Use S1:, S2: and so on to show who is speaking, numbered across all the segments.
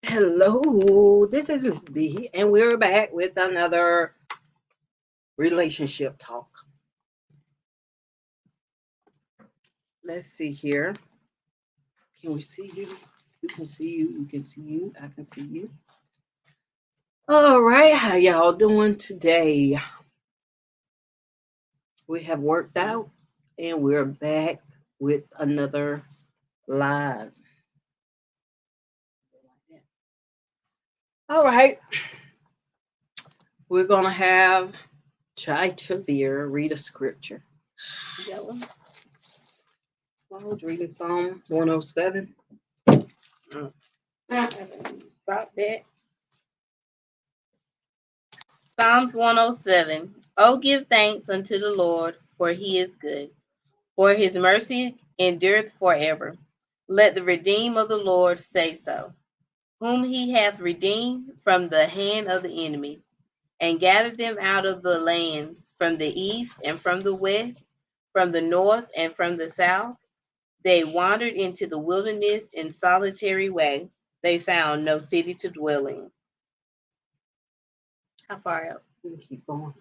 S1: Hello, this is Miss B, and we're back with another relationship talk. Let's see here. Can we see you? You can see you. You can see you. I can see you. All right, how y'all doing today? We have worked out, and we're back with another live. All right, we're gonna have Chai Chavir read a scripture. You got one? I was reading Psalm 107.
S2: Drop that. Psalms 107. Oh, give thanks unto the Lord, for he is good, for his mercy endureth forever. Let the redeemed of the Lord say so, whom he hath redeemed from the hand of the enemy, and gathered them out of the lands, from the east and from the west, from the north and from the south. They wandered into the wilderness in solitary way. They found no city to dwell in. How far out?
S1: Keep going.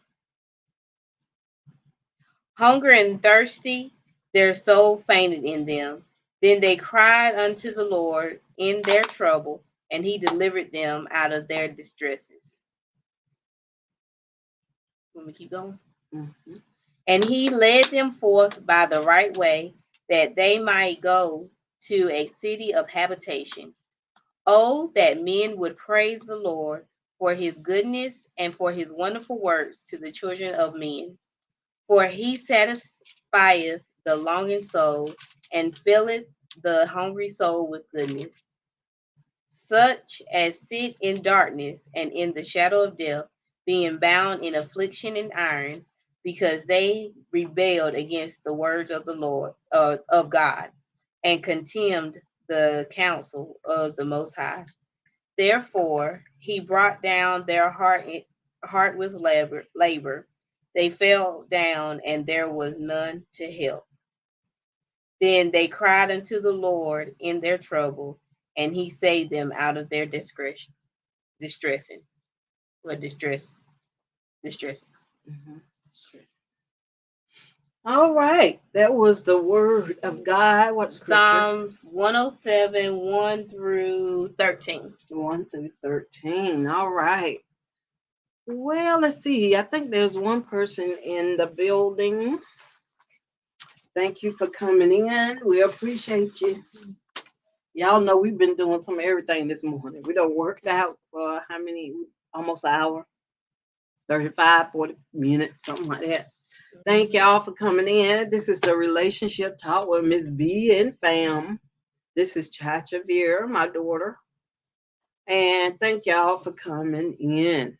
S2: Hunger and thirsty, their soul fainted in them. Then they cried unto the Lord in their trouble, and he delivered them out of their distresses. Let me keep going.
S1: Mm-hmm.
S2: And he led them forth by the right way, that they might go to a city of habitation. Oh, that men would praise the Lord for his goodness and for his wonderful works to the children of men. For he satisfieth the longing soul, and filleth the hungry soul with goodness. Such as sit in darkness and in the shadow of death, being bound in affliction and iron, because they rebelled against the words of the Lord of God, and contemned the counsel of the Most High. Therefore he brought down their heart with labor. They fell down, and there was none to help. Then they cried unto the Lord in their trouble, and he saved them out of their distressing, or distresses.
S1: Mm-hmm. All right, that was the word of God. What scripture?
S2: Psalms 107, 1 through 13.
S1: 1 through 13. All right. Well, let's see. I think there's one person in the building. Thank you for coming in. We appreciate you. Y'all know we've been doing some everything this morning. We done worked out for how many? Almost an hour. 35, 40 minutes, something like that. Thank y'all for coming in. This is the Relationship Talk with Miss B and Fam. This is Chacha Veer, my daughter. And thank y'all for coming in.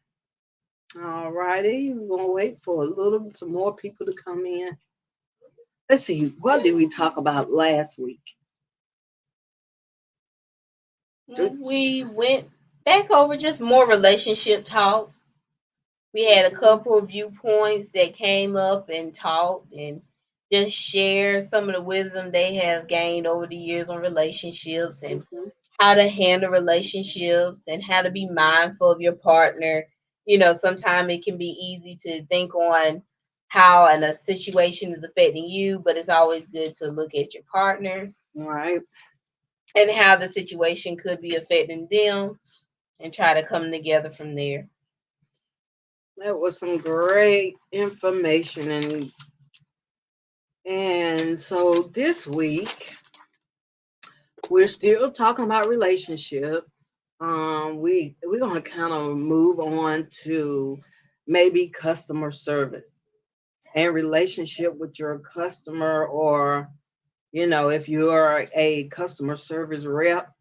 S1: All righty. We're going to wait for some more people to come in. Let's see. What did we talk about last week?
S2: We went back over just more relationship talk. We had a couple of viewpoints that came up and talked and just share some of the wisdom they have gained over the years on relationships and how to handle relationships and how to be mindful of your partner. You know, sometimes it can be easy to think on how a situation is affecting you, but it's always good to look at your partner.
S1: Right.
S2: And how the situation could be affecting them and try to come together from there.
S1: That was some great information, and so this week we're still talking about relationships. We're gonna kind of move on to maybe customer service and relationship with your customer, or if you're a customer service rep,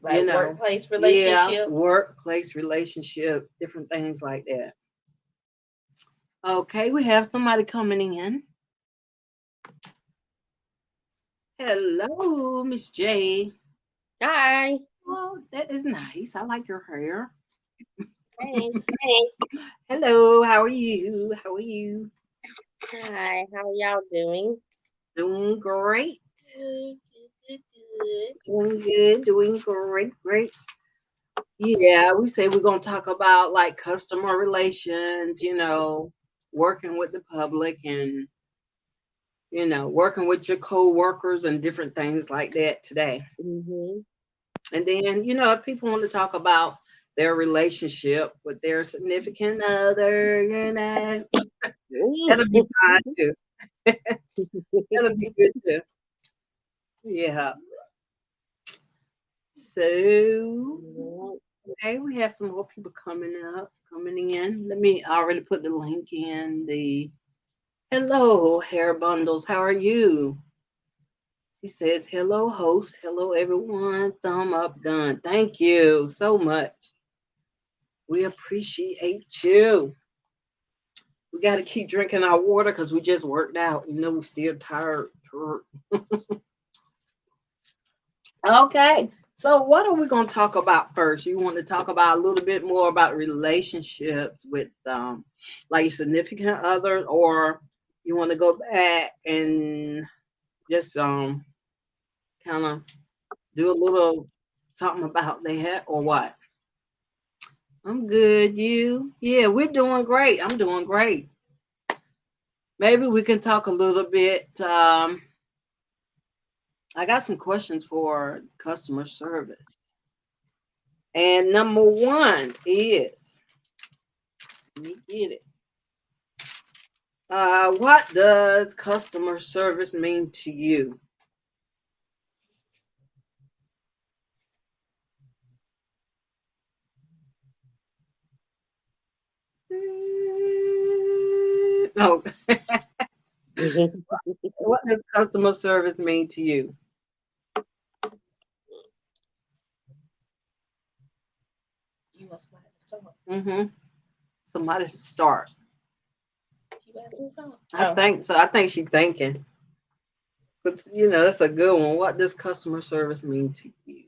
S2: like workplace relationships.
S1: Yeah, workplace relationship, different things like that. Okay, we have somebody coming in. Hello, Miss J.
S3: Hi.
S1: Oh, that is nice. I like your hair.
S3: Hey.
S1: Hello, how are you? How are you?
S3: Hi. How y'all doing?
S1: Doing great.
S2: Good.
S1: Doing good. Doing great. Great. Yeah, we say we're gonna talk about like customer relations, working with the public and working with your co-workers and different things like that today.
S3: Mm-hmm.
S1: And then, if people want to talk about their relationship with their significant other, that'll be fine too. That'll be good too. Yeah. So, okay, we have some more people coming in. I already put the link in the hello, hair bundles. How are you? He says, hello, host. Hello, everyone. Thumb up, done. Thank you so much. We appreciate you. We got to keep drinking our water because we just worked out. We're still tired. Okay. So, what are we going to talk about first? You want to talk about a little bit more about relationships with like your significant other, or you want to go back and just kind of do a little something about that, or what? I'm good. You? Yeah, we're doing great. I'm doing great. Maybe we can talk a little bit. I got some questions for customer service. And number one is, let me get it. What does customer service mean to you? No, what does customer service mean to you?
S2: You must have to start.
S1: Mm-hmm. Somebody to start.
S2: You asking something?
S1: I think so. I think she's thinking. But that's a good one. What does customer service mean to you?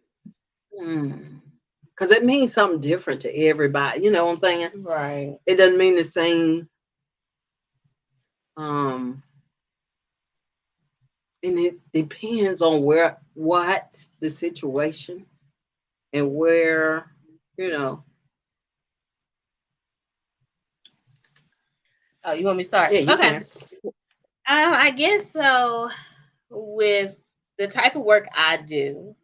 S1: Because it means something different to everybody. You know what I'm saying?
S2: Right.
S1: It doesn't mean the same. Um, and it depends on what the situation, and where, you know.
S2: Oh, you want me to start?
S1: Yeah, you
S2: Okay.
S1: can.
S2: I guess so. With the type of work I do,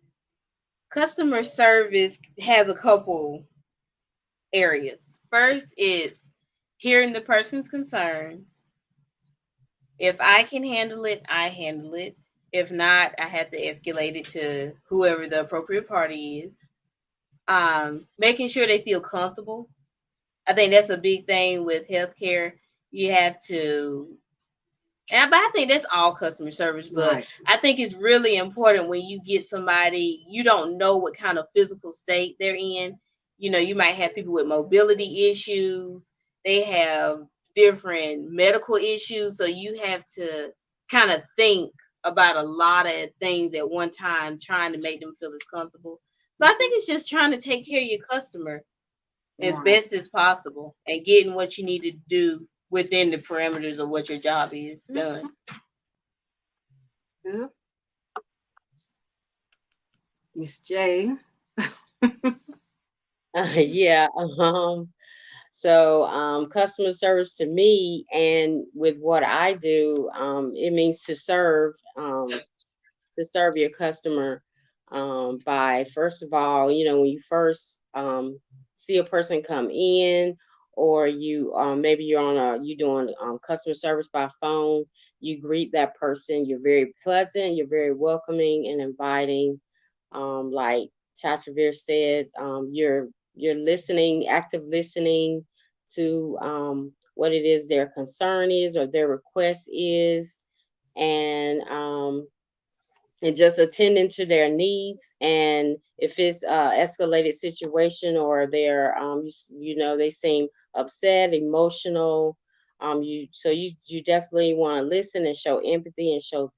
S2: customer service has a couple areas. First, it's hearing the person's concerns. If I can handle it, I handle it. If not, I have to escalate it to whoever the appropriate party is. Making sure they feel comfortable. I think that's a big thing with healthcare. You have to, but I think that's all customer service. But
S1: Right.
S2: I think it's really important when you get somebody, you don't know what kind of physical state they're in. You might have people with mobility issues. They have different medical issues. So you have to kind of think about a lot of things at one time, trying to make them feel as comfortable. So I think it's just trying to take care of your customer as
S1: Right.
S2: best as possible and getting what you need to do within the parameters of what your job is done.
S1: Yeah. Miss J.
S3: Yeah. So customer service to me and with what I do, it means to serve your customer by first of all, when you first see a person come in, or you maybe you doing customer service by phone, you greet that person. You're very pleasant, you're very welcoming and inviting. Like Chatravir said, you're listening, active listening to what it is their concern is or their request is, and just attending to their needs. And if it's escalated situation, or they're they seem upset, emotional, you definitely want to listen and show empathy and show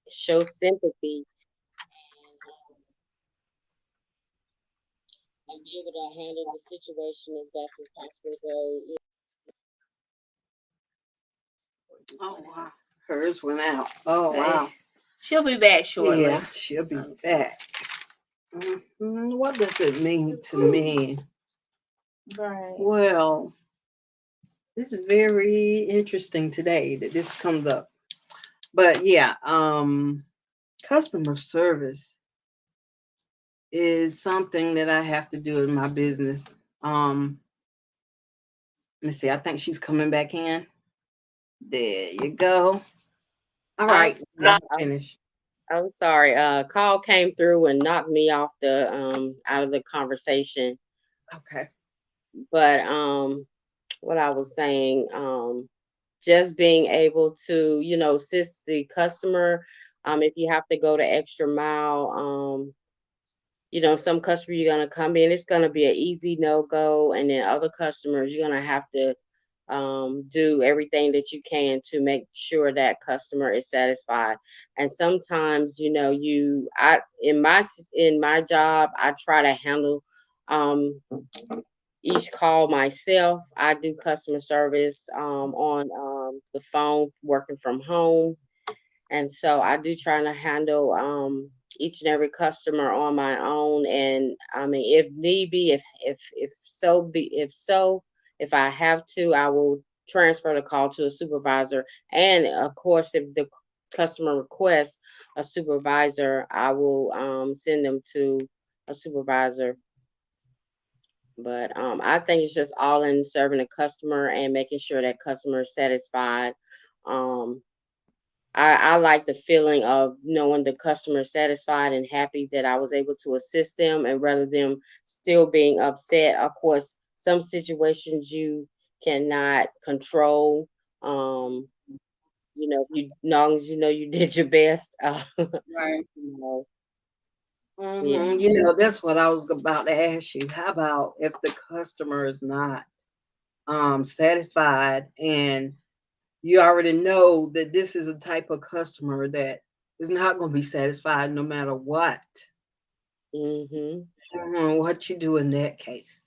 S3: sympathy, and be able to handle the situation as best as possible.
S1: Oh wow. Hers went out. Oh wow.
S2: She'll be back shortly.
S1: Yeah, she'll be back. What does it mean to me?
S2: Right.
S1: Well, this is very interesting today that this comes up. But yeah, customer service is something that I have to do in my business. Um, let me see. I think she's coming back in. There you go. All
S3: I'm,
S1: right, finish.
S3: I'm sorry. Call came through and knocked me off the out of the conversation.
S1: Okay.
S3: But what I was saying, just being able to, assist the customer. If you have to go the extra mile, some customer you're gonna come in, it's gonna be an easy no go, and then other customers you're gonna have to do everything that you can to make sure that customer is satisfied. And sometimes, in my job, I try to handle um, each call myself. I do customer service on the phone, working from home, and so I do try to handle each and every customer on my own. And I mean, if need be, if I have to, I will transfer the call to a supervisor. And of course, if the customer requests a supervisor, I will send them to a supervisor. But I think it's just all in serving the customer and making sure that customer is satisfied. Um, I like the feeling of knowing the customer is satisfied and happy that I was able to assist them, and rather them still being upset. Of course, some situations you cannot control. Um, long as you know you did your best.
S1: Right.
S3: You know, yeah.
S1: That's what I was about to ask you. How about if the customer is not satisfied, and you already know that this is a type of customer that is not going to be satisfied no matter what?
S3: hmm
S1: What you do in that case?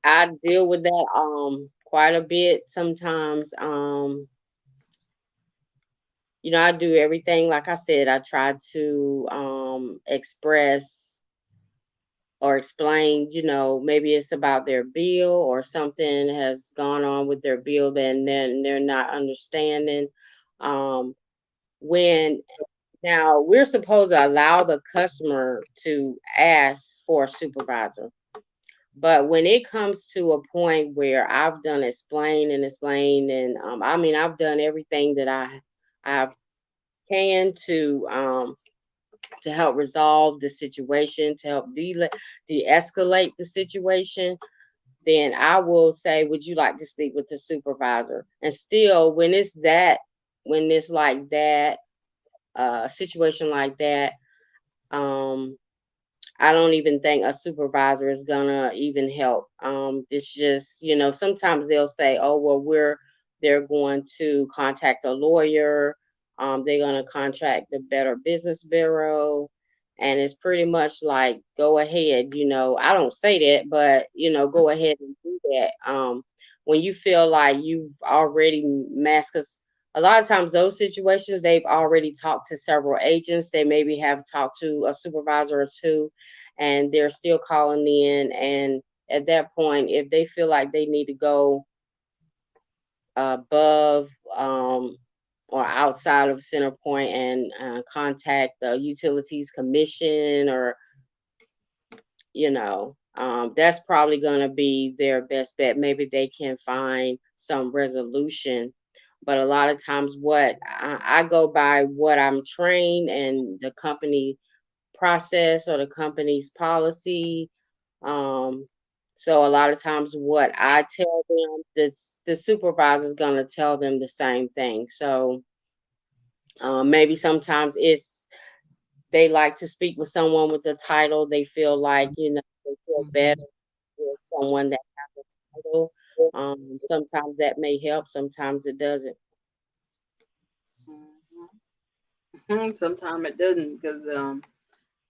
S3: I deal with that quite a bit sometimes. I do everything. Like I said, I try to express or explain, maybe it's about their bill or something has gone on with their bill, then they're not understanding. Um, when Now we're supposed to allow the customer to ask for a supervisor. But when it comes to a point where I've done explain and explain, and I mean, I've done everything that I can to help resolve the situation, to help de-escalate the situation, then I will say, would you like to speak with the supervisor? And still, when it's like that, a situation like that, um, I don't even think a supervisor is gonna even help. It's just, sometimes they'll say, "Oh, well, they're going to contact a lawyer. They're gonna contact the Better Business Bureau." And it's pretty much like, go ahead. I don't say that, but go ahead and do that. When you feel like you've already masked, 'cause a lot of times those situations they've already talked to several agents. They maybe have talked to a supervisor or two, and they're still calling in. And at that point, if they feel like they need to go above or outside of Center Point and contact the Utilities Commission, or that's probably going to be their best bet. Maybe they can find some resolution. But a lot of times, what I go by what I'm trained and the company process or the company's policy. Um, so a lot of times what I tell them, the supervisor is gonna tell them the same thing. So maybe sometimes they like to speak with someone with the title. They feel like, they feel better
S1: Mhm.
S3: with someone that has a title. Sometimes that may help, sometimes it doesn't.
S1: Sometimes it doesn't, because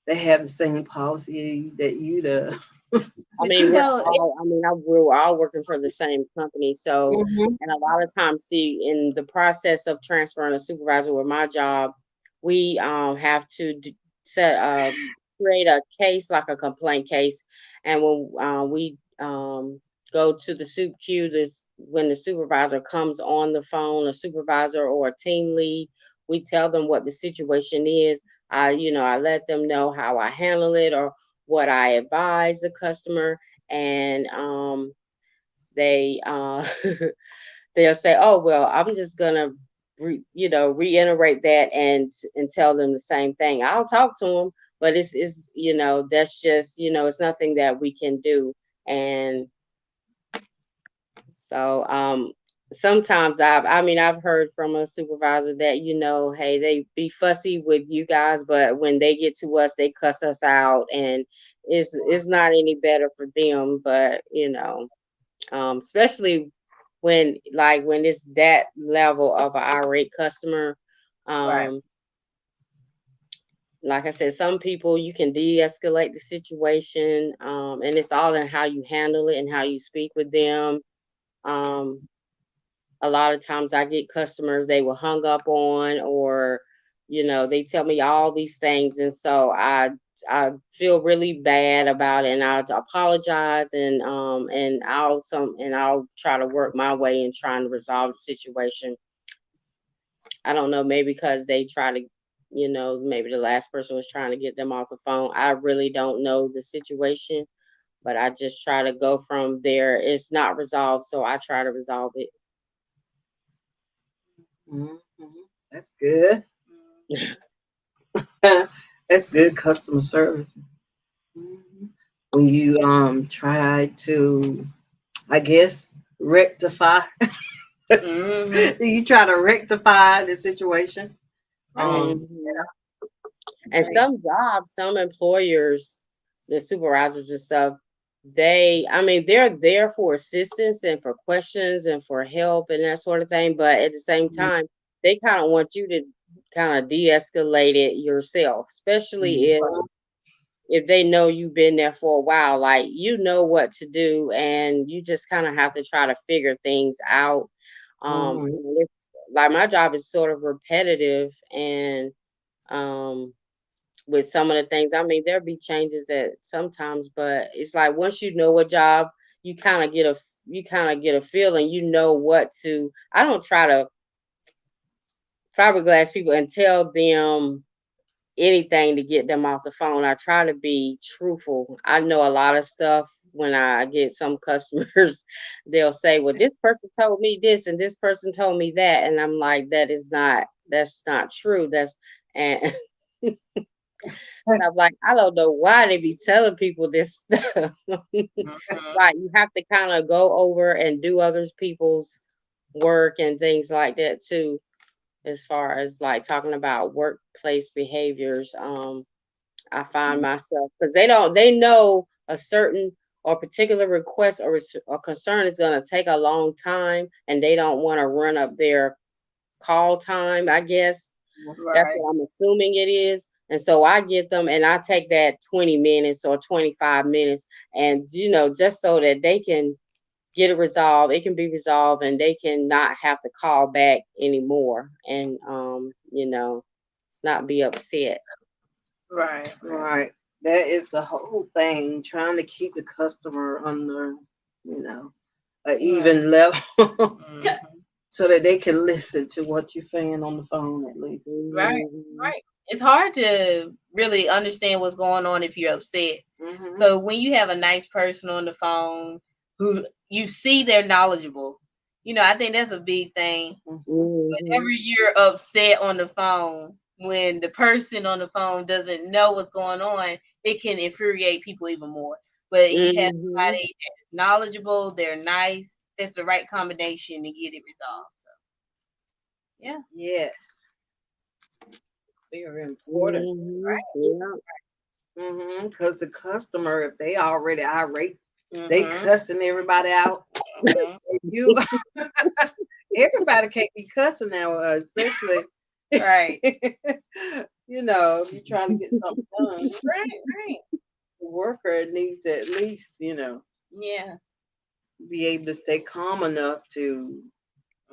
S1: they have the same policy that you do.
S3: I
S2: But
S3: mean,
S2: you know,
S3: we're all working for the same company. So,
S1: Mhm.
S3: and a lot of times, see, in the process of transferring a supervisor with my job, we have to set create a case, like a complaint case, and when we go to the soup queue, this when the supervisor comes on the phone, a supervisor or a team lead, we tell them what the situation is. I let them know how I handle it or what I advise the customer, and they they'll say, "Oh well, I'm just gonna reiterate that and tell them the same thing." I'll talk to them, but it's that's just it's nothing that we can do, and so sometimes I've heard from a supervisor that hey, they be fussy with you guys, but when they get to us, they cuss us out, and it's not any better for them, but especially when it's that level of an irate customer.
S2: Right.
S3: um like I said, some people you can de-escalate the situation, and it's all in how you handle it and how you speak with them. um a lot of times I get customers they were hung up on, or they tell me all these things, and so I feel really bad about it, and I apologize, and I'll try to work my way in trying to resolve the situation. I don't know, maybe because they try to, maybe the last person was trying to get them off the phone. I really don't know the situation, but I just try to go from there. It's not resolved, so I try to resolve it.
S1: Mhm. That's good.
S2: Mhm.
S1: That's good customer service. Mhm. When you try to, I guess, rectify,
S2: Mhm.
S1: you try to rectify the situation.
S2: Right.
S3: Mhm. And
S2: Right.
S3: some employers, the supervisors and stuff, they're there for assistance and for questions and for help and that sort of thing. But at the same
S1: Mhm.
S3: time, they kind of want you to kind of de-escalate it yourself, especially if they know you've been there for a while, like you know what to do, and you just kind of have to try to figure things out.
S1: Mhm.
S3: Like my job is sort of repetitive, and um with some of the things. I mean, there'll be changes that sometimes, but it's like once you know a job, you kind of get a you kind of get a feeling. You know what to. I don't try to fiberglass people and tell them anything to get them off the phone. I try to be truthful. I know a lot of stuff. When I get some customers, they'll say, "Well, this person told me this and this person told me that," and I'm like, that's not true. And And I'm like, I don't know why they be telling people this stuff. It's
S2: Mhm.
S3: like you have to kind of go over and do others people's work and things like that too, as far as like talking about workplace behaviors. I find myself because they know a certain or particular request or concern is going to take a long time, and they don't want to run up their call time, I guess. That's
S2: Right.
S3: what I'm assuming it is. And so I get them and I take that 20 minutes or 25 minutes, and just so that they can get it resolved, it can be resolved, and they can not have to call back anymore, and not be upset.
S2: Right. Right.
S1: Right. That is the whole thing, trying to keep the customer under, you know, an
S2: Right.
S1: even level
S2: Mhm.
S1: so that they can listen to what you're saying on the phone at least.
S2: Right.
S3: Mhm.
S2: Right. It's hard to really understand what's going on if you're upset.
S1: Hmm.
S2: So when you have a nice person on the phone who you see they're knowledgeable, I think that's a big thing.
S1: Hmm.
S2: Whenever
S3: Mhm.
S2: you're upset on the phone, when the person on the phone doesn't know what's going on, it can infuriate people even more. But you have
S3: Mhm.
S2: somebody that's knowledgeable, they're nice, that's the right combination to get it resolved. So yeah.
S1: Yes, very important.
S3: Mhm. Yeah.
S1: Because the customer, if they already irate, they
S2: Mm-hmm.
S1: cussing everybody out.
S2: Mm-hmm.
S1: You, everybody can't be cussing now, especially
S2: Right.
S1: if you're trying to get something done.
S2: Right, right.
S1: The worker needs to at least,
S2: Yeah.
S1: be able to stay calm enough to,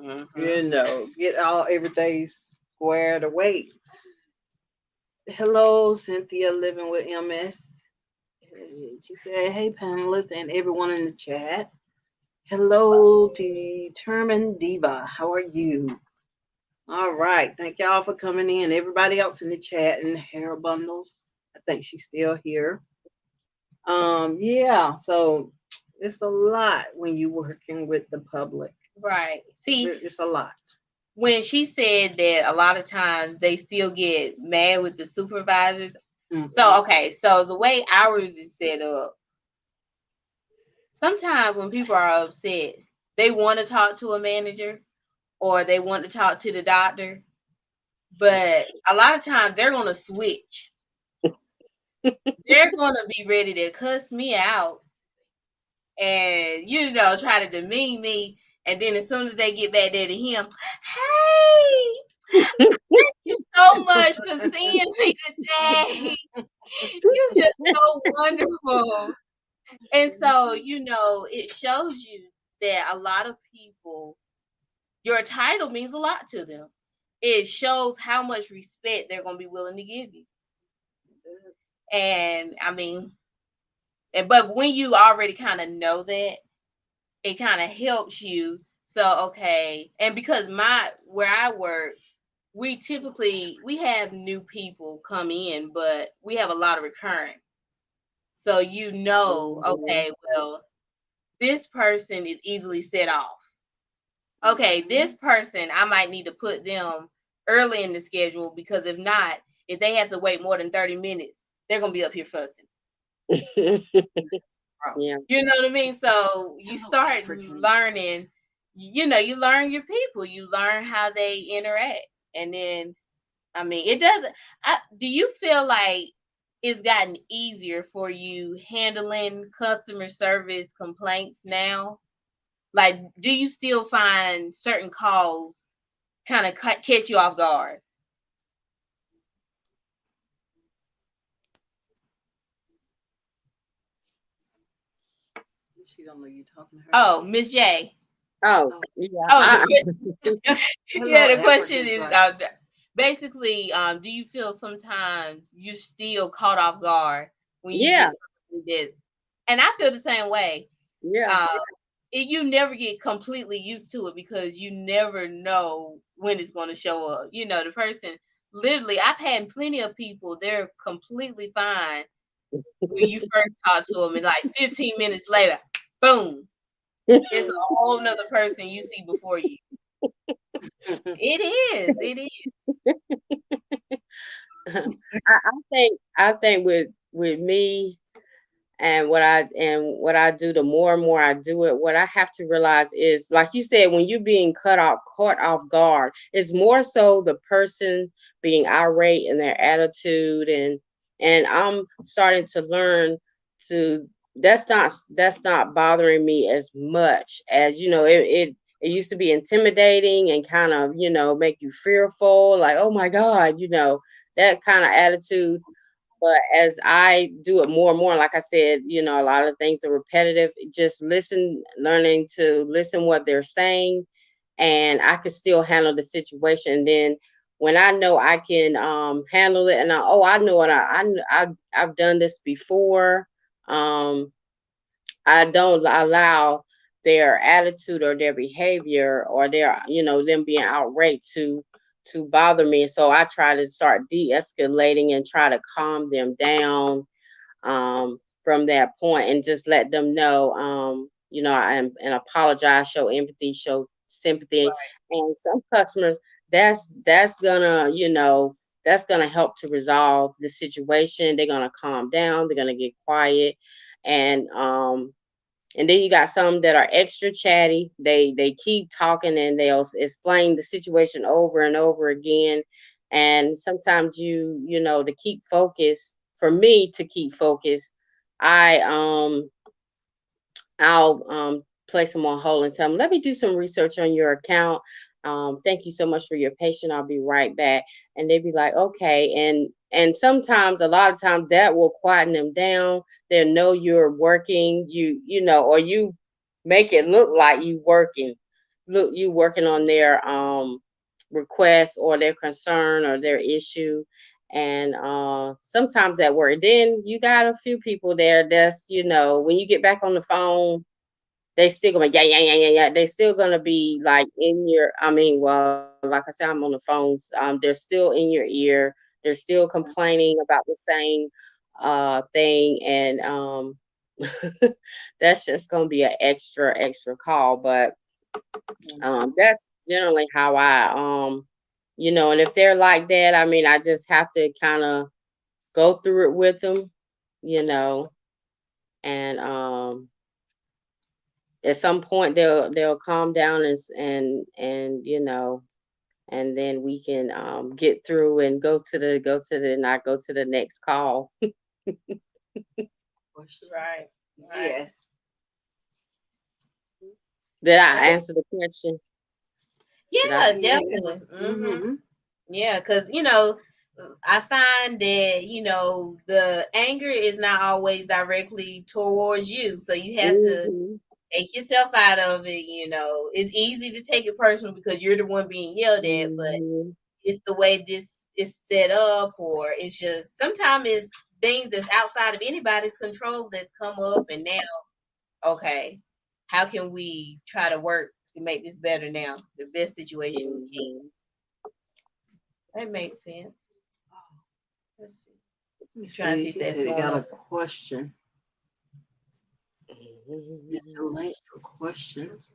S2: Mm-hmm.
S1: get everything squared away. Hello, Cynthia, living with MS. She said, "Hey, panelists and everyone in the chat. Hello, Determined Diva. How are you? All right. Thank y'all for coming in. Everybody else in the chat and hair bundles. I think she's still here. Yeah. So it's a lot when you're working with the public.
S2: Right. See,
S1: It's a lot.
S2: when she said that a lot of times they still get mad with the supervisors.
S1: Mhm.
S2: So, okay, so the way ours is set up, sometimes when people are upset, they want to talk to a manager or they want to talk to the doctor, but a lot of times they're going to switch. They're going to be ready to cuss me out and, try to demean me. And then as soon as they get back there to him, hey, thank you so much for seeing me today. You're just so wonderful. And so, it shows you that a lot of people, your title means a lot to them. It shows how much respect they're going to be willing to give you. And I mean, but when you already kind of know that, it kind of helps you. So, okay. And because where I work, we have new people come in, but we have a lot of recurring. So, okay, well, this person is easily set off. Okay, this person, I might need to put them early in the schedule because if not, if they have to wait more than 30 minutes, they're going to be up here fussing.
S3: Yeah.
S2: You know what I mean? So you start learning, you learn your people, you learn how they interact. And then, I mean, it doesn't, do you feel like it's gotten easier for you handling customer service complaints now? Like, do you still find certain calls kind of catch you off guard?
S1: She don't know you talking to her.
S2: Oh, Miss J.
S3: Oh, yeah.
S2: Oh, the
S1: Hello,
S2: question is
S1: African
S2: basically, do you feel sometimes you're still caught off guard when you
S3: Yeah.
S2: get something that's, and I feel the same way.
S3: Yeah.
S2: You never get completely used to it because you never know when it's going to show up. The person, literally, I've had plenty of people, they're completely fine when you first talk to them, and like 15 minutes later, boom, it's a whole nother person you see before you. It is.
S3: I think with me and what I do, the more and more I do it, what I have to realize is, like you said, when you're being caught off guard, it's more so the person being irate in their attitude, and I'm starting to learn to that's not bothering me as much as it used to be intimidating and kind of make you fearful, like, oh my God, that kind of attitude. But as I do it more and more, like I said, a lot of things are repetitive. Just learning to listen what they're saying, and I can still handle the situation. And then when I know I can handle it, and I know what I've done this before. Um, I don't allow their attitude or their behavior or their, them being outraged to bother me. So I try to start de-escalating and try to calm them down from that point and just let them know, and apologize, show empathy, show sympathy.
S2: Right.
S3: And some customers, that's gonna, that's gonna help to resolve the situation. They're gonna calm down. They're gonna get quiet, and and then you got some that are extra chatty. They keep talking and they'll explain the situation over and over again. And sometimes to keep focus, for me to keep focus, I I'll place them on hold and tell them, let me do some research on your account. Thank you so much for your patience. I'll be right back. And they'd be like, okay. And sometimes, a lot of times, that will quieten them down. They'll know you're working, or you make it look like you working on their request or their concern or their issue. And sometimes at work, then you got a few people there that's, when you get back on the phone, they still gonna yeah, yeah, yeah, yeah, yeah. They still gonna be like in your, I mean, well, like I said, I'm on the phones. They're still in your ear. They're still complaining about the same thing. And that's just gonna be an extra call. But that's generally how and if they're like that, I mean, I just have to kind of go through it with them, you know, and at some point they'll calm down and and then we can get through and not go to the next call.
S1: Question.
S2: Right. Right.
S1: Yes.
S3: Did I
S2: Oh,
S3: answer the question? Did I?
S2: yeah,
S1: Yeah.
S2: definitely.
S1: Mm-hmm.
S2: Yeah, because I find that the anger is not always directly towards you, so you have to
S3: Mm-hmm.
S2: take yourself out of it. It's easy to take it personal because you're the one being yelled at, but
S3: Mm-hmm.
S2: it's the way this is set up, or it's just sometimes it's things that's outside of anybody's control that's come up, and now, okay, how can we try to work to make this better now, the best situation we can?
S3: Mm-hmm.
S2: That makes sense. Let's see.
S1: Let me
S2: I'm trying to see
S1: see.
S2: if
S1: He
S2: that's
S1: said he
S2: going
S1: got a
S2: on.
S1: question. It's a link for questions.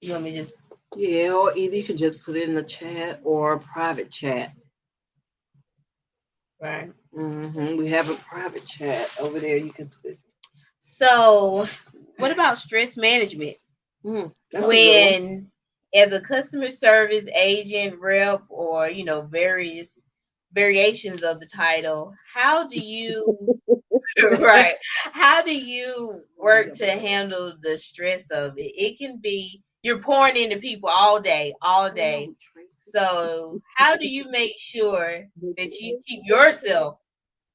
S2: You want me to just
S1: Yeah, or either you can just put it in the chat or a private chat.
S2: right?
S1: We have a private chat over there. You can put.
S2: So, what about stress management?
S1: That's a good one.
S2: When, as a customer service agent, rep, or various variations of the title, how do you right? How do you work to handle the stress of it? It can be you're pouring into people all day. So, how do you make sure that you keep yourself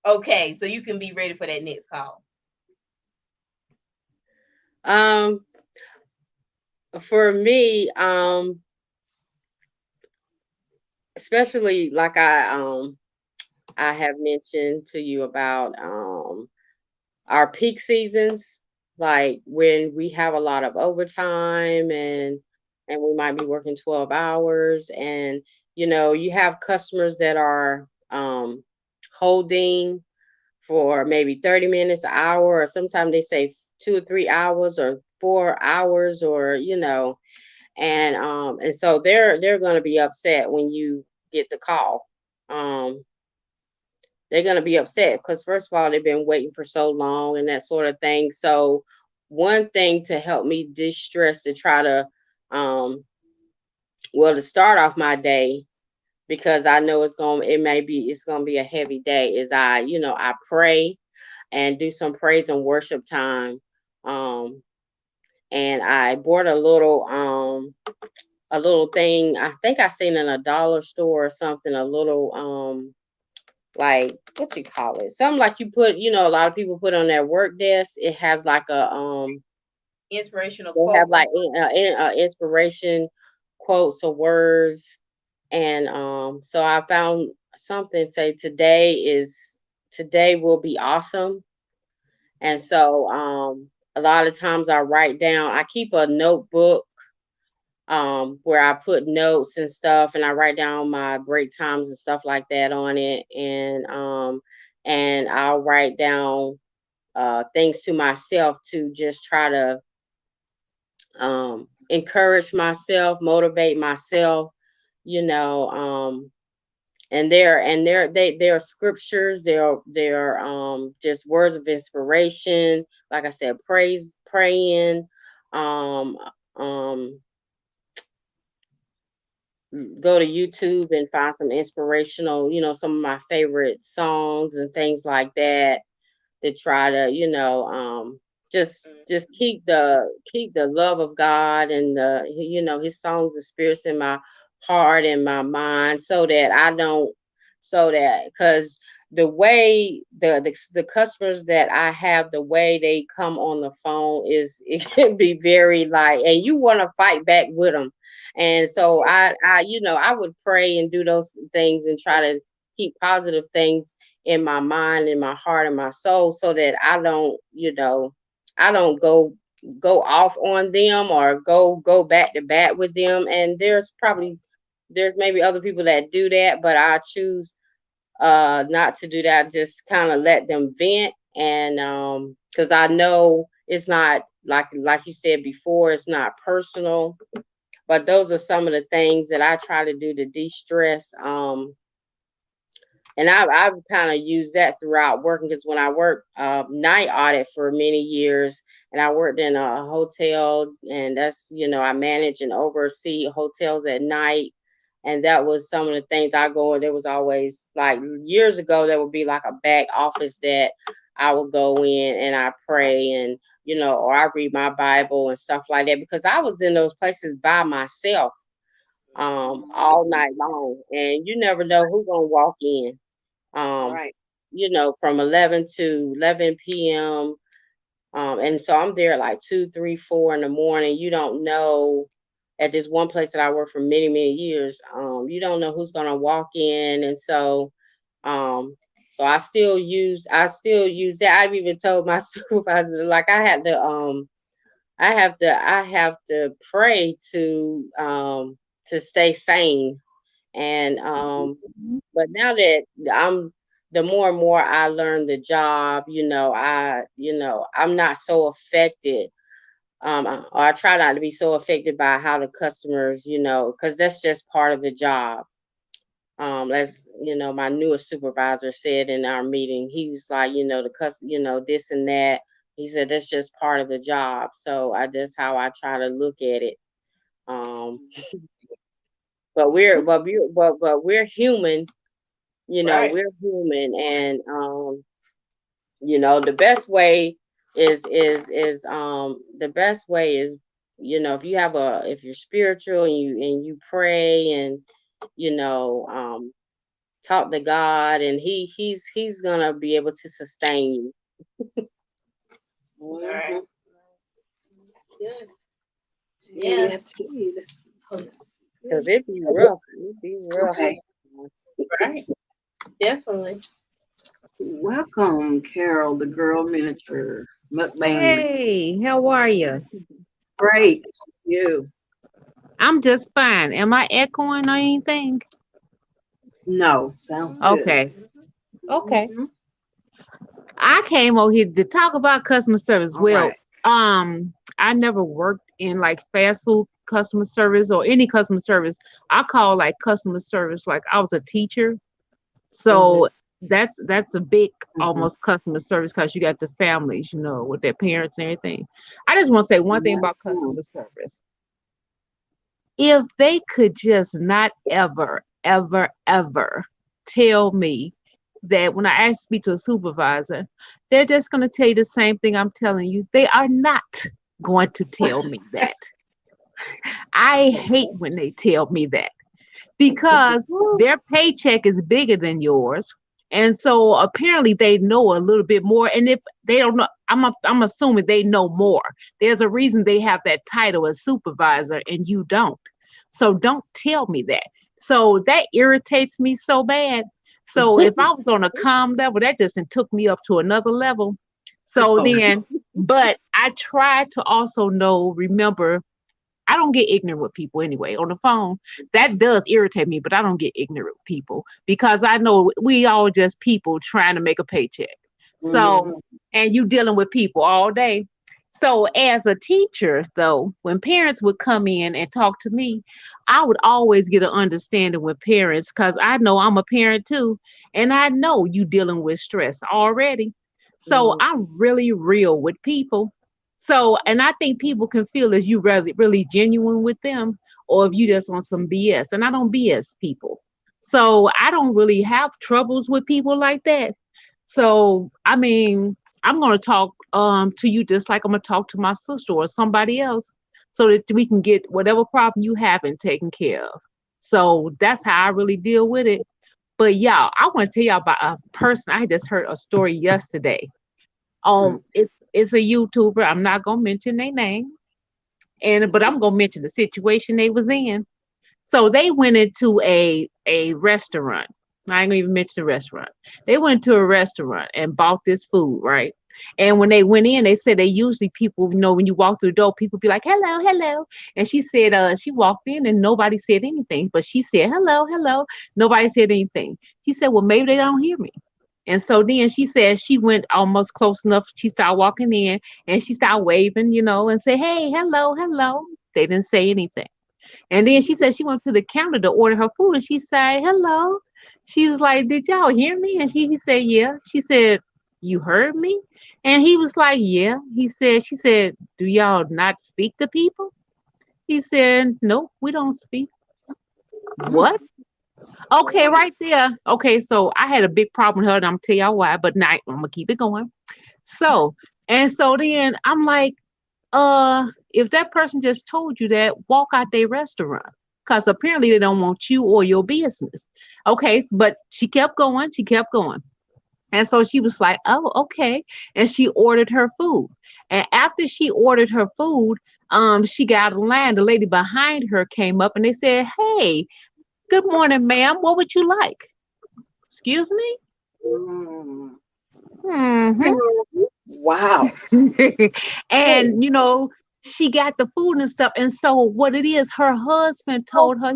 S2: okay so you can be ready for that next call?
S3: Um, for me, especially like I have mentioned to you about our peak seasons, like when we have a lot of overtime and we might be working 12 hours, and you have customers that are holding for maybe 30 minutes, an hour, or sometimes they say 2 or 3 hours or 4 hours, or and so they're going to be upset when you get the call. um they're going to be upset because first of all they've been waiting for so long and that sort of thing. So one thing to help me distress to try to um to start off my day, because I know it's going to be a heavy day, is I pray and do some praise and worship time. um and I bought a little thing. I think I seen in a dollar store or something, a little like, what you call it? Something like you put, a lot of people put on their work desk. It has like
S2: Inspirational
S3: they
S2: quote
S3: have
S2: or
S3: like inspiration quotes or words. And so I found something say today will be awesome. And so a lot of times I keep a notebook where I put notes and stuff, and I write down my break times and stuff like that on it. And I'll write down things to myself to just try to encourage myself, motivate myself, you know. They're scriptures, they're just words of inspiration. Like I said, praying, um, um, go to YouTube and find some inspirational, some of my favorite songs and things like that, to try to, just keep the love of God and his songs and spirits in my heart and my mind, so that I don't so that because the way the customers that I have, the way they come on the phone is it can be very like, and you want to fight back with them. And so I would pray and do those things and try to keep positive things in my mind, in my heart, and my soul, so that I don't, I don't go off on them or go back to back with them. And there's maybe other people that do that, but I choose not to do that. Just kind of let them vent. And because I know it's not like you said before, it's not personal, but those are some of the things that I try to do to de-stress. And I've kind of used that throughout working, because when I worked night audit for many years, and I worked in a hotel, and that's, I manage and oversee hotels at night. And that was some of the things I go, and there was always, like, years ago, there would be like a back office that I would go in and I pray, and, or I read my Bible and stuff like that, because I was in those places by myself all night long, and you never know who's gonna walk in. Um,
S1: Right.
S3: from 11 to 11 p.m. And so I'm there like 2, 3, 4 in the morning. You don't know, at this one place that I worked for many, many years, you don't know who's gonna walk in. And um, so I still use that. I've even told my supervisor, like, I have to pray to stay sane. And but now that the more and more I learn the job, I'm not so affected. Or I try not to be so affected by how the customers, because that's just part of the job. As my newest supervisor said in our meeting, he was like, this and that. He said that's just part of the job. So that's how I try to look at it. Um, but we're human.
S2: Right.
S3: We're human. And the best way is, if you're spiritual, and you pray, and you know talk to God, and he's gonna be able to sustain you.
S2: All right.
S1: Mhm.
S2: Good.
S1: Yeah,
S2: Yeah.
S1: too.
S3: Because it'd be rough.
S1: Okay.
S2: Right. Definitely.
S1: Welcome, Carol, the girl miniature mukbang.
S4: Hey, how are you?
S1: Great. You.
S4: I'm just fine. Am I echoing or anything?
S1: No, sounds good.
S4: Okay. Okay.
S1: Mhm.
S4: I came over here to talk about customer service.
S1: All
S4: Well,
S1: right.
S4: I never worked in like fast food customer service or any customer service. I call like customer service like I was a teacher.
S1: Mhm.
S4: So that's a big
S1: Mhm.
S4: almost customer service because you got the families, with their parents and everything. I just want to say one thing about
S1: Mhm.
S4: customer service. If they could just not ever, ever, ever tell me that when I ask to speak to a supervisor, they're just going to tell you the same thing I'm telling you. They are not going to tell me that. I hate when they tell me that because their paycheck is bigger than yours. And so apparently they know a little bit more. And if they don't know, I'm assuming they know more. There's a reason they have that title as supervisor and you don't. So don't tell me that. So that irritates me so bad. So if I was on a calm level, that just took me up to another level. So
S1: Oh,
S4: then, but I try to also remember I don't get ignorant with people anyway. On the phone, that does irritate me, but I don't get ignorant with people because I know we all just people trying to make a paycheck. So,
S1: mhm.
S4: and you dealing with people all day. So, as a teacher, though, when parents would come in and talk to me, I would always get an understanding with parents because I know I'm a parent too, and I know you dealing with stress already. So,
S1: Mhm.
S4: I'm really real with people. So, and I think people can feel if you really, really genuine with them or if you just on some BS. And I don't BS people. So I don't really have troubles with people like that. So, I mean, I'm going to talk to you just like I'm going to talk to my sister or somebody else so that we can get whatever problem you having taken care of. So that's how I really deal with it. But y'all, I want to tell y'all about a person. I just heard a story yesterday. It's a YouTuber. I'm not gonna mention their name, but I'm gonna mention the situation they was in. So they went into a restaurant, I ain't gonna even mention the restaurant. They went to a restaurant and bought this food, right? And when they went in, they said they usually people, when you walk through the door, people be like, hello, hello. And she said, she walked in and nobody said anything, but she said, hello, hello. Nobody said anything. She said, well, maybe they don't hear me. And so then she said she went almost close enough. She started walking in and she started waving, and say, hey, hello, hello. They didn't say anything. And then she said she went to the counter to order her food and she said, hello. She was like, did y'all hear me? And he said, yeah. She said, you heard me? And he was like, yeah. She said, do y'all not speak to people? He said, no, we don't speak. What? Okay, right there. Okay, so I had a big problem with her, and I'm gonna tell y'all why, but now I'm gonna keep it going. So, and so then I'm like, if that person just told you that, walk out their restaurant. Because apparently they don't want you or your business. Okay, but she kept going, she kept going. And so she was like, oh, okay. And she ordered her food. And after she ordered her food, she got a line. The lady behind her came up and they said, hey, good morning, ma'am. What would you like? Excuse me?
S1: Mm.
S4: Hmm.
S1: Wow. Hey.
S4: And she got the food and stuff. And so what it is, her husband told her,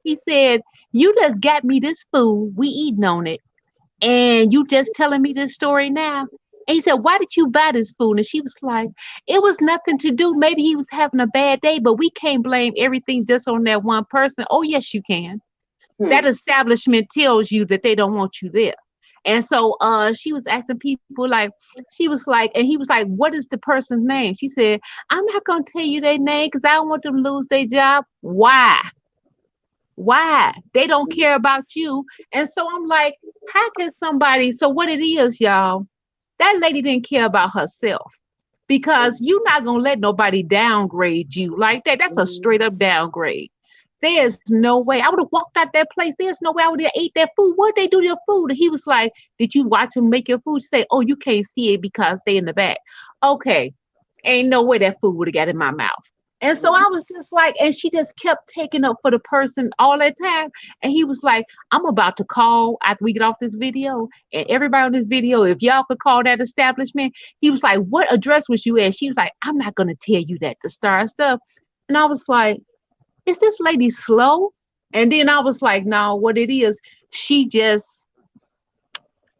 S4: he said, you just got me this food. We eating on it. And you just telling me this story now. And he said, why did you buy this food? And she was like, it was nothing to do. Maybe he was having a bad day, but we can't blame everything just on that one person. Oh, yes, you can. That
S1: Hmm.
S4: establishment tells you that they don't want you there. And so she was asking people like, she was like, and he was like, what is the person's name? She said, I'm not gonna tell you their name because I don't want them to lose their job. Why? Why? They don't care about you. And so I'm like, how can somebody, so what it is, y'all, that lady didn't care about herself because you're not gonna let nobody downgrade you like that. That's a straight up downgrade. There's no way. I would have walked out that place. There's no way I would have ate that food. What they do to your food? And he was like, did you watch him make your food? She say, oh, you can't see it because they in the back. Okay. Ain't no way that food would have got in my mouth. And so I was just like, and she just kept taking up for the person all that time. And he was like, I'm about to call after we get off this video. And everybody on this video, if y'all could call that establishment, he was like, what address was you at? She was like, I'm not going to tell you that to start stuff. And I was like, is this lady slow? And then I was like, no, what it is, she just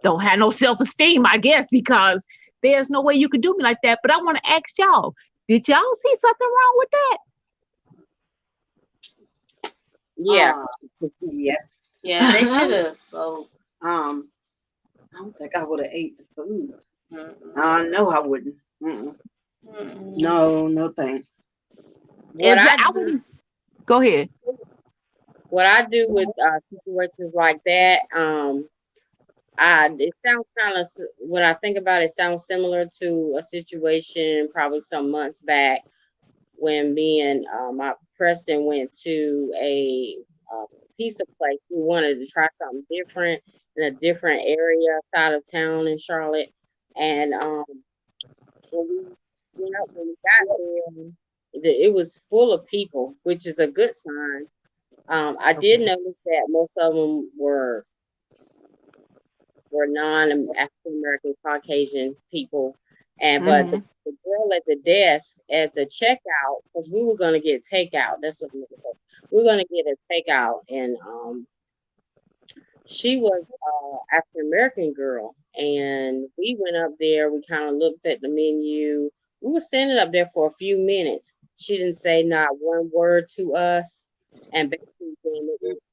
S4: don't have no self-esteem, I guess, because there's no way you could do me like that. But I want to ask y'all, did y'all see something wrong with that?
S3: Yeah.
S1: Yes.
S2: Yeah, they should have spoke.
S1: I don't think I would have ate the food.
S2: Mm-mm.
S1: No, I wouldn't. Mm-mm.
S2: Mm-mm.
S1: No, no thanks.
S3: What I
S4: I
S3: do,
S4: wouldn't go ahead.
S3: what I do with situations like that, it sounds kind of, when I think about it, it sounds similar to a situation probably some months back when me and my Preston went to a uh, pizza place. We wanted to try something different in a different area side of town in Charlotte. And when we got there, it was full of people, which is a good sign. I did
S4: Okay.
S3: notice that most of them were non-African American Caucasian people, and but
S4: Hmm.
S3: the girl at the desk at the checkout, because we were gonna get takeout. That's what we were saying. We were gonna get a takeout, and she was African American girl, and we went up there. We kind of looked at the menu. We were standing up there for a few minutes. She didn't say not one word to us, and basically then it was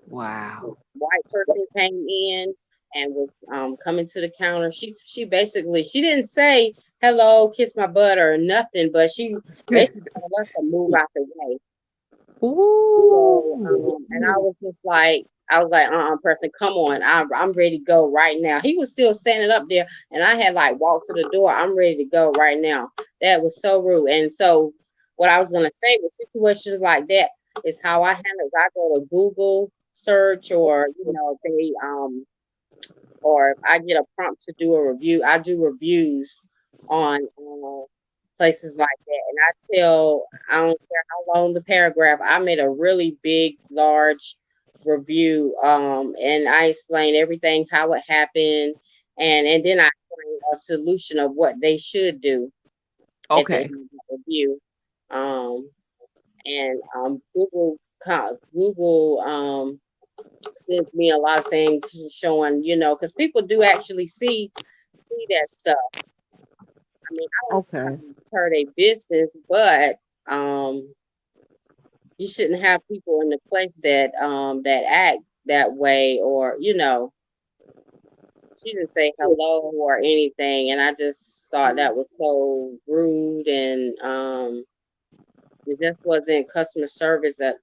S4: Wow.
S3: white person came in and was coming to the counter. She basically she didn't say hello, kiss my butt or nothing, but she basically told us to move out the way. So
S4: Ooh.
S3: and I was like, person, come on, I'm ready to go right now. He was still standing up there, and I had like walked to the door. I'm ready to go right now. That was so rude. And so, what I was gonna say with situations like that is how I handle it. I go to Google search, or they or if I get a prompt to do a review, I do reviews on places like that. And I don't care how long the paragraph, I made a really big, large review, and I explained everything, how it happened, and then I explained a solution of what they should do at the
S4: Okay.
S3: end of the review. And Google sends me a lot of things showing, because people do actually see that stuff. I mean, I don't
S4: Okay.
S3: hurt a business, but you shouldn't have people in the place that act that way, or she didn't say hello or anything, and I just thought that was so rude, and it just wasn't customer service at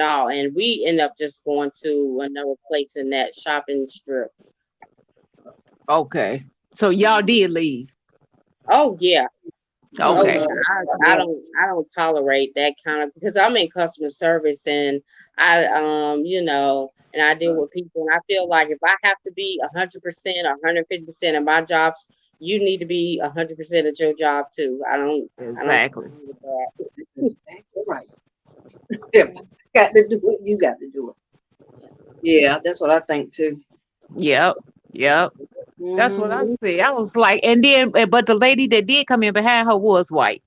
S3: all. And we end up just going to another place in that shopping strip.
S4: Okay. So y'all did leave.
S3: Oh yeah. Oh
S4: Okay.
S3: yeah, I don't tolerate that kind of, because I'm in customer service, and I and I deal with people, and I feel like if I have to be 100% or 150% of my jobs, you need to be 100% of your job too. I don't
S4: Exactly.
S3: agree with that.
S1: Exactly right. Yeah, got to do it. You got to do it. Yeah, that's what I think too.
S4: Yep. Yep. That's what I
S1: Mhm.
S4: see. I was like, and then, but the lady that did come in behind her was white.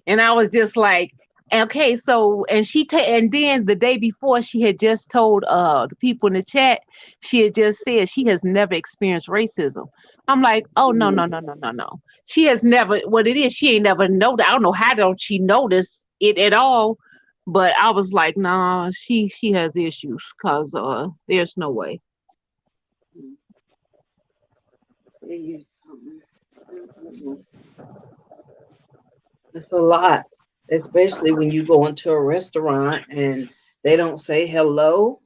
S4: And I was just like, okay, so, and and then the day before she had just told the people in the chat, she had just said she has never experienced racism. I'm like, oh no, no, no, no, no, no. She has never, what it is, she ain't never noticed. I don't know how don't she notice it at all. But I was like, nah, she has issues because there's no way.
S1: Tell you something. Mhm. It's a lot, especially when you go into a restaurant and they don't say hello.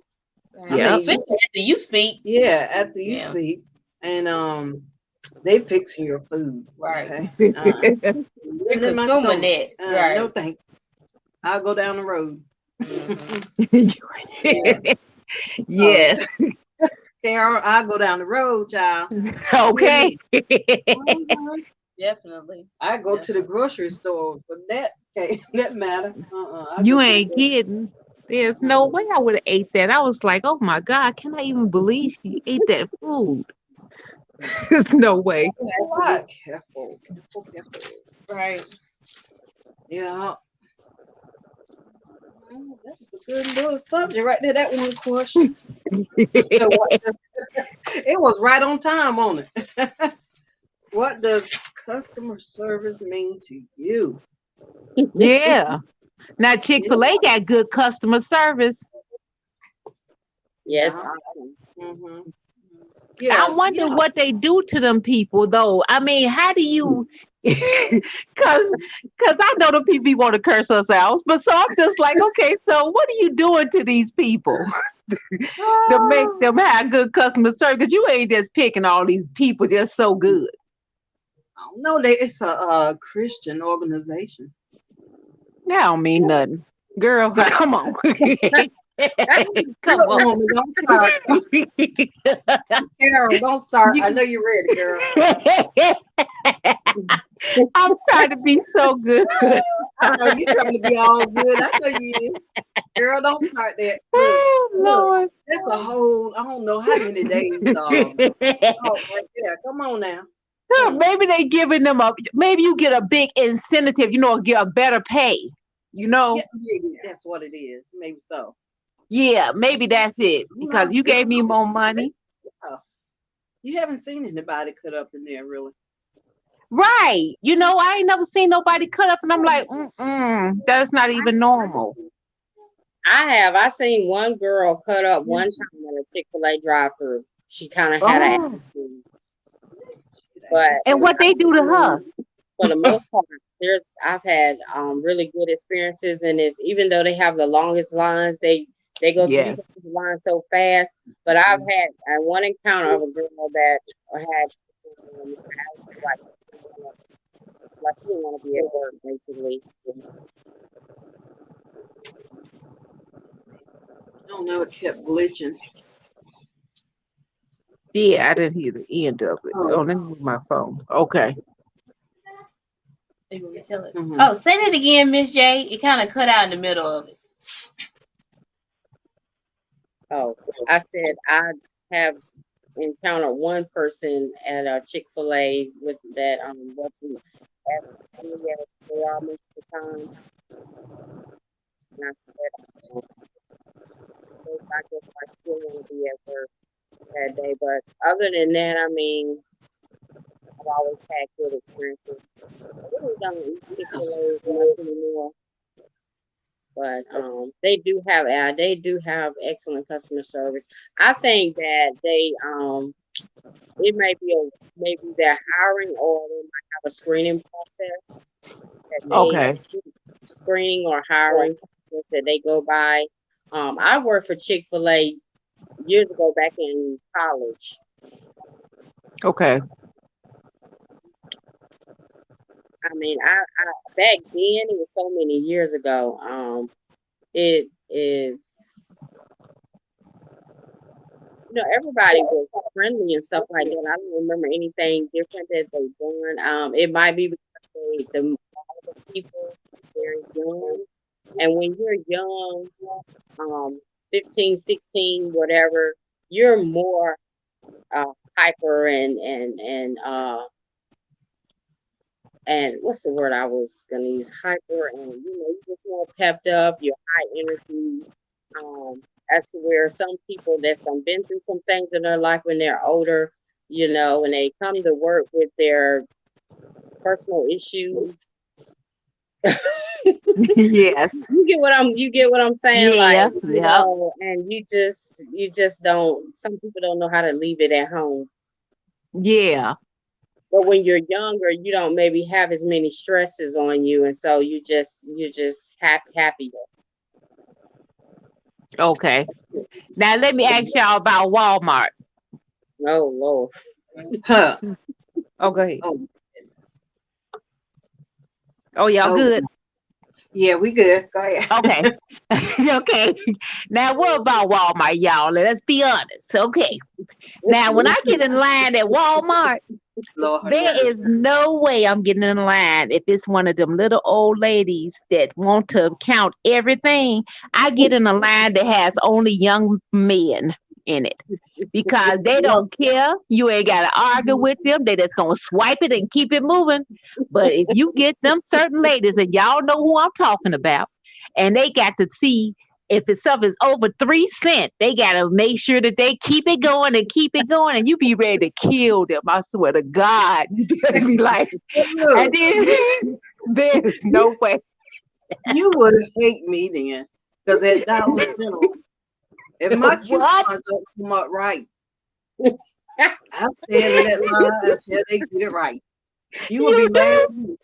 S1: I
S4: Yep.
S1: mean,
S2: Especially after you speak.
S1: yeah, after you
S2: Yeah.
S1: speak, and they fixing your food.
S2: Right.
S1: Okay,
S2: You're
S1: putting it in my
S2: consuming
S1: stomach.
S2: it.
S1: No
S2: Right.
S1: thanks. I'll go down the road.
S2: Mhm.
S1: Yeah. Oh,
S4: Yes.
S1: Carol, I'll go down the road, child. You hear
S4: Okay.
S1: me? Mhm.
S2: Definitely.
S1: I go to the
S2: Definitely.
S1: grocery store for that. Okay, that matter. I go
S4: You
S1: to the
S4: ain't
S1: grocery.
S4: kidding. There's no way I would have ate that. I was like, oh my God, can I even believe she ate that food? There's no way.
S1: You have to be careful, careful.
S2: Right.
S1: Yeah. That was a good little subject right there. That one question. So it was right on time on it. What does customer service mean to you?
S4: Yeah. Now
S1: Yeah.
S4: Chick-fil-A got good customer service.
S3: Yes,
S1: Yeah.
S3: awesome.
S1: Hmm.
S4: I
S1: Yeah.
S4: wonder
S1: Yeah.
S4: what they do to them people though. I mean, how do you cause I know the people want to curse us out, but so I'm just like, okay, so what are you doing to these people to make
S1: Oh,
S4: them have good customer service? Because you ain't just picking all these people just so good.
S1: I don't know. It's a Christian organization.
S4: That don't mean nothing. Girl, come on. Come
S1: Look,
S4: on.
S1: woman, don't start. Carol, don't start. I
S4: You-
S1: know you're ready, girl.
S4: I'm trying to be so good.
S1: I know you're trying to be all good. I know you is. Girl, don't start that.
S4: Oh,
S1: Look.
S4: Lord.
S1: That's a whole, I don't know how many days. Oh, right there. Come on now.
S4: Maybe they giving them maybe you get a big incentive, get a better pay,
S1: Yeah, maybe that's what it is. Maybe so.
S4: Yeah, maybe that's it.
S1: You
S4: Because
S1: know,
S4: you
S1: it's
S4: gave me more money.
S1: you haven't seen anybody cut up in there, really.
S4: Right. I ain't never seen nobody cut up and I'm like, that's not even normal.
S3: I seen one girl cut up one time in a Chick-fil-A drive-through. She kind of had an
S4: Oh.
S3: attitude, but
S4: And what they do to her?
S3: for the most part, I've had really good experiences in this. Even though they have the longest lines, they go through
S4: Yes.
S3: the line so fast. But I've had one encounter of a girl that had like she didn't want to be at work basically.
S1: I don't know. It kept glitching.
S4: Yeah, I didn't hear the end of it.
S1: Oh,
S4: Oh, let me move my phone. Okay.
S2: You want me to tell it?
S1: mhm.
S2: Oh, say that again, Miss J. It kind of cut out in the middle of it.
S3: Oh, I said I have encountered one person at a Chick-fil-A with that wasn't as friendly as they are most of the time. And I said, I guess I still want to be at work that day. But other than that, I mean, I've always had good experiences. I really don't eat Chick-fil-A much anymore. But they do have excellent customer service. I think that it may be maybe they're hiring or they might have a screening process that they
S4: Okay.
S3: screening or hiring process that they go by. I worked for Chick-fil-A years ago back in college.
S4: Okay.
S3: I mean, I back then it was so many years ago. It is everybody was friendly and stuff like that. I don't remember anything different that they done. It might be because all the people very young, and when you're young, 15, 16, whatever, you're more hyper and what's the word I was gonna use? Hyper, and you're just more pepped up. You're high energy. As to where some people that's been through some things in their life when they're older, when they come to work with their personal issues.
S4: Yes.
S3: You get what I'm saying? Like,
S4: Yeah. Yeah.
S3: and you just don't, some people don't know how to leave it at home.
S4: Yeah.
S3: But when you're younger, you don't maybe have as many stresses on you, and so you're just happier.
S4: Okay. Now let me ask y'all about Walmart.
S3: Oh Lord.
S1: Huh.
S4: Oh, go ahead.
S1: Oh,
S4: Oh, y'all
S1: oh,
S4: good?
S1: yeah, we good. Go ahead.
S4: Okay. Okay. Now what about Walmart, y'all? Let's be honest. Okay. Now when I get in line at Walmart,
S1: Lord have
S4: there
S1: mercy.
S4: is no way I'm getting in line if it's one of them little old ladies that want to count everything. I get in a line that has only young men in it because they
S1: Yep.
S4: don't care. You ain't got to argue with them. They just gonna swipe it and keep it moving. But if you get them certain ladies, and y'all know who I'm talking about, and they got to see if the stuff is over 3 cents, they gotta make sure that they keep it going, and you be ready to kill them. I swear to God, you better be like,
S1: But
S4: and
S1: look,
S4: then there's
S1: you,
S4: no way.
S1: you would hate me then, because at Dollar General, if my
S4: What?
S1: coupons don't come up right, I stand in that line until they get it right. You will be
S4: You
S1: mad
S4: do?
S1: at me.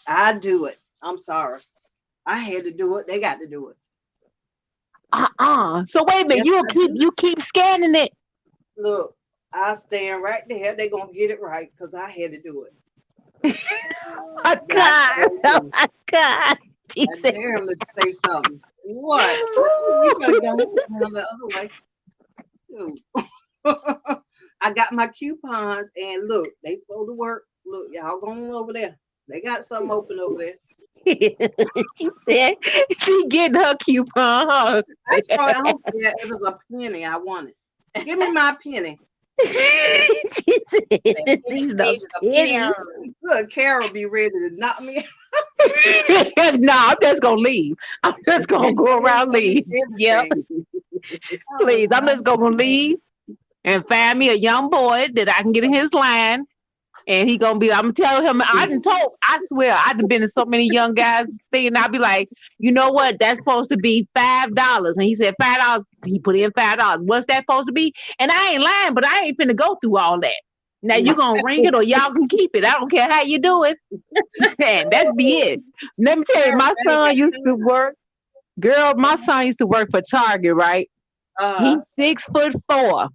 S1: I do it. I'm sorry. I had to do it. They got to do it.
S4: So wait a minute,
S1: Yes, I do.
S4: you keep scanning it.
S1: Look, I stand right there. They gonna get it right because I had to do it.
S4: Oh my
S1: I
S4: God.
S1: sure
S4: Oh
S1: do.
S4: my God. She
S1: I
S4: said,
S1: dare him to say something. What? You better go down the other way. Dude. I got my coupons and look, they supposed to work. Look, y'all going over there. They got something open over there.
S4: she said she getting her coupon. Huh?
S1: That's why I don't care if it's a penny. I want it. Give me my penny.
S4: She
S2: That
S4: said
S2: penny
S4: she's no
S2: saved is a penny
S4: penny.
S2: earned.
S1: Look, Carol be ready to knock me
S4: No, I'm just gonna leave. I'm just gonna
S1: and
S4: go
S1: tell
S4: around leave.
S1: me
S4: Yep,
S1: everything. Oh
S4: please. I'm
S1: my
S4: just gonna leave and find me a young boy that I can get in his line. And he gonna be, I'm telling him, I swear, I done been to so many young guys thing, and I'll be like, you know what? That's supposed to be $5. And he said $5. He put in $5. What's that supposed to be? And I ain't lying, but I ain't finna go through all that. Now you gonna ring it or y'all can keep it. I don't care how you do it. And that's be it. Let me tell you,
S1: Carol,
S4: my
S1: I ain't
S4: son
S1: got
S4: used to
S1: time.
S4: work. Girl, my son used to work for Target, right? He's
S1: Uh
S4: 6'4",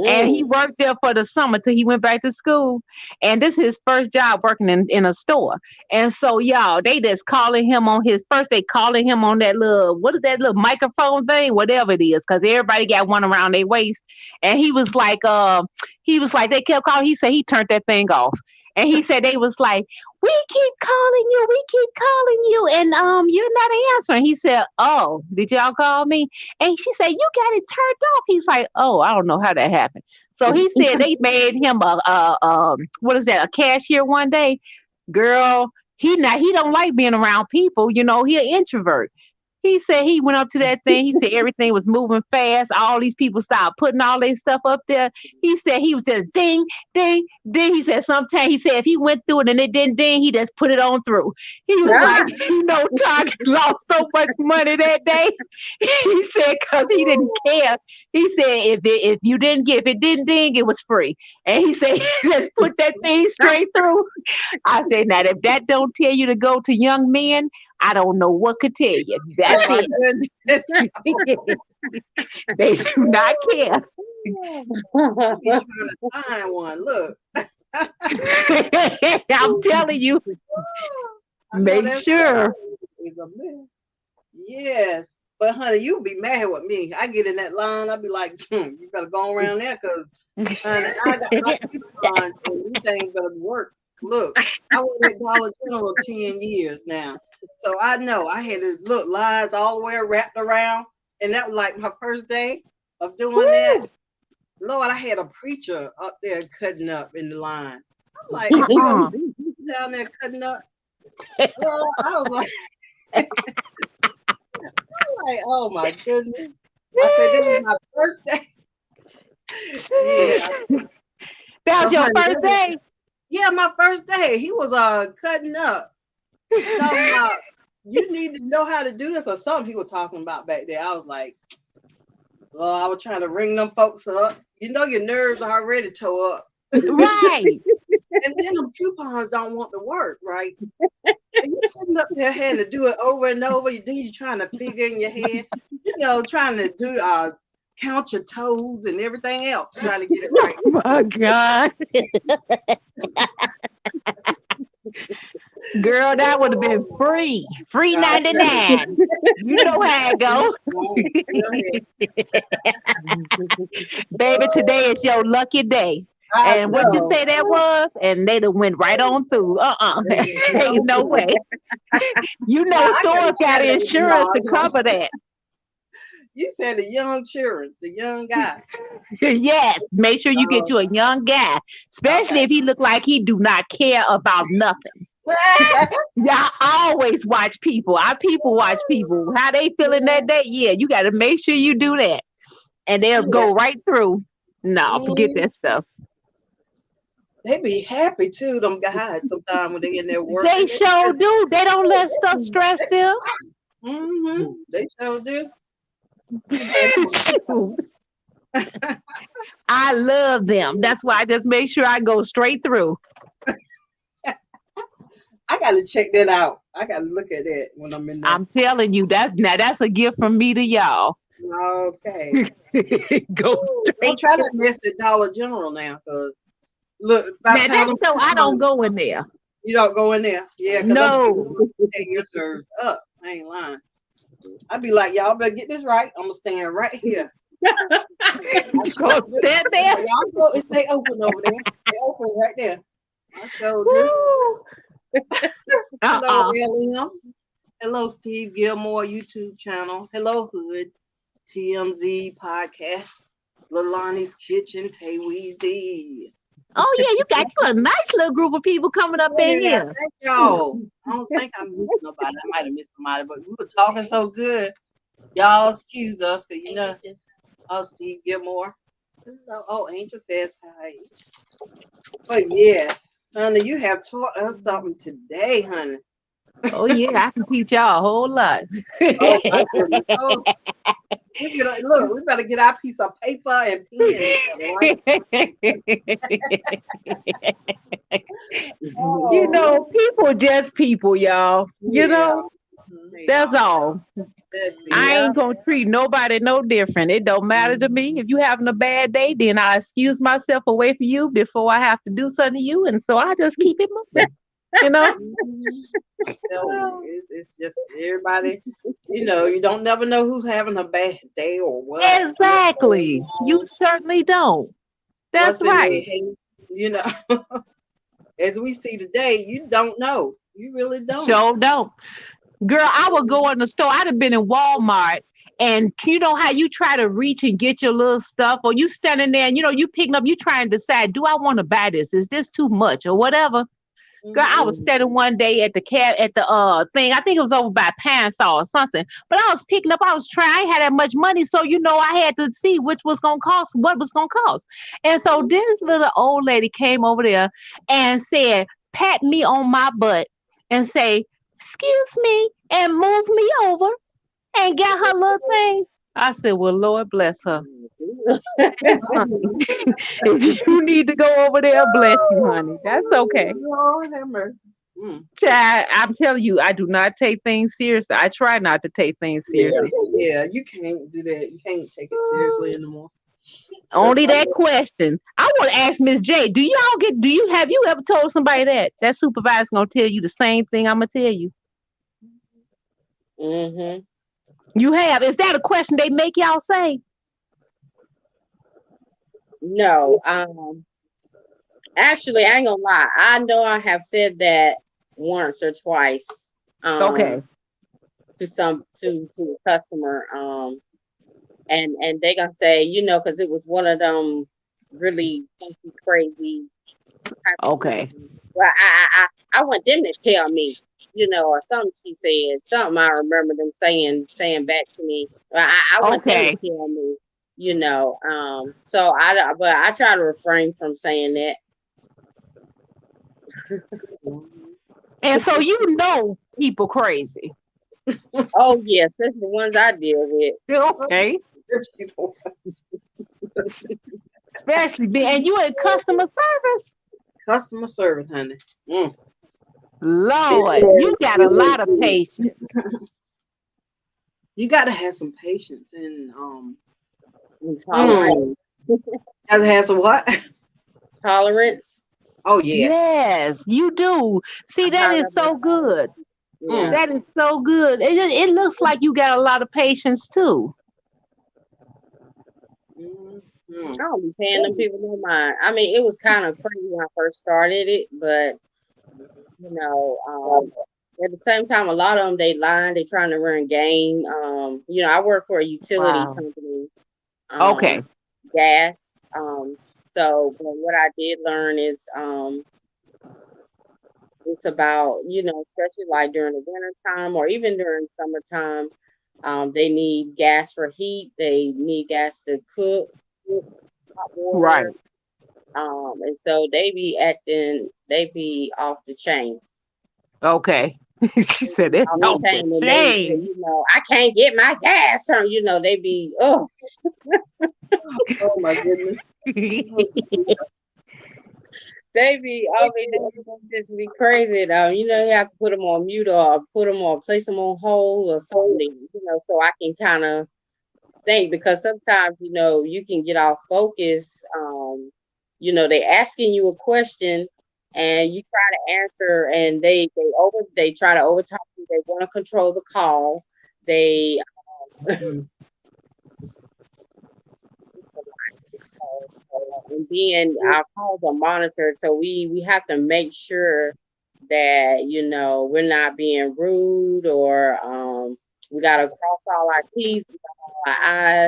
S4: and he
S3: Mm.
S4: worked there for the summer till he went back to school. And this is his first job working in a store. And so y'all, they just calling him on his first. They calling him on that little, what is that little microphone thing, whatever it is, because everybody got one around their waist. And he was like, they kept calling. He said he turned that thing off. And he said they was like, we keep calling you, and you're not answering. He said, oh, did y'all call me? And she said, you got it turned off. He's like, oh, I don't know how that happened. So he said they made him a what is that, a cashier one day. Girl, he don't like being around people. He an introvert. He said he went up to that thing. He said everything was moving fast. All these people started putting all their stuff up there. He said he was just ding, ding, ding. He said sometimes, he said if he went through it and it didn't ding, he just put it on through. He was like, Target lost so much money that day. He said because he didn't care. He said if it didn't ding, it was free. And he said let's put that thing straight through. I said, now if that don't tell you to go to young men, I don't know what could tell you. That's
S1: Oh my
S4: it.
S1: goodness.
S4: They do not care.
S1: I be trying to find one. Look.
S4: I'm telling you,
S1: I know
S4: make
S1: that's
S4: sure.
S1: is a mess. Yes. But honey, you'll be mad with me. I get in that line, I'll be like, you better go around there because honey, I got my coupons and these things better work. Look, I was at Dollar General 10 years now. So I know I had to look lines all the way wrapped around. And that was like my first day of doing that. Lord, I had a preacher up there cutting up in the line. I'm like,
S4: Uh-uh.
S1: down there cutting up. Lord, I was like, oh my goodness. I said, this is my first day. Yeah.
S4: That was
S1: So,
S4: your
S1: honey,
S4: first day?
S1: yeah, my first day. He was cutting up. Talking about you need to know how to do this or something he was talking about back there. I was like, well, I was trying to ring them folks up. You know your nerves are already tore up.
S4: Right.
S1: And then them coupons don't want to work, right? And you sitting up there having to do it over and over. Then you're trying to figure in your head, trying to do count your toes and everything else, trying to get it right.
S4: Oh my God. Girl, that would have been free. Free
S1: I
S4: 99. You know how it goes. Baby, today is your lucky day. And what you
S1: know.
S4: say that was? And they done went right on through. Ain't no way. You know,
S1: I gotta
S4: stores got
S1: try that.
S4: insurance to
S1: No.
S4: cover that.
S1: You said the young children, the young guy.
S4: Yes, make sure you get you a young guy, especially
S1: Okay.
S4: if he look like he do not care about nothing. Y'all always watch people. Our people watch people. How they feeling that day? Yeah, you got to make sure you do that, and they'll
S1: Yeah.
S4: go right through. No, forget that stuff.
S1: They be happy too, them guys, sometimes when they in there working.
S4: They sure do. They don't let stuff stress them.
S1: They sure do.
S4: Shoot. I love them. That's why I just make sure I go straight through.
S1: I gotta check that out. I gotta look at that when I'm in there.
S4: I'm telling you, that's a gift from me to y'all.
S1: Okay.
S4: Go
S1: Don't
S4: straight
S1: try
S4: through.
S1: to mess at Dollar General now, cause look, by
S4: Now
S1: the time
S4: that's so I don't go in there.
S1: you don't go in there. Yeah, cause
S4: No.
S1: take your nerves up. I ain't lying. I'd be like, y'all better get this right. I'm gonna stand right here.
S4: Go stand there.
S1: Y'all go and stay open over there. Stay open right there. I showed you.
S4: Woo.
S1: Hello, LM. Hello, Steve Gilmore YouTube channel. Hello, Hood. TMZ podcast. Lalani's Kitchen. Tay Weezy.
S4: Oh yeah, you got you a nice little group of people coming up in
S1: Yeah,
S4: here.
S1: thank y'all. I don't think I missed nobody. I might have missed somebody, but we were talking so good. Y'all excuse us, cause you know. Oh, Steve Gilmore. Hello. Oh, Angel says hi. But yes, honey, you have taught us something today, honey.
S4: Oh yeah, I can teach y'all a whole lot.
S1: Oh my goodness. Oh, look, we better get our piece of paper and pen. Right?
S4: You know, people just people, y'all. You know, that's all.
S1: That's
S4: I
S1: it.
S4: ain't gonna treat nobody no different. It don't matter to me. If you having a bad day, then I excuse myself away from you before I have to do something to you, and so I just keep it moving. You know.
S1: I'm telling you, it's just everybody. You know, you don't never know who's having a bad day or what.
S4: Exactly. You certainly don't. That's
S1: What's in their
S4: right.
S1: head, you know. as we see today, you don't know. You really don't.
S4: Sure don't. Girl, I would go in the store. I'd have been in Walmart, and you know how you try to reach and get your little stuff, or you standing there and you picking up, you trying to decide, do I want to buy this? Is this too much or whatever? Girl, I was
S1: Mhm.
S4: standing one day at the thing. I think it was over by Pansall or something. But I was picking up. I was trying. I ain't had that much money, so I had to see which was gonna cost, what was gonna cost. And so this little old lady came over there and said, pat me on my butt and say, "Excuse me," and move me over and got her little thing. I said, "Well, Lord bless her. If you need to go over there, bless you, honey. That's okay."
S1: Lord have mercy. Mm.
S4: Child, I'm telling you, I do not take things seriously. I try not to take things
S1: Yeah,
S4: seriously.
S1: yeah, you can't do that. You can't take it seriously anymore.
S4: Only that question. I want to ask Miss J, have you ever told somebody that supervisor's gonna tell you the same thing I'm gonna tell you?
S3: Mm-hmm.
S4: You have. Is that a question they make y'all say?
S3: No. Actually, I ain't gonna lie. I know I have said that once or twice.
S4: Okay.
S3: To a customer. And they gonna say, because it was one of them really funky, crazy type of
S4: Okay.
S3: people. Well, I want them to tell me, or something she said, something I remember them saying back to me. Well, I want them to
S4: Okay.
S3: tell me, So but I try to refrain from saying that.
S4: And so people crazy.
S3: Oh yes, that's the ones I deal with.
S4: Okay. Especially and you in customer service.
S1: Customer service, honey. Mm.
S4: Lord, you got a lot of
S1: It
S4: patience.
S1: You gotta have some patience and
S3: Tolerance.
S1: gotta have some what?
S3: Tolerance.
S1: Oh yes.
S4: Yes, you do. See, that is so good.
S3: Yeah.
S4: That is so good. It looks like you got a lot of patience too.
S1: Mm-hmm.
S3: I don't be paying them people no mind. I mean, it was kind of crazy when I first started it, but at the same time, a lot of them they lying. They trying to run game. I work for a utility
S4: Wow.
S3: company.
S4: Okay.
S3: Gas. So, but what I did learn is it's about especially like during the winter time or even during summertime, they need gas for heat. They need gas to cook hot
S4: Right.
S3: water. And so they be off the chain.
S4: Okay. She said it's
S3: Off the
S4: off the
S3: chain, and
S4: chains.
S3: I can't get my gas turned. They be, oh,
S1: Oh my goodness.
S3: they be, I mean, they just be crazy though. You have to put them on mute or place them on hold or something, so I can kind of think, because sometimes, you can get off focus. They asking you a question and you try to answer, and they try to overtalk you. They want to control the call. They it's a lot. And then our calls are monitored, so we have to make sure that we're not being rude, or we got to cross all our T's, we got all our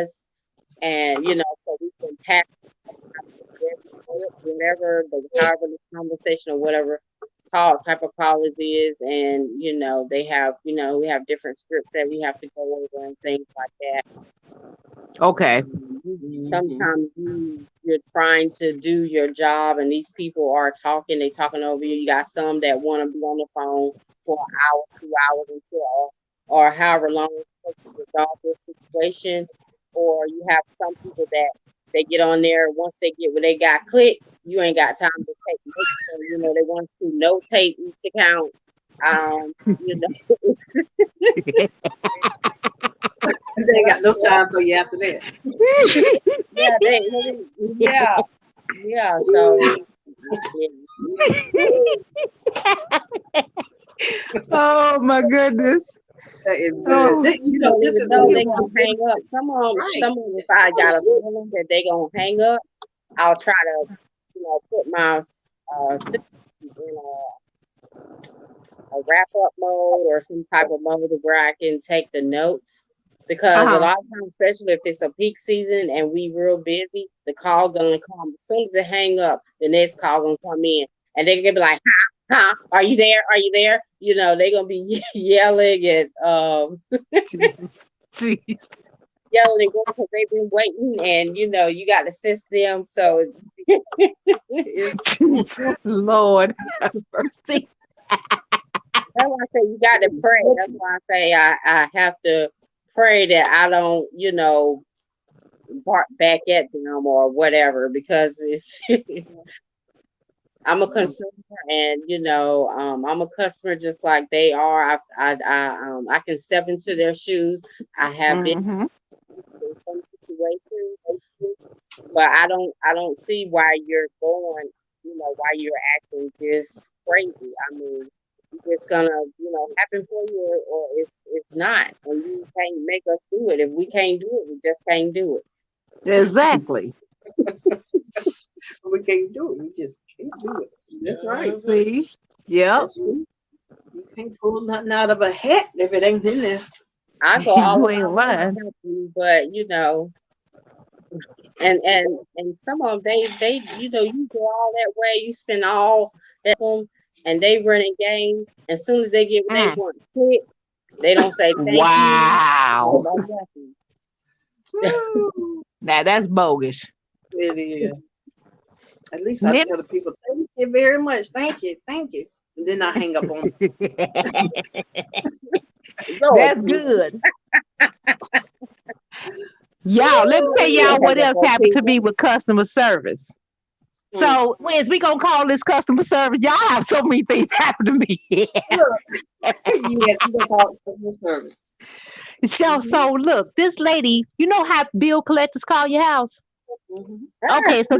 S3: I's, and so we can pass whenever however the conversation or whatever type of call is, and they have we have different scripts that we have to go over and things like that.
S4: Okay.
S3: Sometimes you're trying to do your job and these people are talking, they talking over you. You got some that want to be on the phone for an hour, 2 hours until or however long it takes to resolve this situation. Or you have some people that they get on there, once they get where they got clicked, you ain't got time to take notes. So, they want to notate each account.
S1: They ain't got no time for you after that.
S3: Yeah. So,
S4: Oh my goodness.
S1: That is good.
S4: Oh.
S1: This is
S3: though they gonna hang up. Some of them, if I got a feeling that they gonna hang up, I'll try to, put my system in a wrap up mode or some type of mode where I can take the notes. Because a
S4: Uh-huh.
S3: lot of times, especially if it's a peak season and we real busy, the call gonna come. As soon as it hang up, the next call gonna come in. And they're gonna be like, ha, are you there? Are you there? You know, they're gonna be yelling and
S4: Jesus. Jeez.
S3: yelling and going because they've been waiting and you know, you gotta assist them. So it's
S4: Jesus. Lord have mercy.
S3: that's why I say you got to pray. That's why I say I have to pray that I don't, you know, bark back at them or whatever because it's I'm a consumer and you know I'm a customer just like they are. I can step into their shoes. I have been
S4: Mm-hmm.
S3: in some situations, but I don't see why you're going, you know, why you're acting this crazy. I mean, it's gonna, you know, happen for you or it's not. And you can't make us do it. If we can't do it, we just can't do it.
S4: Exactly.
S1: We can't do it. We just can't do it. That's right.
S4: See? Yep.
S1: That's true. You can't pull nothing out of a hat if it ain't in there.
S3: I go all
S4: You
S3: of my
S4: ain't
S3: way to
S4: lying.
S3: help you, but you know, and some of them they you know you go all that way, you spend all that on them, and they running game. As soon as they get what they
S4: Mm.
S3: want quick, they don't say thank you or
S4: Wow.
S3: no nothing.
S1: Woo.
S4: Now that's bogus.
S1: It is. At least I
S4: Nip.
S1: tell the people, thank you very much. Thank you. Thank you. And then I hang up on
S3: Lord
S4: That's
S3: Jesus,
S4: good. Y'all, let me tell
S3: yeah,
S4: y'all
S3: has
S4: what
S3: a
S4: else
S3: more
S4: happened to
S3: people.
S4: me with customer service.
S1: Mm.
S4: So, Wiz, we gonna call this customer service. Y'all have so many things happen to me.
S1: Look, yes, we gonna call it customer service.
S4: so,
S1: Mm-hmm.
S4: so look, this lady, you know how bill collectors call your house?
S1: Mm-hmm.
S4: Okay, so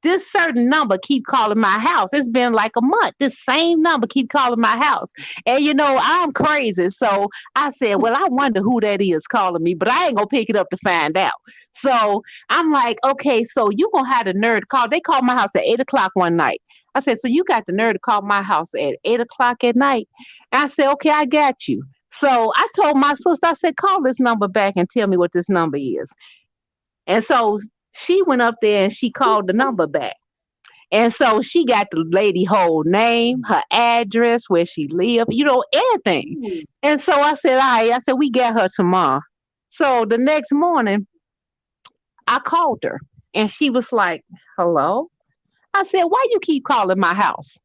S4: this certain number keep calling my house. It's been like a month. This same number keep calling my house. And you know, I'm crazy. So I said, well, I wonder who that is calling me, but I ain't gonna pick it up to find out. So I'm like, okay, so you gonna have the nerve to call. They called my house at 8 o'clock one night. I said, so you got the nerve to call my house at 8 o'clock at night? And I said, okay, I got you. So I told my sister, I said, call this number back and tell me what this number is. And so she went up there and she called the number back. And so she got the lady whole name, her address, where she lived, you know, everything.
S1: Mm.
S4: And so I said, all right, I said, we get her tomorrow. So the next morning, I called her and she was like, hello? I said, why you keep calling my house?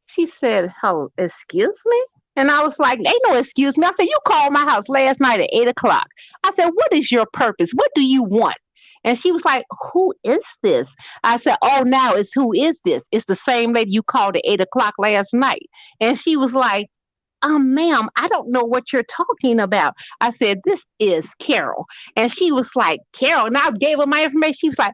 S4: She said, hello, excuse me? And I was like, ain't no excuse me. I said, you called my house last night at 8 o'clock. I said, what is your purpose? What do you want? And she was like, who is this? I said, oh, now it's who is this? It's the same lady you called at 8 o'clock last night. And she was like, ma'am, I don't know what you're talking about. I said, this is Carol. And she was like, Carol. And I gave her my information. She was like,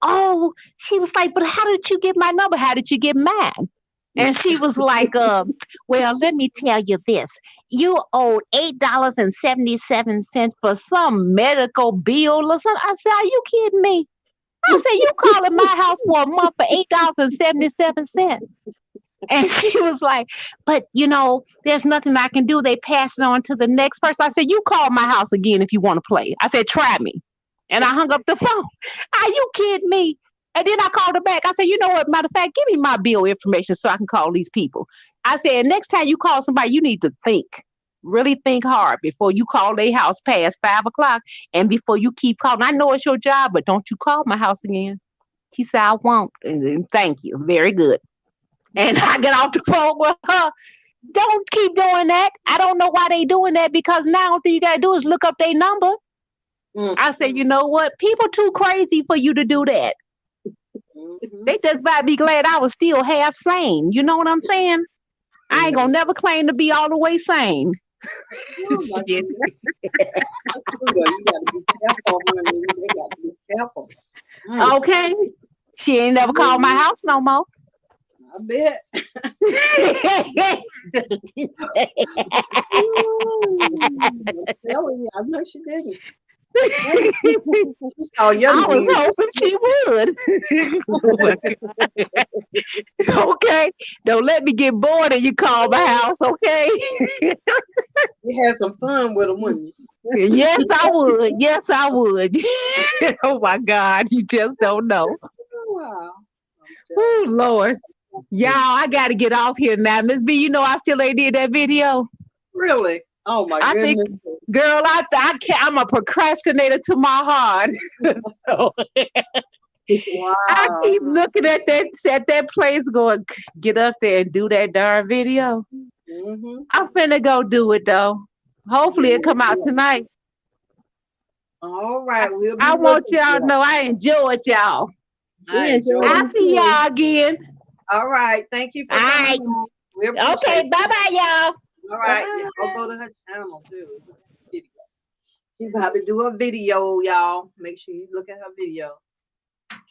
S4: oh, she was like, but how did you get my number? How did you get mine? And she was like, well, let me tell you this. You owed $8.77 for some medical bill or something. I said, are you kidding me? I said, you calling my house for a month for $8.77. And she was like, but you know, there's nothing I can do. They pass it on to the next person. I said, you call my house again if you want to play. I said, try me. And I hung up the phone. Are you kidding me? And then I called her back. I said, you know what? Matter of fact, give me my bill information so I can call these people. I said, next time you call somebody, you need to think. Really think hard before you call their house past 5 o'clock and before you keep calling. I know it's your job, but don't you call my house again. She said, I won't. And then, thank you. Very good. And I get off the phone with her. Don't keep doing that. I don't know why they doing that because now all you gotta do is look up their number.
S1: Mm.
S4: I said, you know what? People too crazy for you to do that.
S1: Mm-hmm.
S4: They just might be glad I was still half sane. You know what I'm saying? I ain't
S1: Yeah.
S4: gonna never claim to be all the way sane.
S1: Oh my
S4: Shit.
S1: goodness. That's true though. You gotta be careful, honey. They gotta be careful. Mm.
S4: Okay. She ain't never called my house no more.
S1: I bet. Mm. I'm telling you, I know she didn't. She saw your
S4: I was
S1: name.
S4: hoping she would. Okay. Don't let me get bored and you call my house, okay?
S1: You had some fun with them, wouldn't
S4: Yes, I would. Yes, I would. Oh my God. You just don't know.
S1: you? Wow. I'm telling
S4: Oh Lord. Y'all,
S1: you.
S4: I gotta get off here now. Miss B, you know I still ain't did that video.
S1: Really? Oh my
S4: I think,
S1: goodness.
S4: girl, I can't. I'm a procrastinator to my heart. So I
S1: Wow.
S4: keep looking at that place, going, get up there and do that darn video.
S1: Mm-hmm.
S4: I'm finna go do it though. Hopefully it come out
S1: Yeah.
S4: tonight.
S1: All right. We'll
S4: I
S1: be
S4: want
S1: looking
S4: y'all to
S1: for it.
S4: know I enjoyed y'all.
S3: We
S1: I
S3: enjoyed
S1: enjoyed
S4: I'll
S3: you
S1: it.
S4: see
S3: too.
S4: y'all again.
S1: All right. Thank you
S4: All
S1: for coming
S4: right.
S1: on. We
S4: Okay.
S1: appreciate
S4: Bye
S1: you.
S4: bye, y'all.
S1: All right. I'll
S2: Bye.
S1: go to her channel too. Video. She's about to do a video, y'all. Make sure you look at her video.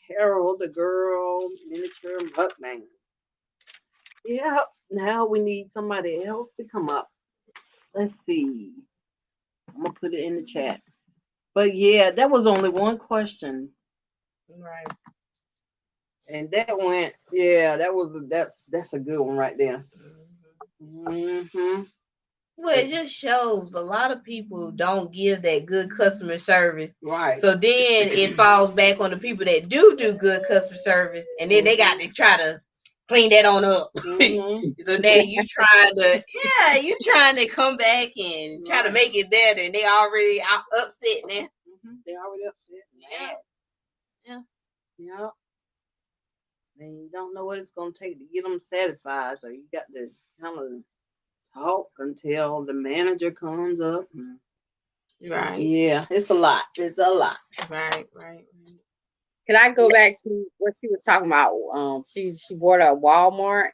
S1: Carol, the girl, miniature mukbang. Yeah. Now we need somebody else to come up. Let's see. I'm gonna put it in the chat. But yeah, that was only one question,
S2: Right.
S1: and that went. Yeah, that's a good one right there.
S2: Mhm.
S1: Hmm.
S2: Well, it just shows a lot of people don't give that good customer service.
S1: Right.
S2: So then it falls back on the people that do good customer service, and then they got to try to clean that on up.
S1: Hmm.
S2: So now you trying to come back and try to
S1: Right.
S2: make it better, and they already out upset now.
S1: They already upset.
S2: Yeah.
S1: Mad.
S2: Yeah.
S1: Yeah. And you don't know what it's gonna take to get them satisfied, so you got to kind of talk until the manager comes up.
S2: Right.
S1: Yeah, it's a lot. It's a lot.
S2: Right.
S3: Can I go back to what she was talking about? She bought a Walmart,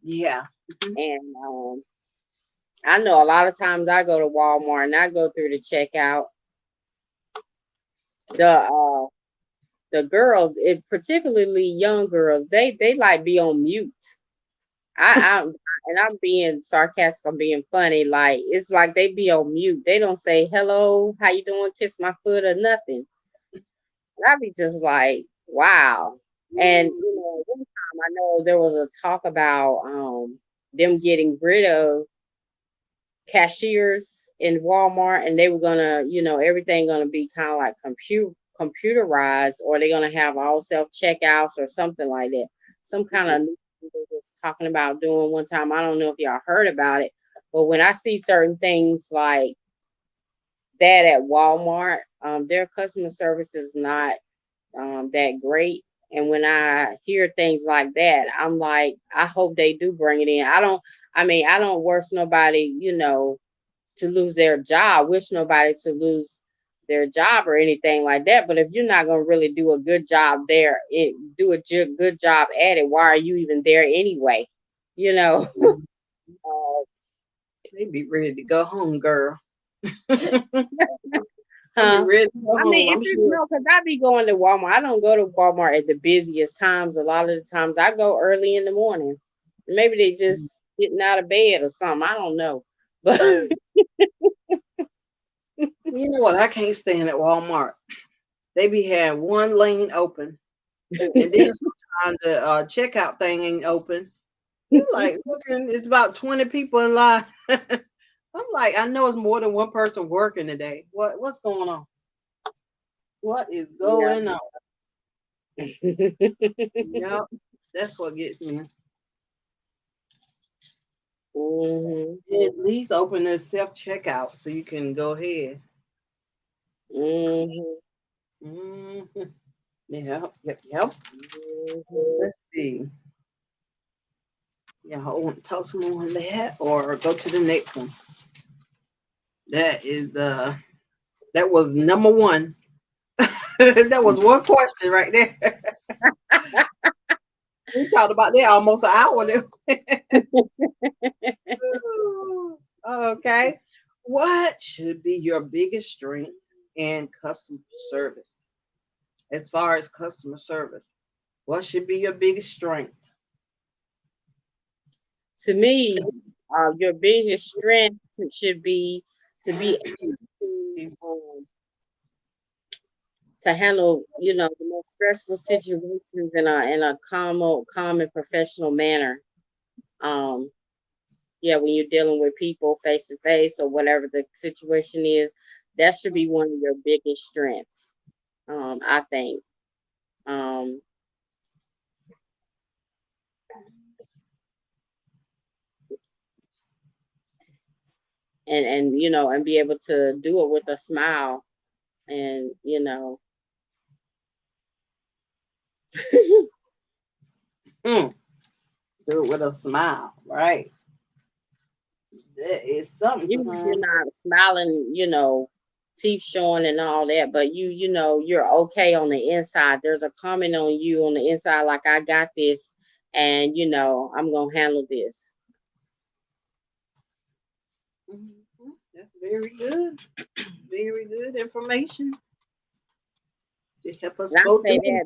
S1: Yeah.
S3: and I know a lot of times I go to Walmart and I go through the checkout. The the girls, particularly young girls, they like be on mute. I and I'm being sarcastic, I'm being funny. Like it's like they be on mute. They don't say hello, how you doing, kiss my foot or nothing. And I be just like, wow. And you know, one time I know there was a talk about them getting rid of cashiers in Walmart, and they were gonna, everything gonna be kind of like computerized, or they're gonna have all self checkouts or something like that. Some kind of new thing they was talking about doing one time. I don't know if y'all heard about it, but when I see certain things like that at Walmart, their customer service is not that great. And when I hear things like that, I'm like, I hope they do bring it in. I don't worse nobody, to lose their job, wish nobody to lose their job or anything like that. But if you're not going to really do a good job there, good job at it, why are you even there anyway? You know, uh,
S1: They be ready to go home, girl. They be
S3: huh?
S1: ready to go
S3: I
S1: home.
S3: mean, if
S1: I'm
S3: it's
S1: sure.
S3: no, because I be going to Walmart. I don't go to Walmart at the busiest times. A lot of the times I go early in the morning. Maybe they just getting out of bed or something. I don't know. But
S1: You know what? I can't stand at Walmart. They be having one lane open, and then sometimes the checkout thing ain't open. You like looking? It's about 20 people in line. I'm like, I know it's more than one person working today. What's going on? What is
S3: yeah.
S1: going on? Yep, that's what gets me.
S3: Hmm.
S1: At least open the self checkout so you can go ahead.
S3: Hmm.
S1: Hmm. Yep.
S3: Hmm.
S1: Let's see. Yeah, I want to talk some more on that or go to the next one. That is that was number one. That was one question right there. We talked about that almost an hour there. Okay. What should be your biggest strength in customer service? As far as customer service, what should be your biggest strength?
S3: To me, your biggest strength should be to be able to to handle, the most stressful situations in a calm and professional manner. Um, yeah, when you're dealing with people face to face or whatever the situation is, that should be one of your biggest strengths. I think. Um, and be able to do it with a smile, and
S1: Mm, do it with a smile, right? That is something
S3: even if you're
S1: to
S3: not smiling, teeth showing and all that, but you're okay on the inside. There's a comment on you on the inside, like, I got this, and I'm gonna handle this.
S1: That's very good. Very good information to help us
S3: And I
S1: go
S3: say
S1: through.
S3: that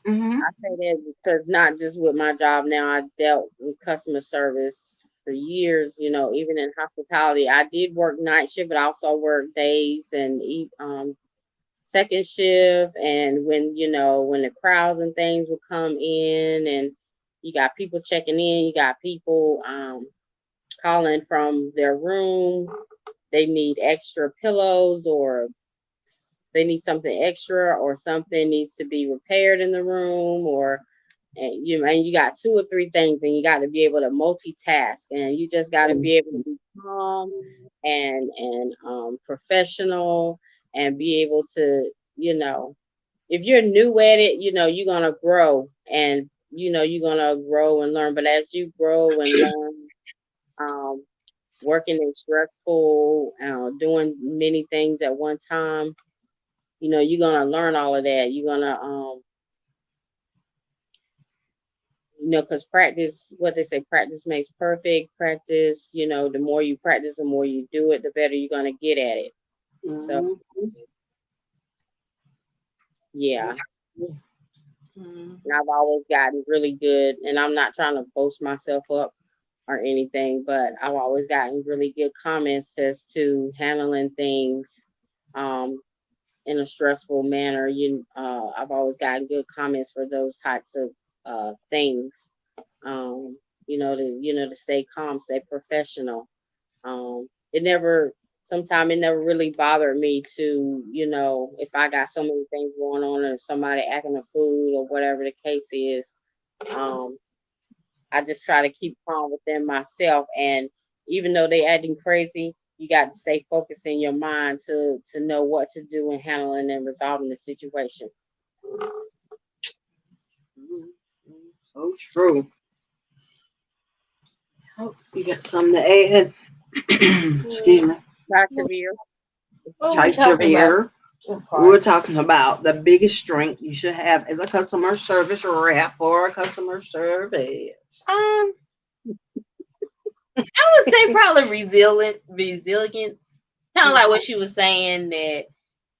S1: Mm-hmm.
S3: I say that because not just with my job now, I dealt with customer service for years, even in hospitality. I did work night shift, but I also worked days and second shift. And when the crowds and things would come in, and you got people checking in, you got people calling from their room, they need extra pillows, or they need something extra, or something needs to be repaired in the room, or and you got two or three things, and you got to be able to multitask, and you just got to be able to be calm and professional, and be able to, if you're new at it, you're gonna grow, and you're gonna grow and learn. But as you grow and learn, um, working is stressful, doing many things at one time, you're gonna learn all of that. You're gonna because practice, what they say, practice makes perfect. Practice, the more you practice, the more you do it, the better you're gonna get at it. So
S1: Mm-hmm.
S3: yeah,
S1: Mm-hmm.
S3: and I've always gotten really good, and I'm not trying to boast myself up or anything, but I've always gotten really good comments as to handling things um in a stressful manner. I've always gotten good comments for those types of things. To stay calm, stay professional. It never really bothered me to, if I got so many things going on, or somebody acting a fool or whatever the case is. Um, I just try to keep calm within myself. And even though they acting crazy, you got to stay focused in your mind to know what to do in handling and resolving the situation.
S1: So true. Oh, you got something to add? Excuse me.
S3: Dr. Veer.
S2: What we
S1: Chai
S2: talking about?
S1: Trevor. We're talking about the biggest strength you should have as a customer service rep or a customer service.
S2: I would say probably resilience. Kind of like what she was saying, that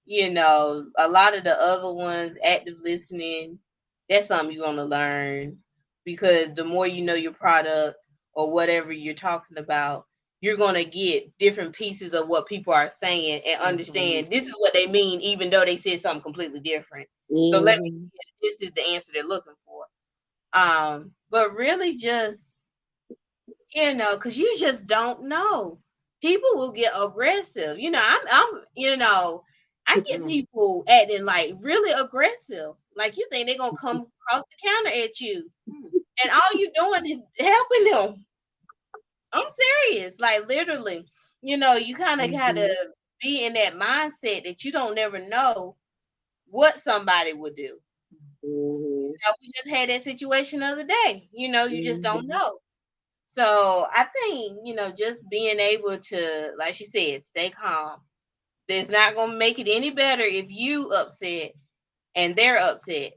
S2: a lot of the other ones, active listening, that's something you're gonna learn, because the more you know your product or whatever you're talking about, you're gonna get different pieces of what people are saying and understand this is what they mean, even though they said something completely different. So let me see if this is the answer they're looking for. But really just because you just don't know. People will get aggressive. I get people acting like really aggressive. Like you think they're gonna come across the counter at you, and all you doing is helping them. I'm serious, like literally. You kind of gotta be in that mindset that you don't never know what somebody would do. We just had that situation the other day. You just don't know. So I think, just being able to, like she said, stay calm. It's not gonna make it any better if you upset and they're upset,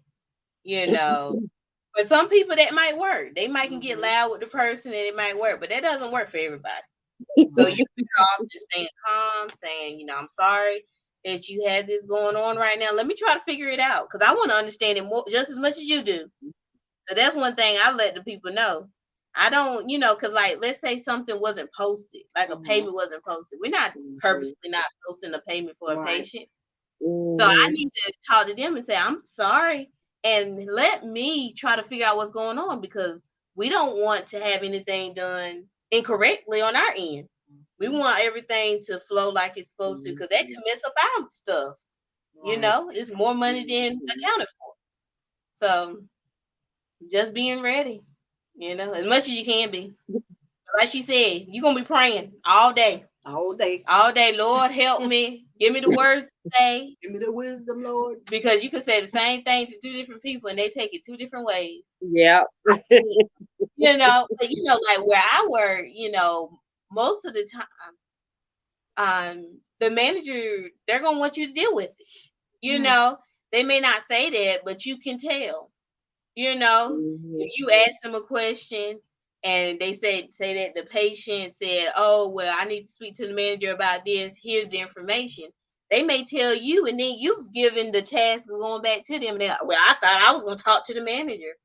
S2: you know. But some people that might work. They might can get loud with the person and it might work, but that doesn't work for everybody. So you better off just staying calm, saying, I'm sorry that you had this going on right now. Let me try to figure it out, because I want to understand it more just as much as you do. So that's one thing I let the people know. I don't, because like, let's say something wasn't posted, like a payment wasn't posted. We're not purposely not posting a payment for a patient. So I
S3: Mhm.
S2: need to talk to them and say, I'm sorry. And let me try to figure out what's going on, because we don't want to have anything done incorrectly on our end. We want everything to flow like it's supposed to, because that can mess up our stuff. You
S1: Right.
S2: know, it's more money than
S3: Mhm.
S2: accounted for. So just being ready, as much as you can be. Like she said, you're gonna be praying all day.
S1: All day.
S2: All day, Lord, help me. Give me the words to say.
S1: Give me the wisdom, Lord.
S2: Because you can say the same thing to two different people and they take it two different ways.
S3: Yep.
S2: But like where I work, most of the time, the manager, they're gonna want you to deal with it. They may not say that, but you can tell.
S3: Mhm.
S2: If you ask them a question and they say that the patient said, "Oh, well, I need to speak to the manager about this. Here's the information." They may tell you, and then you've given the task of going back to them. And they're like, "Well, I thought I was going to talk to the manager."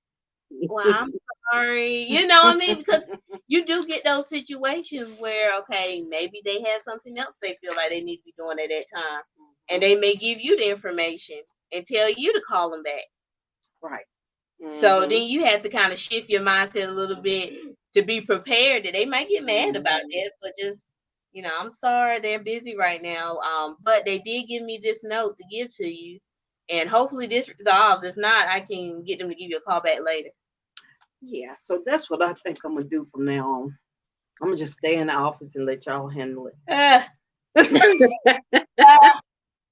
S2: Well, I'm sorry. You know what I mean? Because you do get those situations where, okay, maybe they have something else they feel like they need to be doing at that time. And they may give you the information and tell you to call them back.
S1: Right.
S2: So then you have to kind of shift your mindset a little bit to be prepared that they might get mad about that, but just, I'm sorry, they're busy right now. But they did give me this note to give to you, and hopefully this resolves. If not, I can get them to give you a call back later.
S1: Yeah, so that's what I think I'm gonna do from now on. I'm gonna just stay in the office and let y'all handle it.
S2: Uh,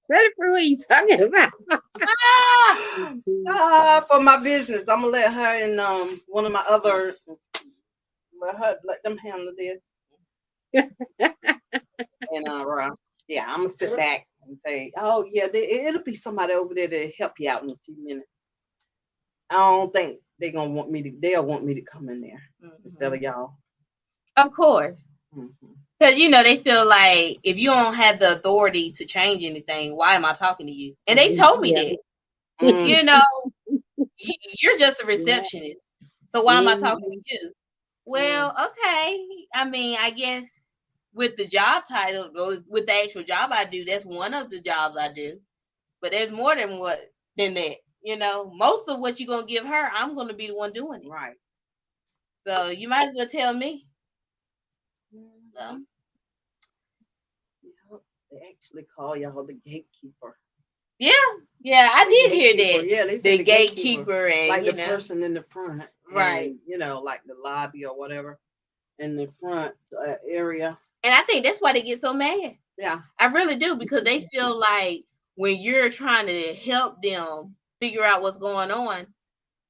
S3: Jennifer, what are you talking about?
S1: For my business, I'm gonna let her and one of my other let them handle this. And yeah, I'm gonna sit back and say, oh yeah, it'll be somebody over there to help you out in a few minutes. I don't think they'll want me to come in there instead of y'all.
S2: Of course.
S1: Mhm.
S2: Because they feel like if you don't have the authority to change anything, why am I talking to you? And they told me
S3: Yeah.
S2: that.
S1: Mm.
S2: You know, you're just a
S3: Yeah.
S2: receptionist. So why am I talking to
S3: Mhm.
S2: you? Well, okay. I mean, I guess with the job title or with the actual job I do, that's one of the jobs I do. But there's more than that. Most of what you're gonna give her, I'm gonna be the one doing it.
S1: Right.
S2: So you might as well tell me. So
S1: Yeah, they actually call y'all the gatekeeper.
S2: yeah, I
S1: The
S2: did hear
S1: gatekeeper.
S2: that.
S1: Yeah, they say
S2: The
S1: the gatekeeper,
S2: gatekeeper and
S1: like the person in the front,
S2: right.
S1: and like the lobby or whatever in the front area.
S2: And I think that's why they get so mad.
S1: Yeah.
S2: I really do, because they feel like when you're trying to help them figure out what's going on,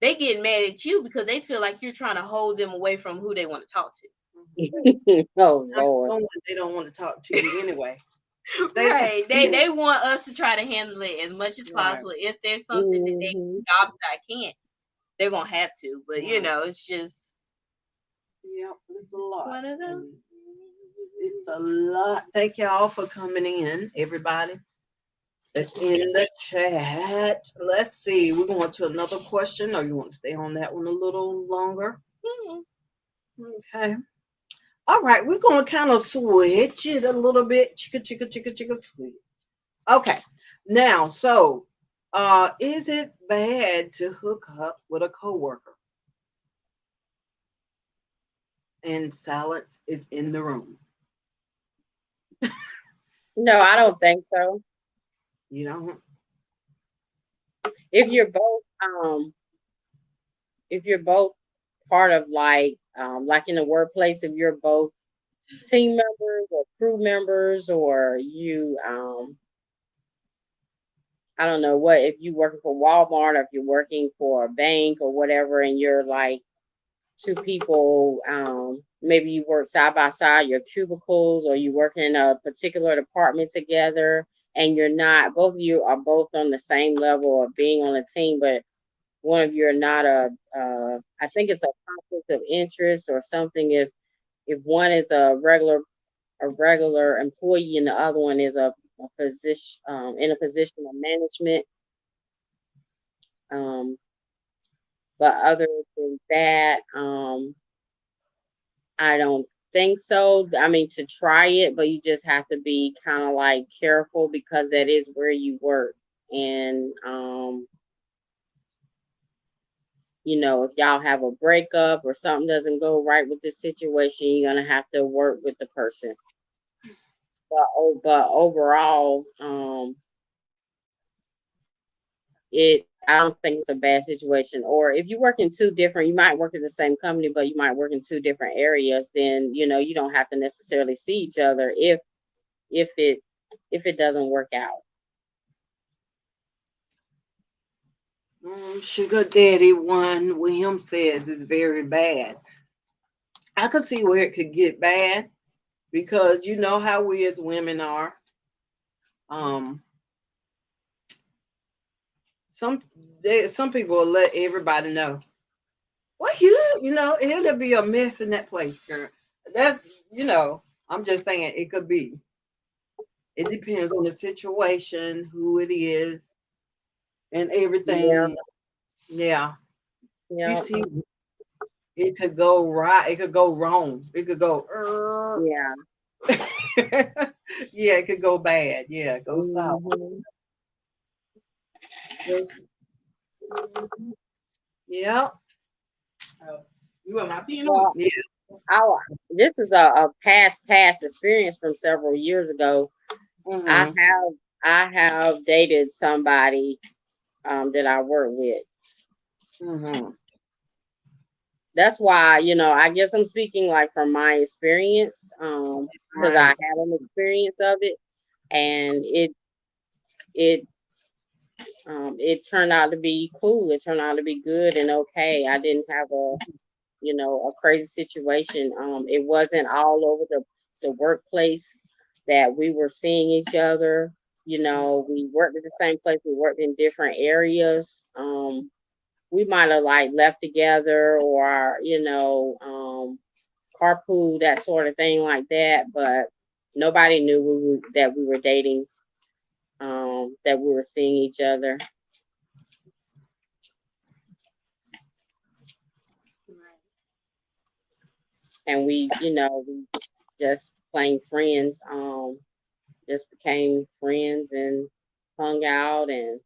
S2: they get mad at you because they feel like you're trying to hold them away from who they want to talk to.
S3: Oh
S1: I
S3: Lord.
S1: know they don't want to talk to you anyway.
S2: Right. They want us to try to handle it as much as
S1: Right.
S2: possible. If there's something that they
S3: Mhm.
S2: obviously I can't, they're gonna have to. But
S1: Right.
S2: it's just
S1: Yeah, it's a lot.
S2: one of those.
S1: It's a lot. Thank y'all for coming in, everybody. That's in the chat. Let's see. We're going to another question, or you want to stay on that one a little longer? Okay. All right. We're going to kind of switch it a little bit. Chicka, chicka, chicka, chicka, switch. Okay. Now, so is it bad to hook up with a coworker and silence is in the room?
S3: No, I don't think so.
S1: You know?
S3: If you're both if you're both part of like in the workplace, if you're both team members or crew members, or you I don't know what, if you working for Walmart or if you're working for a bank or whatever, and you're like two people, maybe you work side by side, your cubicles, or you work in a particular department together, and you're not, both of you are both on the same level of being on a team, but one of you are not I think it's a conflict of interest or something. If one is a regular employee and the other one is a position in a position of management. Um, but other than that, I don't think so. I mean, to try it, but you just have to be kind of like careful because that is where you work. And you know, if y'all have a breakup or something doesn't go right with the situation, you're gonna have to work with the person. But overall, I don't think it's a bad situation. Or if you work in two different, you might work in the same company, but you might work in two different areas. Then you know you don't have to necessarily see each other if it if it doesn't work out.
S1: Sugar Daddy one, William says is very bad. I could see where it could get bad because you know how we as women are. Um, some some people will let everybody know. Well, you know, it'll be a mess in that place, girl. That you know, I'm just saying it could be. It depends on the situation, who it is, and
S3: Yeah,
S1: everything. Yeah, you
S3: yeah,
S1: see, it could go right, it could go wrong, it could go.
S3: yeah.
S1: Yeah, it could go bad. Yeah, go south.
S3: Hmm.
S1: Yeah. You want my peanut?
S3: Well,
S1: Yeah.
S3: I, this is a past experience from several years ago. I
S1: Mm-hmm.
S3: have I have dated somebody that I work with.
S1: Mm-hmm.
S3: That's why, you know, I guess I'm speaking like from my experience, because I
S1: Right.
S3: had an experience of it, and it it turned out to be cool. It turned out to be good and okay. I didn't have a, you know, a crazy situation. It wasn't all over the workplace that we were seeing each other. You know, we worked at the same place. We worked in different areas. We might have like left together or, you know, carpool, that sort of thing like that. But nobody knew that we were dating, that we were seeing each other. And we, you know, we just plain friends, just became friends and hung out and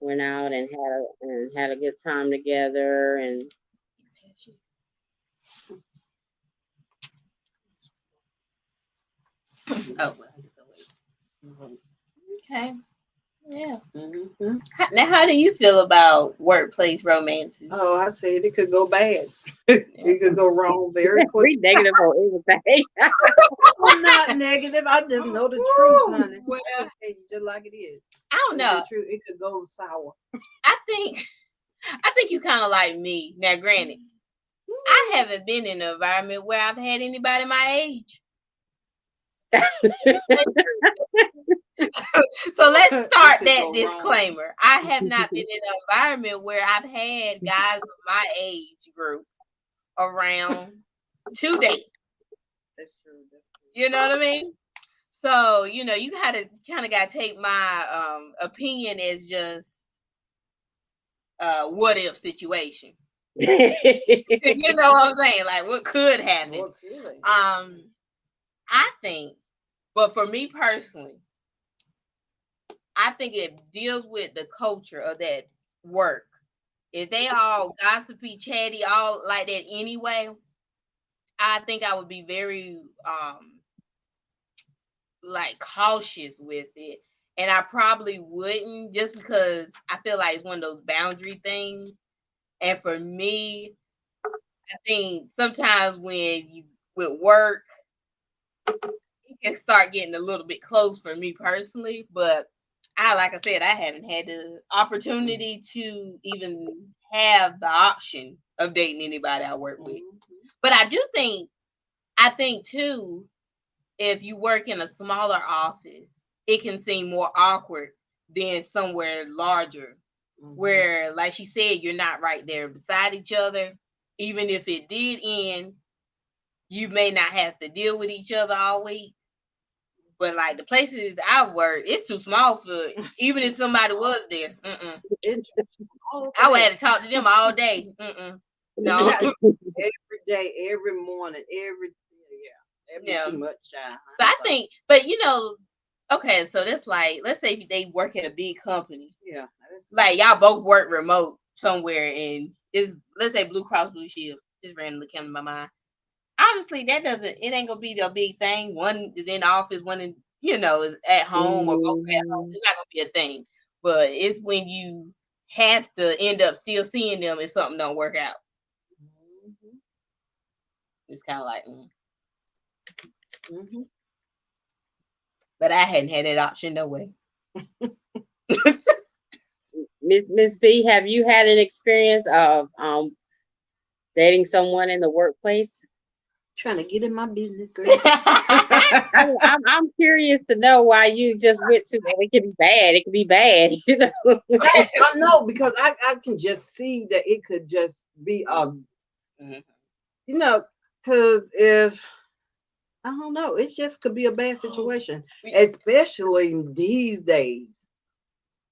S3: went out and had a good time together. And
S2: Oh, well, I guess I'll wait. Okay. Yeah.
S1: Mm-hmm.
S2: Now, how do you feel about workplace romances?
S1: Oh, I said it could go bad. It could go wrong very quick.
S3: we negative on everything.
S1: I'm not negative. I just know the truth, honey.
S2: Well,
S1: I tell you just like it is.
S2: I don't
S1: It's
S2: know.
S1: the truth. It could go sour.
S2: I think you kind of like me. Now, granted, I haven't been in an environment where I've had anybody my age. So let's start that disclaimer. I have not been in an environment where I've had guys of my age group around to date.
S1: That's true. That's true.
S2: You know what I mean? So, you know, you gotta kind of gotta take my opinion as just what if situation. You know what I'm saying? Like what could happen.
S1: What could?
S2: I think, but for me personally, I think it deals with the culture of that work. If they all gossipy, chatty, all like that anyway, I think I would be very like cautious with it. And I probably wouldn't just because I feel like it's one of those boundary things. And for me, I think sometimes when you with work, it can start getting a little bit close for me personally. But like I said, I haven't had the opportunity to even have the option of dating anybody I work with. But I think too, if you work in a smaller office, it can seem more awkward than somewhere larger, where, like she said, you're not right there beside each other. Even if it did end, you may not have to deal with each other all week. But like the places I've worked, it's too small for even if somebody was there. I would have to talk to them all day. No,
S1: every day, every morning, That'd be
S2: Yeah.
S1: too much, child.
S2: So I think, but okay, so that's like, let's say if they work at a big company,
S1: yeah,
S2: like y'all both work remote somewhere, and it's, let's say, Blue Cross Blue Shield, just randomly came to my mind. Obviously, it ain't gonna be the big thing. One is in the office, one is at home, or both at home.
S3: Mhm.
S2: It's not gonna be a thing. But it's when you have to end up still seeing them if something don't work out.
S1: Mhm.
S2: It's kind of like,
S1: Mhm.
S2: but I hadn't had that option no way.
S3: Miss B, have you had an experience of dating someone in the workplace?
S1: Trying to get in my business, girl.
S3: I'm curious to know why you just went to. It could be bad. It could be bad. You know.
S1: I know, because I can just see that it could just be
S2: Mhm.
S1: because if I don't know, it just could be a bad situation, especially these days.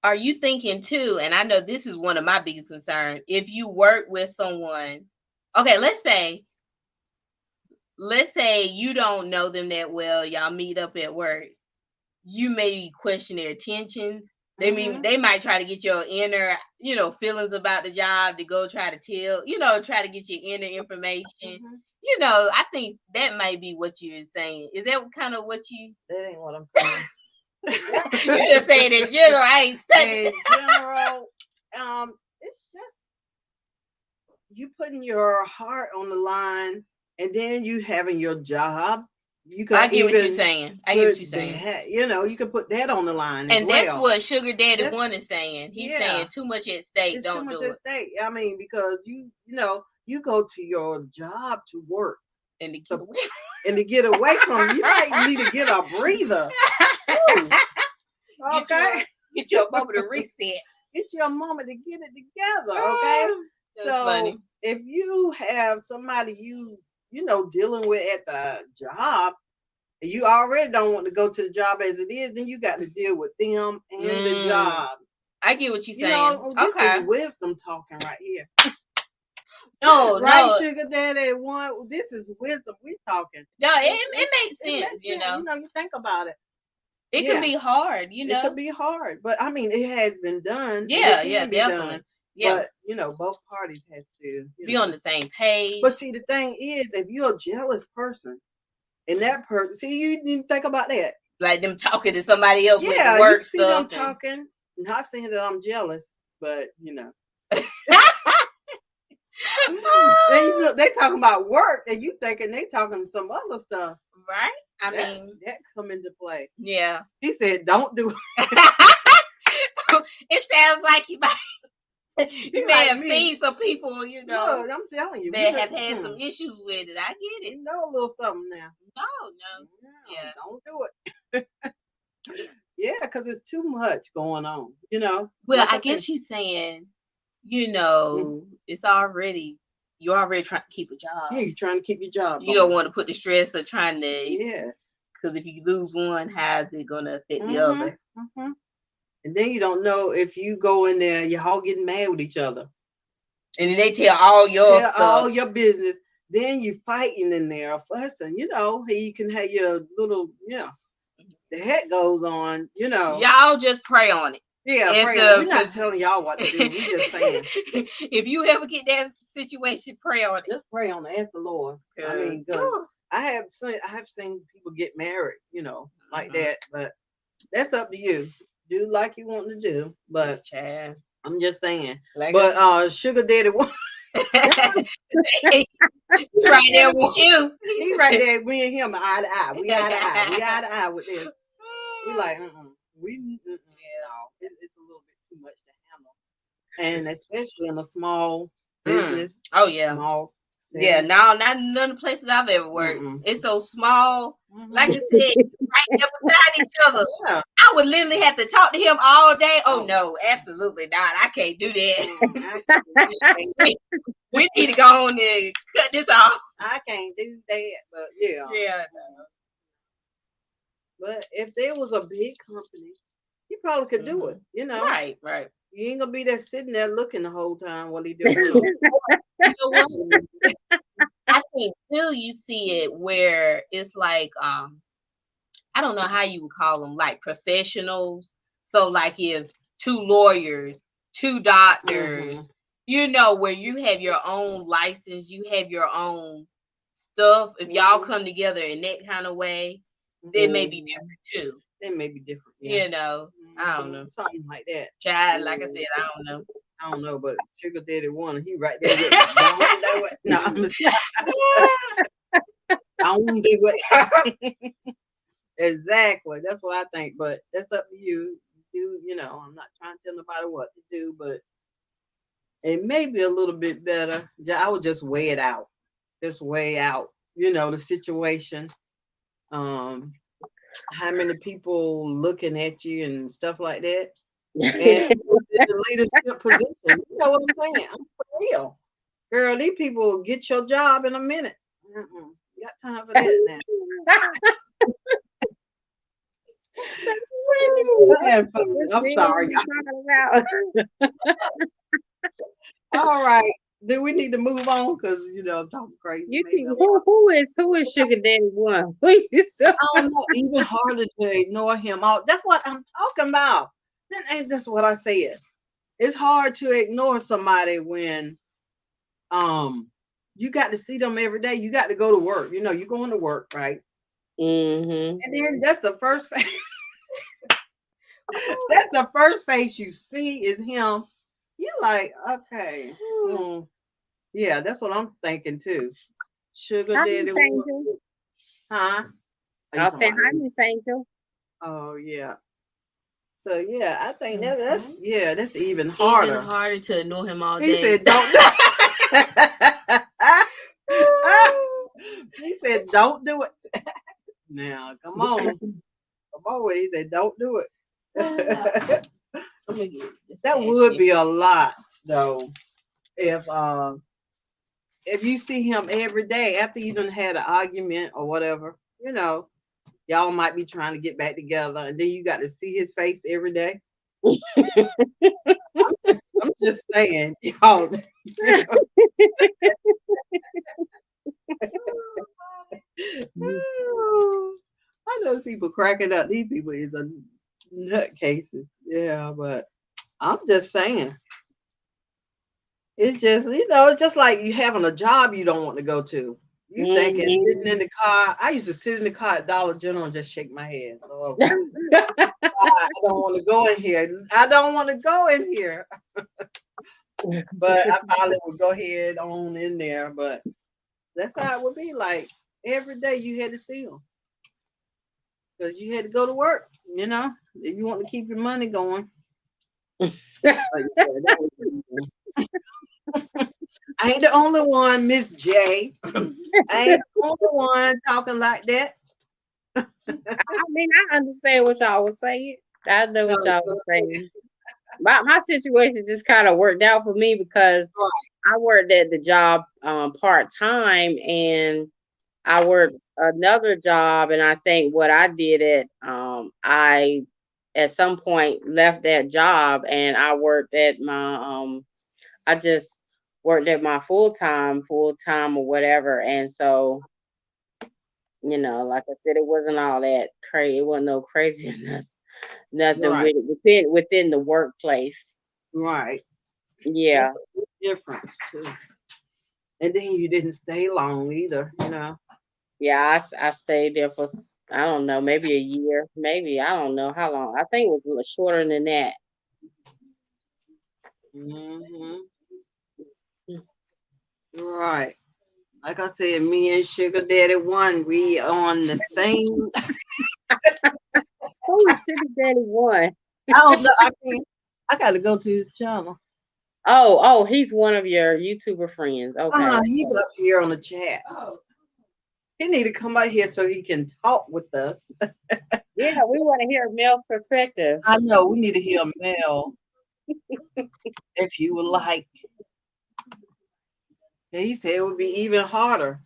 S2: Are you thinking too? And I know this is one of my biggest concerns. If you work with someone, okay, let's say you don't know them that well, y'all meet up at work, you may question their intentions.
S1: Mhm.
S2: They might try to get your inner, feelings about the job to go try to tell, try to get your inner information.
S1: Mhm.
S2: I think that might be what you're saying. Is that kind of what you?
S1: That ain't what I'm saying.
S2: You just saying in general. I ain't studying.
S1: In general, it's just you putting your heart on the line, and then you having your job. You could
S2: I get what you're
S1: even
S2: saying. I get what you're
S1: put
S2: saying.
S1: that, you could put that on the line as
S2: And that's
S1: well.
S2: what Sugar Daddy
S1: That's-
S2: One is saying. He's
S1: yeah.
S2: saying too much at stake.
S1: It's too
S2: Don't
S1: much
S2: do
S1: at
S2: it.
S1: stake. I mean, because you go to your job to work
S2: And to get
S1: So-
S2: away.
S1: and to get away from you might need to get a breather. Ooh, okay,
S2: Get your moment to reset.
S1: get you a moment to get it together. Okay,
S2: That's
S1: so
S2: funny.
S1: if you have somebody dealing with at the job, and you already don't want to go to the job as it is, then you got to deal with them and the job.
S2: I get what you're
S1: You
S2: saying.
S1: know, this
S2: Okay.
S1: is wisdom talking right here.
S2: No,
S1: Right,
S2: no,
S1: Sugar Daddy One. This is wisdom we talking.
S2: no. It makes
S1: It
S2: sense.
S1: makes sense. You think about it.
S2: It
S1: yeah.
S2: can be hard.
S1: It could be hard, but I mean, it has been done. and
S2: Yeah,
S1: it
S2: yeah,
S1: can be
S2: definitely.
S1: done.
S2: Yeah,
S1: But both parties have to
S2: be on the same page.
S1: But see, the thing is, if you're a jealous person, and that person, see, you didn't think about that.
S2: Like them talking to somebody else with
S1: Yeah,
S2: the work
S1: you see them
S2: stuff.
S1: talking. Not saying that I'm jealous, but they talking about work, and you thinking they talking some other stuff.
S2: Right? I
S1: that,
S2: mean,
S1: that come into play.
S2: yeah.
S1: He said, "Don't do it."
S2: It sounds like you may
S1: like
S2: have
S1: me.
S2: seen some people,
S1: Look, I'm telling you,
S2: that have had some issues with it. I get it.
S1: You know a little something now.
S2: No. Yeah.
S1: Don't do it. Yeah, because it's too much going on.
S2: Well,
S1: like
S2: I guess you saying, it's already you're already trying to keep a job.
S1: Yeah, you're trying to keep your job.
S2: You don't want to put the stress of trying to.
S1: Yes.
S2: Because if you lose one, how's it gonna affect the other?
S1: Mm-hmm. And then you don't know if you go in there, you're all getting mad with each other.
S2: And then they tell all your stuff.
S1: All your business. Then you fighting in there, fussing. You can have your little, the heck goes on.
S2: Y'all just pray on it.
S1: Yeah, pray on it. We're not telling y'all what to do. We're just saying.
S2: If you ever get that situation, pray on it.
S1: Just pray on it. Ask the Lord. I mean, because I have seen people get married, like that. But that's up to you. Do like you want to do. But I'm just saying. But Sugar Daddy One.
S2: He's right there with you.
S1: He right there. Me and him eye to eye. We eye to eye. We eye to eye with this. We like, it's a little bit too much to handle, and especially in a small business.
S2: Oh yeah,
S1: small.
S2: Yeah, no, not none of the places I've ever worked. It's so small. Like I said, right there beside each other.
S1: Yeah.
S2: I would literally have to talk to him all day. Oh no, absolutely not. I can't do that. We need to go on and cut this off.
S1: I can't do that, but yeah.
S2: Yeah.
S1: But if there was a big company, you probably could do it.
S2: Right.
S1: You ain't gonna be there sitting there looking the whole time while he doing.
S2: You know what? I think too, you see it where it's like I don't know how you would call them, like professionals. So like if two lawyers, two doctors, where you have your own license, you have your own stuff. If y'all come together in that kind of way, they may be different too.
S1: They may be different. Yeah.
S2: I don't know.
S1: Something like that.
S2: Child, like I said, I don't know.
S1: I don't know, but Sugar Daddy one, he right there with me. Don't do it. No, I'm just don't do it. Exactly. That's what I think. But that's up to you. I'm not trying to tell nobody what to do, but it may be a little bit better. I would just weigh it out. Just weigh out, the situation. How many people looking at you and stuff like that. And the leadership position. You know what I'm saying? I'm for real. Girl, these people get your job in a minute. You got time for that now. I'm sorry. All right. Do we need to move on? Because I'm talking crazy.
S3: You think who is Sugar Daddy one?
S1: I don't know. Even harder to ignore him. That's what I'm talking about. That's what I said. It's hard to ignore somebody when you got to see them every day. You got to go to work. You're going to work, right? And then that's the first face. That's the first face you see is him. You're like, okay. Yeah, that's what I'm thinking too. Sugar Daddy. Huh?
S3: I'll say hi, Miss Angel.
S1: Oh yeah. So yeah, I think that's even harder.
S2: Even harder to ignore him all day.
S1: He said, "Don't." He said, "Don't do it." Now, come on. He said, "Don't do it." That would be a lot, though, if you see him every day after you done had an argument or whatever, y'all might be trying to get back together, and then you got to see his face every day. I'm just saying, y'all. I know people cracking up. These people is a nutcases. Yeah, but I'm just saying. It's just, it's just like you having a job you don't want to go to. You thinking sitting in the car. I used to sit in the car at Dollar General and just shake my head. Oh, I don't want to go in here. I don't want to go in here. But I probably would go ahead on in there. But that's how it would be. Like every day you had to see them. Because you had to go to work, if you want to keep your money going. I ain't the only one, Miss J. I ain't the only one talking like that.
S3: I mean, I understand what y'all was saying. I know what y'all was saying. My situation just kind of worked out for me because I worked at the job part-time, and I worked another job, and I think what I did I at some point left that job, and I worked at my I just worked at my full time or whatever. And so, like I said, it wasn't all that crazy. It wasn't no craziness, nothing within the workplace.
S1: Right.
S3: Yeah.
S1: That's a difference too. And then you didn't stay long either,
S3: Yeah, I stayed there for, I don't know, maybe a year, maybe, I don't know how long. I think it was a little shorter than that.
S1: Right. Like I said, me and Sugar Daddy one, we on the same.
S3: Who is Sugar Daddy one?
S1: I don't know. I got to go to his channel.
S3: Oh, he's one of your YouTuber friends. Okay.
S1: He's up here on the chat. He need to come out here so he can talk with us.
S3: Yeah, we want to hear Mel's perspective.
S1: I know we need to hear Mel. If you would like. He said it would be even harder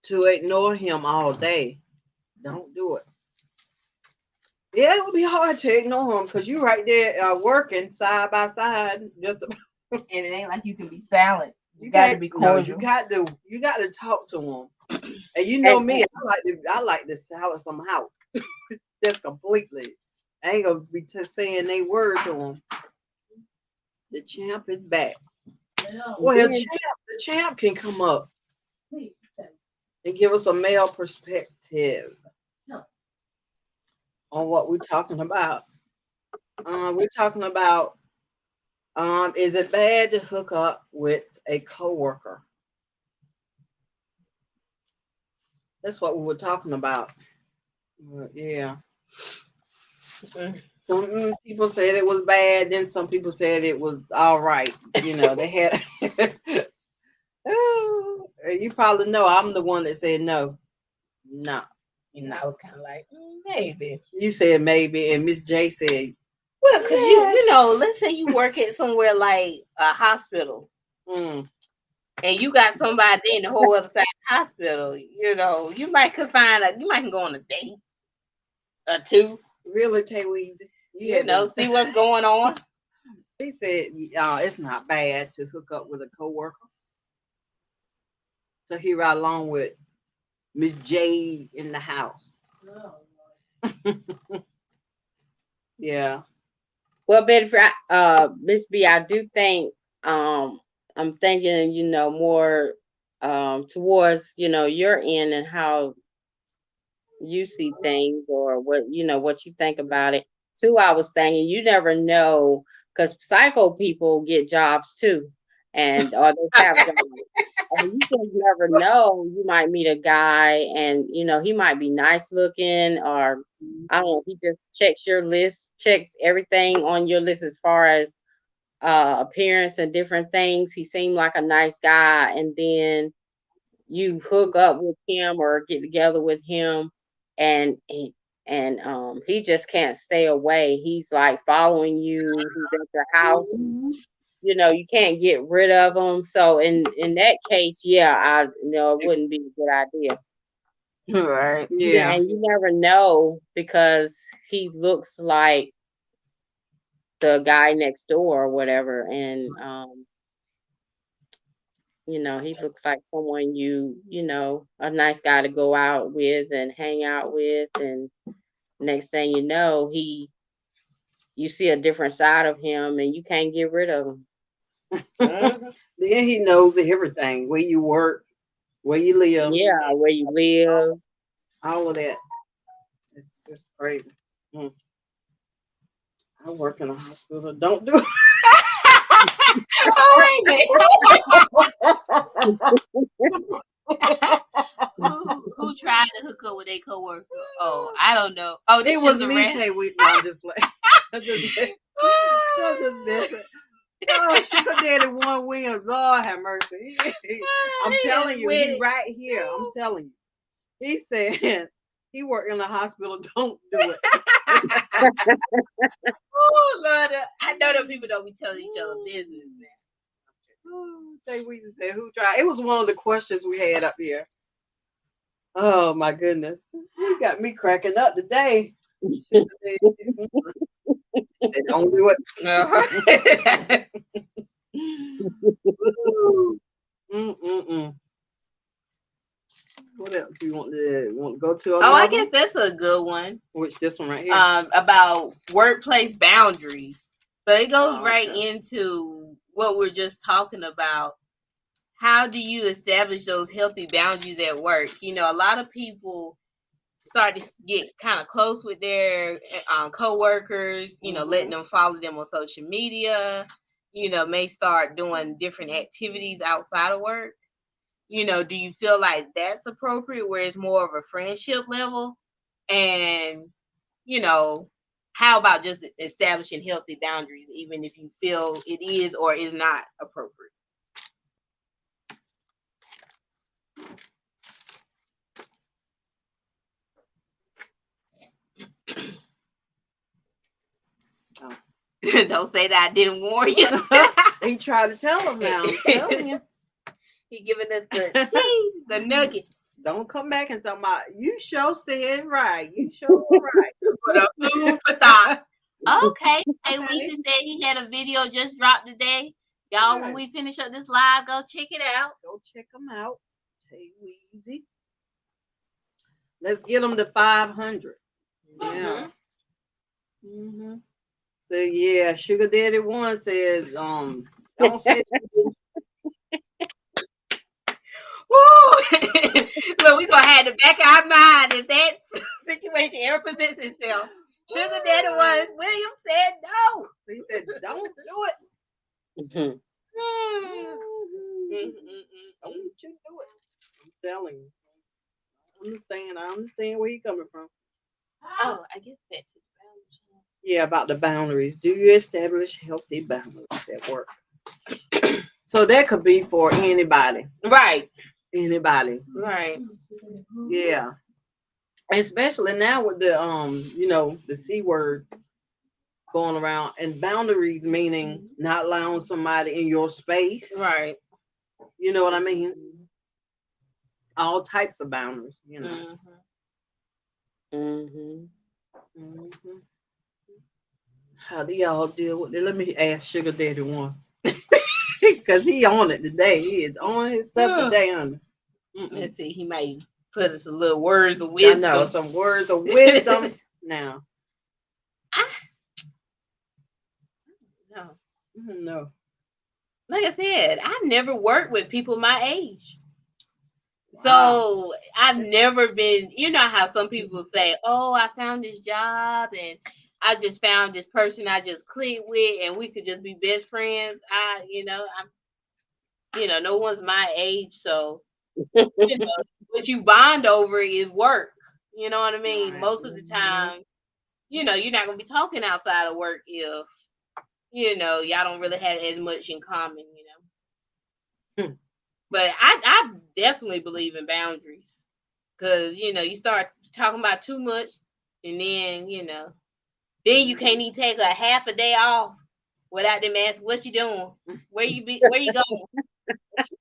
S1: to ignore him all day. Don't do it. Yeah, it would be hard to ignore him because you're right there working side by side. And
S2: it ain't like you can be silent You got to
S1: can't-
S2: be
S1: no,
S2: cordial.
S1: you got to talk to them. And you know me, I like to silence them out. Just completely. I ain't gonna be saying they word to them. The champ is back. Well,
S3: then-
S1: the champ can come up and give us a male perspective on what we're talking about. We're talking about is it bad to hook up with a coworker? That's what we were talking about. Yeah. Some people said it was bad, then some people said it was all right. You know, they had. You probably know I'm the one that said no. No.
S2: You know, I was kind of like, maybe.
S1: You said maybe, and Miss J said,
S2: Well, because you know, let's say you work at somewhere like a hospital,
S1: mm,
S2: and you got somebody in the whole other side of the hospital. You know, you might can go on a date or two.
S1: really, Tay Weezy?
S2: You know, see what's going on.
S1: He said, it's not bad to hook up with a coworker. So he right along with Miss J in the house. Yeah.
S3: Well, Betty, Miss B, I do think I'm thinking, more towards, your end and how you see things or what you think about it. Too, I was thinking you never know because psycho people get jobs too, or they have jobs. And you just never know. You might meet a guy and he might be nice looking, or I don't know, he just checks your list, checks everything on your list as far as appearance and different things. He seemed like a nice guy, and then you hook up with him or get together with him, and he just can't stay away. He's like following you. He's at your house. You can't get rid of him. So in that case, yeah, it wouldn't be a good idea.
S2: Right.
S3: Yeah,
S1: Yeah.
S3: and you never know because he looks like the guy next door or whatever, and he looks like someone a nice guy to go out with and hang out with, and next thing you know, you see a different side of him and you can't get rid of him.
S1: Then he knows everything, where you work, where you live.
S3: Yeah, where you live.
S1: All of that. It's just crazy. I work in a hospital. Don't do it.
S2: Oh, wait who tried to hook up with a coworker? Oh, I don't know. Oh, this
S1: It was
S2: is
S1: me, Tay. No, I'm just playing. I'm just messing. Oh, Sugar Daddy one wing. Lord have mercy. I'm telling you, he right here. I'm telling you. He said he worked in a hospital. Don't do it.
S2: Oh, Lord. I know that people don't be telling each other business, man.
S1: Tay Weezy said, who tried? It was one of the questions we had up here. Oh, my goodness. You got me cracking up today. Don't do it. What else do you want to go to?
S2: Oh, I guess that's a good one.
S1: Which this one right here?
S2: About workplace boundaries. So it goes right
S1: okay.
S2: into what we're just talking about. How do you establish those healthy boundaries at work? A lot of people start to get kind of close with their coworkers, letting them follow them on social media, may start doing different activities outside of work. Do you feel like that's appropriate where it's more of a friendship level? And, how about just establishing healthy boundaries, even if you feel it is or is not appropriate? Don't say that I didn't warn you.
S1: He tried to tell us now. I'm telling you.
S2: He giving us the tea, the nuggets.
S1: Don't come back and talk about you sure said right. You sure right.
S2: For the food for thought. Okay. Hey, Weezy said he had a video just dropped today. Y'all, when we finish up this live, go check it out.
S1: Go check them out. Tay Weezy. Let's get them to 500. Yeah. Mm-hmm. So yeah, Sugar Daddy One says, don't say
S2: Woo! Look, we gonna have to back our mind if that situation ever presents itself. Sugar Daddy One, William said no.
S1: he said, don't do it.
S3: Mhm.
S1: Don't you do it. I'm telling you. I understand where you're coming from.
S2: Oh, I guess that too.
S1: Yeah, about the boundaries. Do you establish healthy boundaries at work? So that could be for anybody.
S2: Right.
S1: Anybody.
S2: Right.
S1: Yeah. Especially now with the the C word going around, and boundaries meaning not allowing somebody in your space.
S2: Right.
S1: You know what I mean? All types of boundaries, you know.
S3: Mm-hmm.
S1: How do y'all deal with it? Let me ask Sugar Daddy One. Because he on it today. He is on his stuff today, honey.
S2: Let's see. He might put us a little words of
S1: I
S2: wisdom.
S1: know, some words of wisdom now.
S2: No.
S1: No.
S2: Like I said, I've never worked with people my age.
S1: Wow.
S2: So I've never been, you know how some people say, oh, I found this job and I just found this person I just clicked with and we could just be best friends. No one's my age. So, what you bond over is work. You know what I mean?
S1: Right.
S2: Most of the time, you're not going to be talking outside of work if, y'all don't really have as much in common, But I definitely believe in boundaries because, you start talking about too much and then, then you can't even take a half a day off without them asking what you doing, where you going,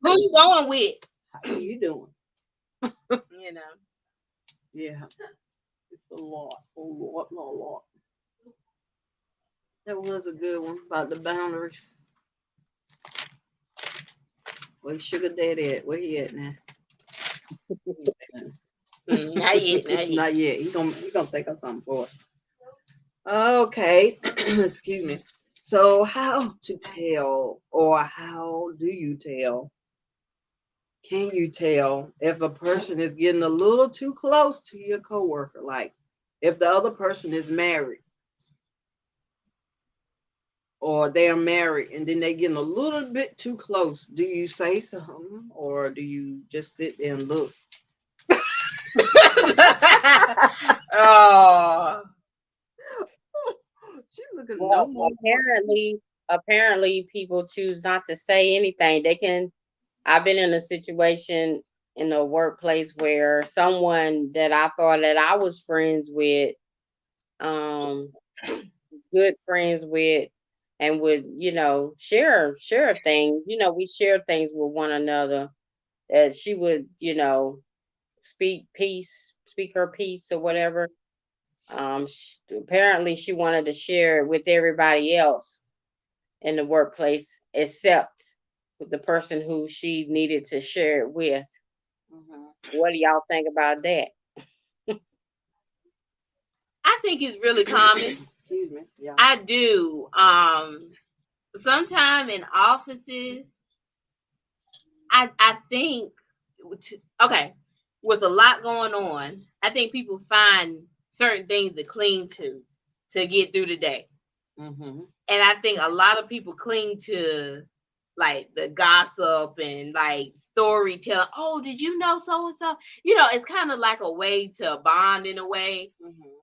S2: who you going with,
S1: how you doing?
S2: Yeah.
S1: It's a lot. That was a good one about the boundaries. Where's Sugar Daddy at? Where he at now?
S2: Not yet.
S1: Not yet. He gonna think of something for it. Okay. Excuse me. So how to tell, or how do you tell? Can you tell if a person is getting a little too close to your coworker? Like if the other person is married, or they are married and then they getting a little bit too close, do you say something or do you just sit there and look?
S2: Oh,
S1: She's looking
S3: Well,
S1: no more.
S3: apparently people choose not to say anything. I've been in a situation in the workplace where someone that I thought that I was friends with, good friends with, and would, share things. We share things with one another, that she would, speak her piece or whatever. Apparently she wanted to share it with everybody else in the workplace except with the person who she needed to share it with. What do y'all think about that?
S2: I think it's really common.
S1: Excuse me. Yeah.
S2: I do. Sometime in offices, I think, okay, with a lot going on, I think people find certain things to cling to get through the day.
S1: Mm-hmm.
S2: And I think a lot of people cling to like the gossip and like storytelling. Oh, did you know so and so? It's kind of like a way to bond in a way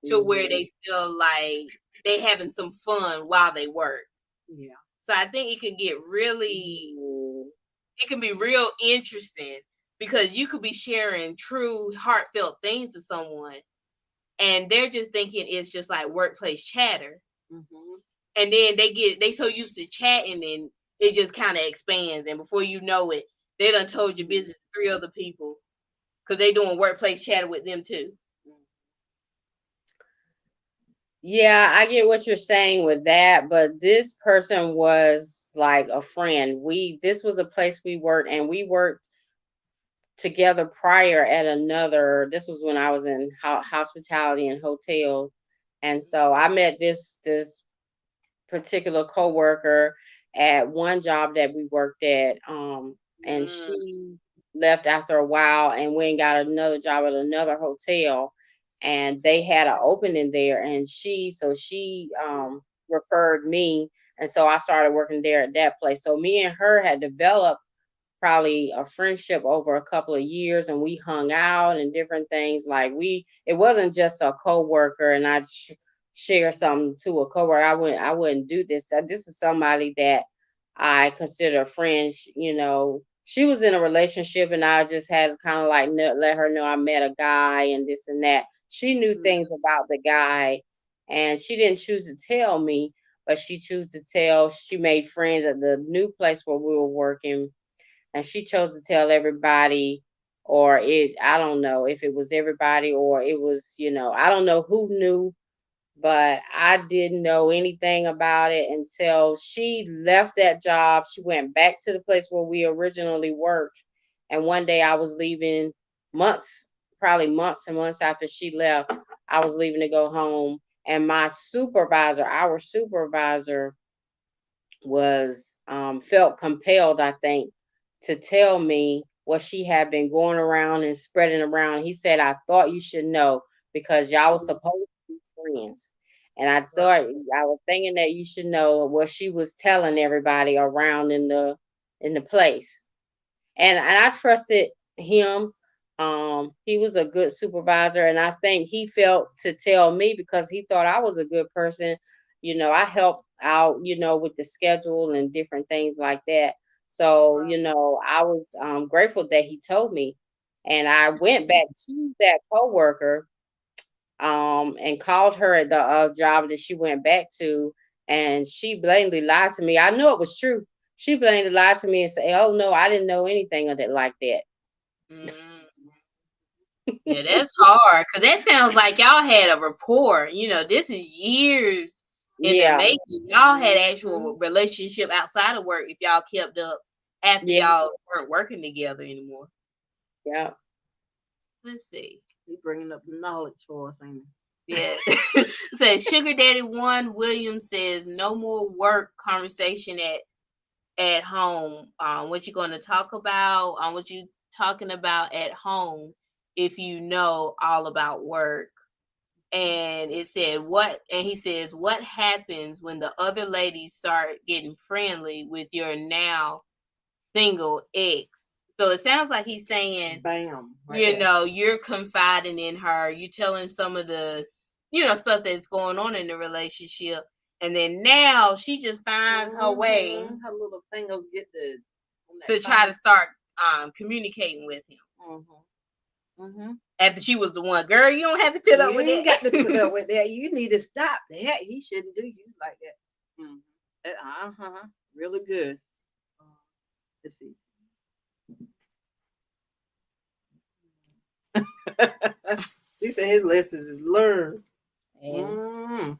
S2: to where they feel like they having some fun while they work.
S1: Yeah.
S2: So I think it can get really, it can be real interesting because you could be sharing true heartfelt things to someone and they're just thinking it's just like workplace chatter. And then they so used to chatting and it just kind of expands. And before you know it, they done told your business to 3 other people because they doing workplace chatter with them too.
S3: Yeah, I get what you're saying with that, but this person was like a friend. This was a place we worked, and we worked together prior at another. This was when I was in hospitality and hotel, and so I met this particular coworker at one job that we worked at, and
S1: Mm.
S3: she left after a while and went and got another job at another hotel, and they had an opening there, and she referred me, and so I started working there at that place. So me and her had developed probably a friendship over a couple of years, and we hung out and different things. Like it wasn't just a coworker and I'd share something to a coworker. I wouldn't do this. This is somebody that I consider a friend. She was in a relationship, and I just had kind of like let her know I met a guy and this and that. She knew things about the guy, and she didn't choose to tell me, but she made friends at the new place where we were working, and she chose to tell everybody, or I don't know if it was everybody or it was, I don't know who knew, but I didn't know anything about it until she left that job. She went back to the place where we originally worked, and one day I was leaving, probably months and months after she left. I was leaving to go home, and our supervisor was felt compelled, I think, to tell me what she had been going around and spreading around. He said, I thought you should know because y'all was supposed to be friends. And I was thinking that you should know what she was telling everybody around in the place. And I trusted him. He was a good supervisor, and I think he felt to tell me because he thought I was a good person. I helped out, with the schedule and different things like that. So, I was grateful that he told me. And I went back to that coworker and called her at the job that she went back to, and she blatantly lied to me. I knew it was true. She blatantly lied to me and said, "Oh no, I didn't know anything of it like that."
S2: Mm. Yeah, that's hard because that sounds like y'all had a rapport. This is years in the
S3: Yeah,
S2: making. Y'all had actual relationship outside of work if y'all kept up after
S3: yeah,
S2: y'all weren't working together anymore.
S3: yeah.
S2: Let's see.
S1: He bringing up knowledge for us, ain't
S2: Yeah. Says Sugar Daddy One Williams says no more work conversation at home. What you going to talk about? What you talking about at home if you know all about work? And it said what? And he says what happens when the other ladies start getting friendly with your now single ex? So it sounds like he's saying,
S1: Bam.
S2: you're confiding in her, you telling some of the, stuff that's going on in the relationship. And then now she just finds her way
S1: Her little fingers get
S2: to try to start communicating with him. After she was the one, girl, you don't have to put up with
S1: You
S2: that.
S1: got to put up with that. You need to stop that. He shouldn't do you like that. Really good. Let's see. He said his lessons is learned.
S2: Yeah,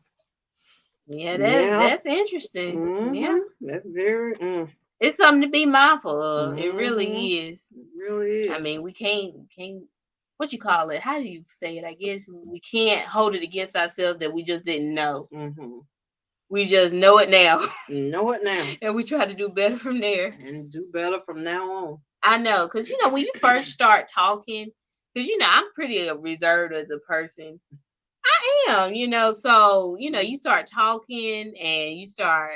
S2: that's interesting. Yeah,
S1: that's very.
S2: It's something to be mindful of. It really is.
S1: It really is.
S2: I mean, we can't. What you call it? How do you say it? I guess we can't hold it against ourselves that we just didn't know. We just know it now.
S1: Know it now.
S2: And we try to do better from there.
S1: And do better from now on.
S2: I know, because when you first start talking, because I'm pretty reserved as a person. I am, so you start talking and you start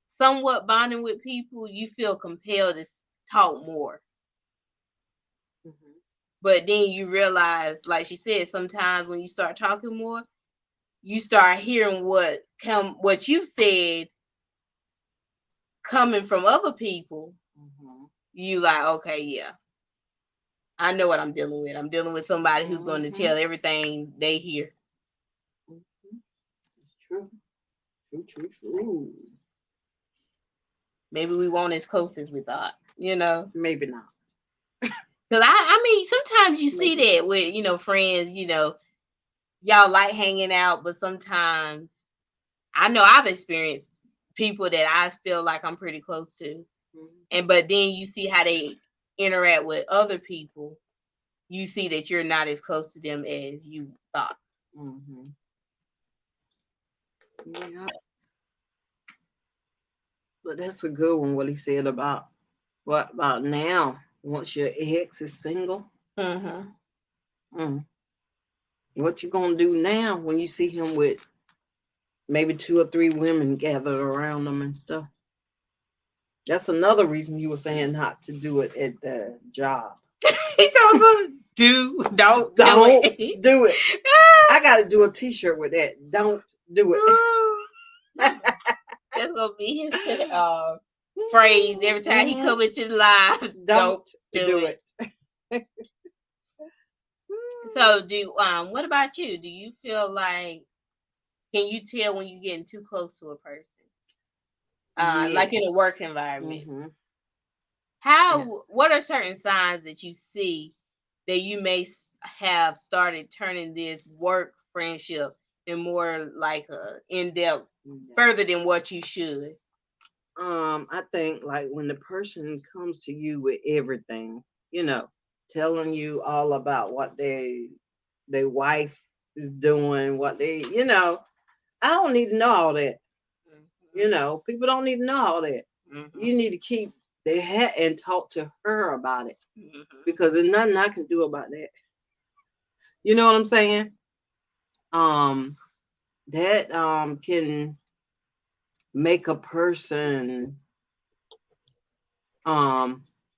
S2: somewhat bonding with people, you feel compelled to talk more. But then you realize, like she said, sometimes when you start talking more, you start hearing what you've said coming from other people. You like, okay, yeah, I know what I'm dealing with. I'm dealing with somebody who's going to tell everything they hear.
S1: It's true. True.
S2: Maybe we weren't as close as we thought,
S1: Maybe not.
S2: Because I mean, sometimes you see that with, friends, y'all like hanging out, but sometimes I know I've experienced people that I feel like I'm pretty close to. But then you see how they interact with other people, you see that you're not as close to them as you thought.
S1: Mm-hmm. Yeah. But that's a good one, what he said about what about now, once your ex is single.
S2: Mm-hmm.
S1: Mm. What you gonna do now when you see him with maybe 2 or 3 women gathered around them and stuff? That's another reason he was saying not to do it at the job.
S2: He told us, don't do it.
S1: Do it. I got to do a T-shirt with that. Don't do it.
S2: That's gonna be his phrase every time he come into the live. Don't do it. So what about you? Do you feel like, can you tell when you're getting too close to a person? Like in a work environment. Mm-hmm. What are certain signs that you see that you may have started turning this work friendship in more like a in-depth, further than what you should?
S1: I think like when the person comes to you with everything, telling you all about what their wife is doing, what they, I don't need to know all that. Mm-hmm. People don't need to know all that. Mm-hmm. You need to keep their hat and talk to her about it. Mm-hmm. Because there's nothing I can do about that. You know what I'm saying? That can make a person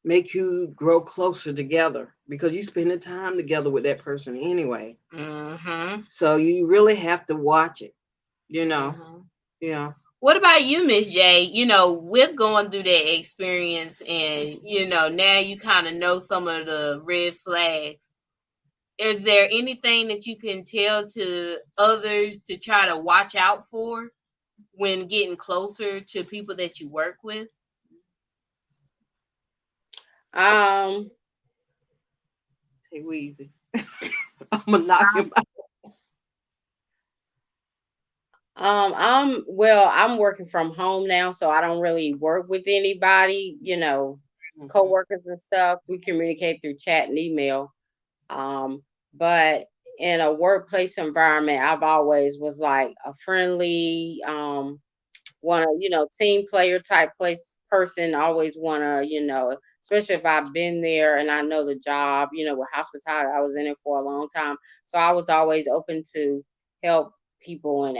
S1: make you grow closer together because you spend the time together with that person anyway. Mm-hmm. So you really have to watch it, Mm-hmm. Yeah.
S2: What about you, Miss J? With going through that experience and, now you kind of know some of the red flags. Is there anything that you can tell to others to try to watch out for when getting closer to people that you work with?
S1: Take it easy. I'm gonna knock him out.
S3: I'm working from home now, so I don't really work with anybody, coworkers and stuff. We communicate through chat and email. But in a workplace environment, I've always was like a friendly, team player type person. Always wanna, especially if I've been there and I know the job, with hospitality, I was in it for a long time. So I was always open to help people and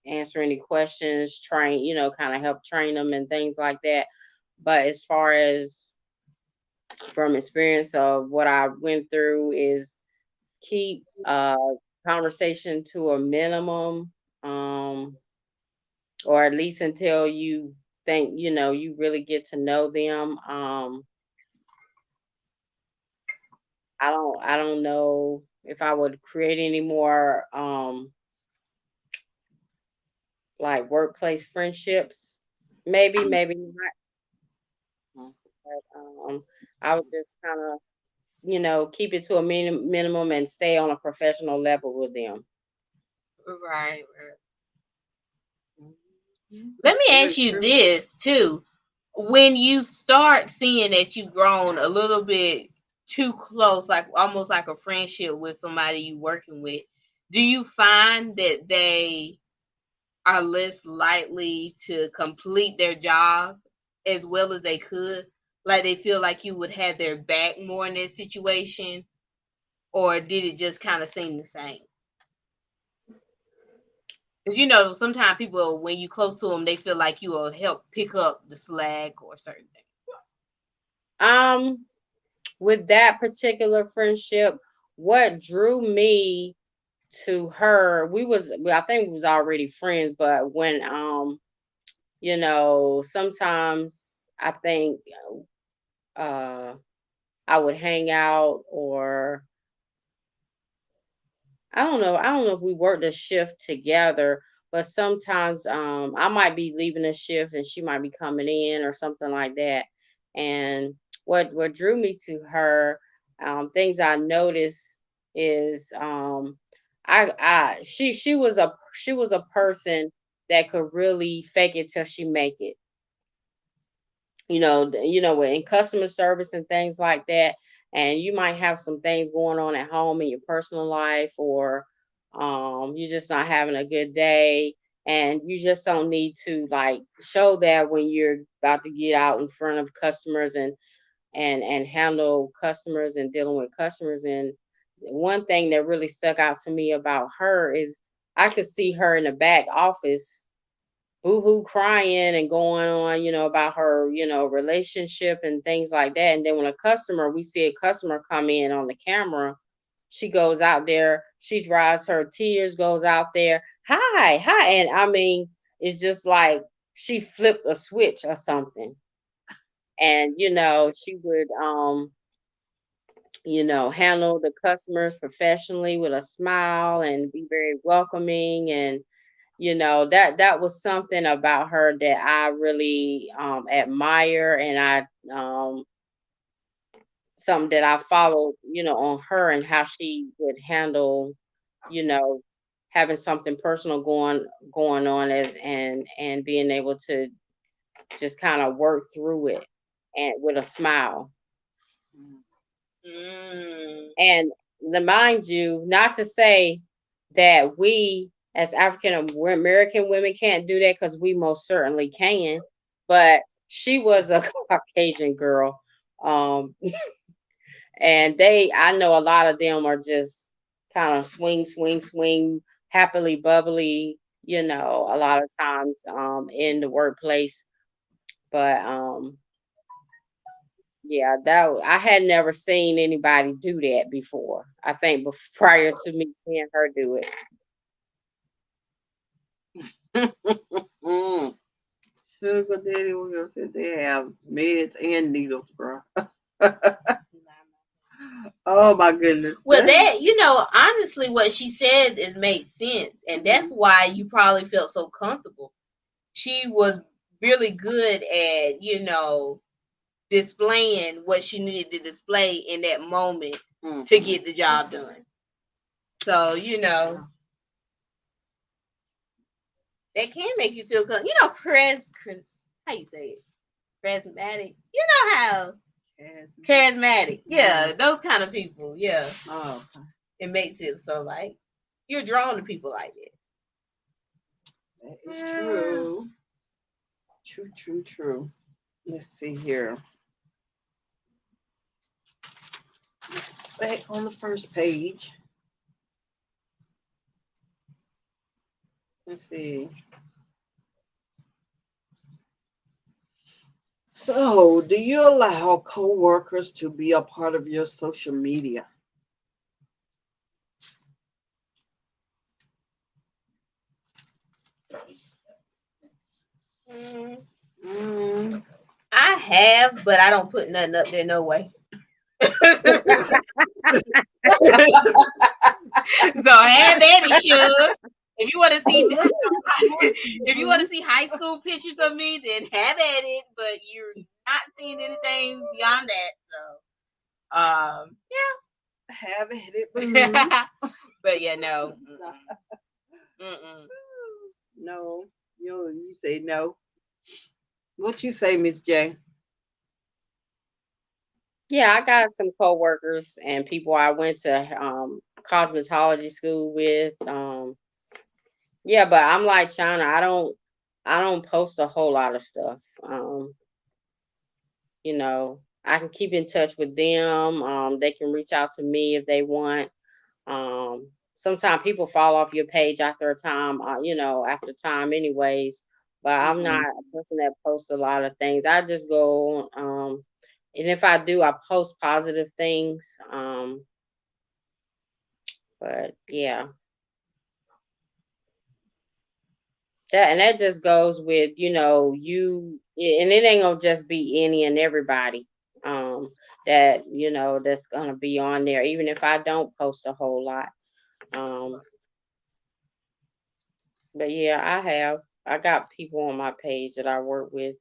S3: answer any questions, train, kind of help train them and things like that. But as far as from experience of what I went through is keep conversation to a minimum, or at least until you think you really get to know them. I don't know if I would create any more like workplace friendships. Maybe not. But, I would just kind of keep it to a minimum and stay on a professional level with them.
S2: Right. Let me ask you this too. When you start seeing that you've grown a little bit too close, like almost like a friendship with somebody you're working with, do you find that they are less likely to complete their job as well as they could? Like they feel like you would have their back more in that situation? Or did it just kind of seem the same? Because sometimes people, when you close to them, they feel like you will help pick up the slack or certain things.
S3: With that particular friendship, what drew me to her, I think we was already friends, but when sometimes I think I would hang out, or I don't know if we worked a shift together, but sometimes I might be leaving a shift and she might be coming in or something like that. And what drew me to her, things I noticed is she was a person that could really fake it till she make it. In customer service and things like that. And you might have some things going on at home in your personal life, or you're just not having a good day. And you just don't need to like show that when you're about to get out in front of customers and handle customers and dealing with customers. And one thing that really stuck out to me about her is I could see her in the back office boo-hoo crying and going on, about her, relationship and things like that. And then when we see a customer come in on the camera, she goes out there, she dries her tears, goes out there, hi, hi. And I mean, it's just like she flipped a switch or something. And, she would, handle the customers professionally with a smile and be very welcoming. And that was something about her that I really admire, and something that I followed, on her, and how she would handle, you know having something personal going on, and being able to just kind of work through it and with a smile.
S2: Mm.
S3: And mind you, not to say that we as African American women can't do that, because we most certainly can. But she was a Caucasian girl. Um, and I know a lot of them are just kind of swing, swing, swing, happily bubbly, a lot of times in the workplace. But yeah, I had never seen anybody do that before. I think prior to me seeing her do it.
S1: Mm. Sugar Daddy Will said they have meds and needles, bro. Oh my goodness.
S2: Well, honestly, what she said is made sense, and that's why you probably felt so comfortable. She was really good at, displaying what she needed to display in that moment to get the job done. So, that can make you feel good. How you say it? Charismatic. You know how charismatic. Yeah, those kind of people. Yeah.
S1: Oh, okay.
S2: It makes it so like you're drawn to people like
S1: That is true. True, true, true. Let's see here. Back on the first page. Let's see. So, do you allow coworkers to be a part of your social media?
S2: that.
S1: Mm.
S2: I have, but I don't put nothing up there. No way. So have at it, Suge. If you want to see, if you want to see high school pictures of me, then have at it. But you're not seeing anything beyond that. So,
S1: Have it, boo.
S2: but yeah, no. Mm-mm.
S1: No, you say no. What you say, Miss J?
S3: Yeah, I got some coworkers and people I went to cosmetology school with. Yeah, but I'm like China. I don't post a whole lot of stuff. I can keep in touch with them. They can reach out to me if they want. Sometimes people fall off your page after a time, after time anyways. But I'm not a person that posts a lot of things. I just go, and if I do, I post positive things. But yeah, that just goes with, and it ain't gonna just be any and everybody. That's gonna be on there, even if I don't post a whole lot. Um, but yeah, I got people on my page that I work with.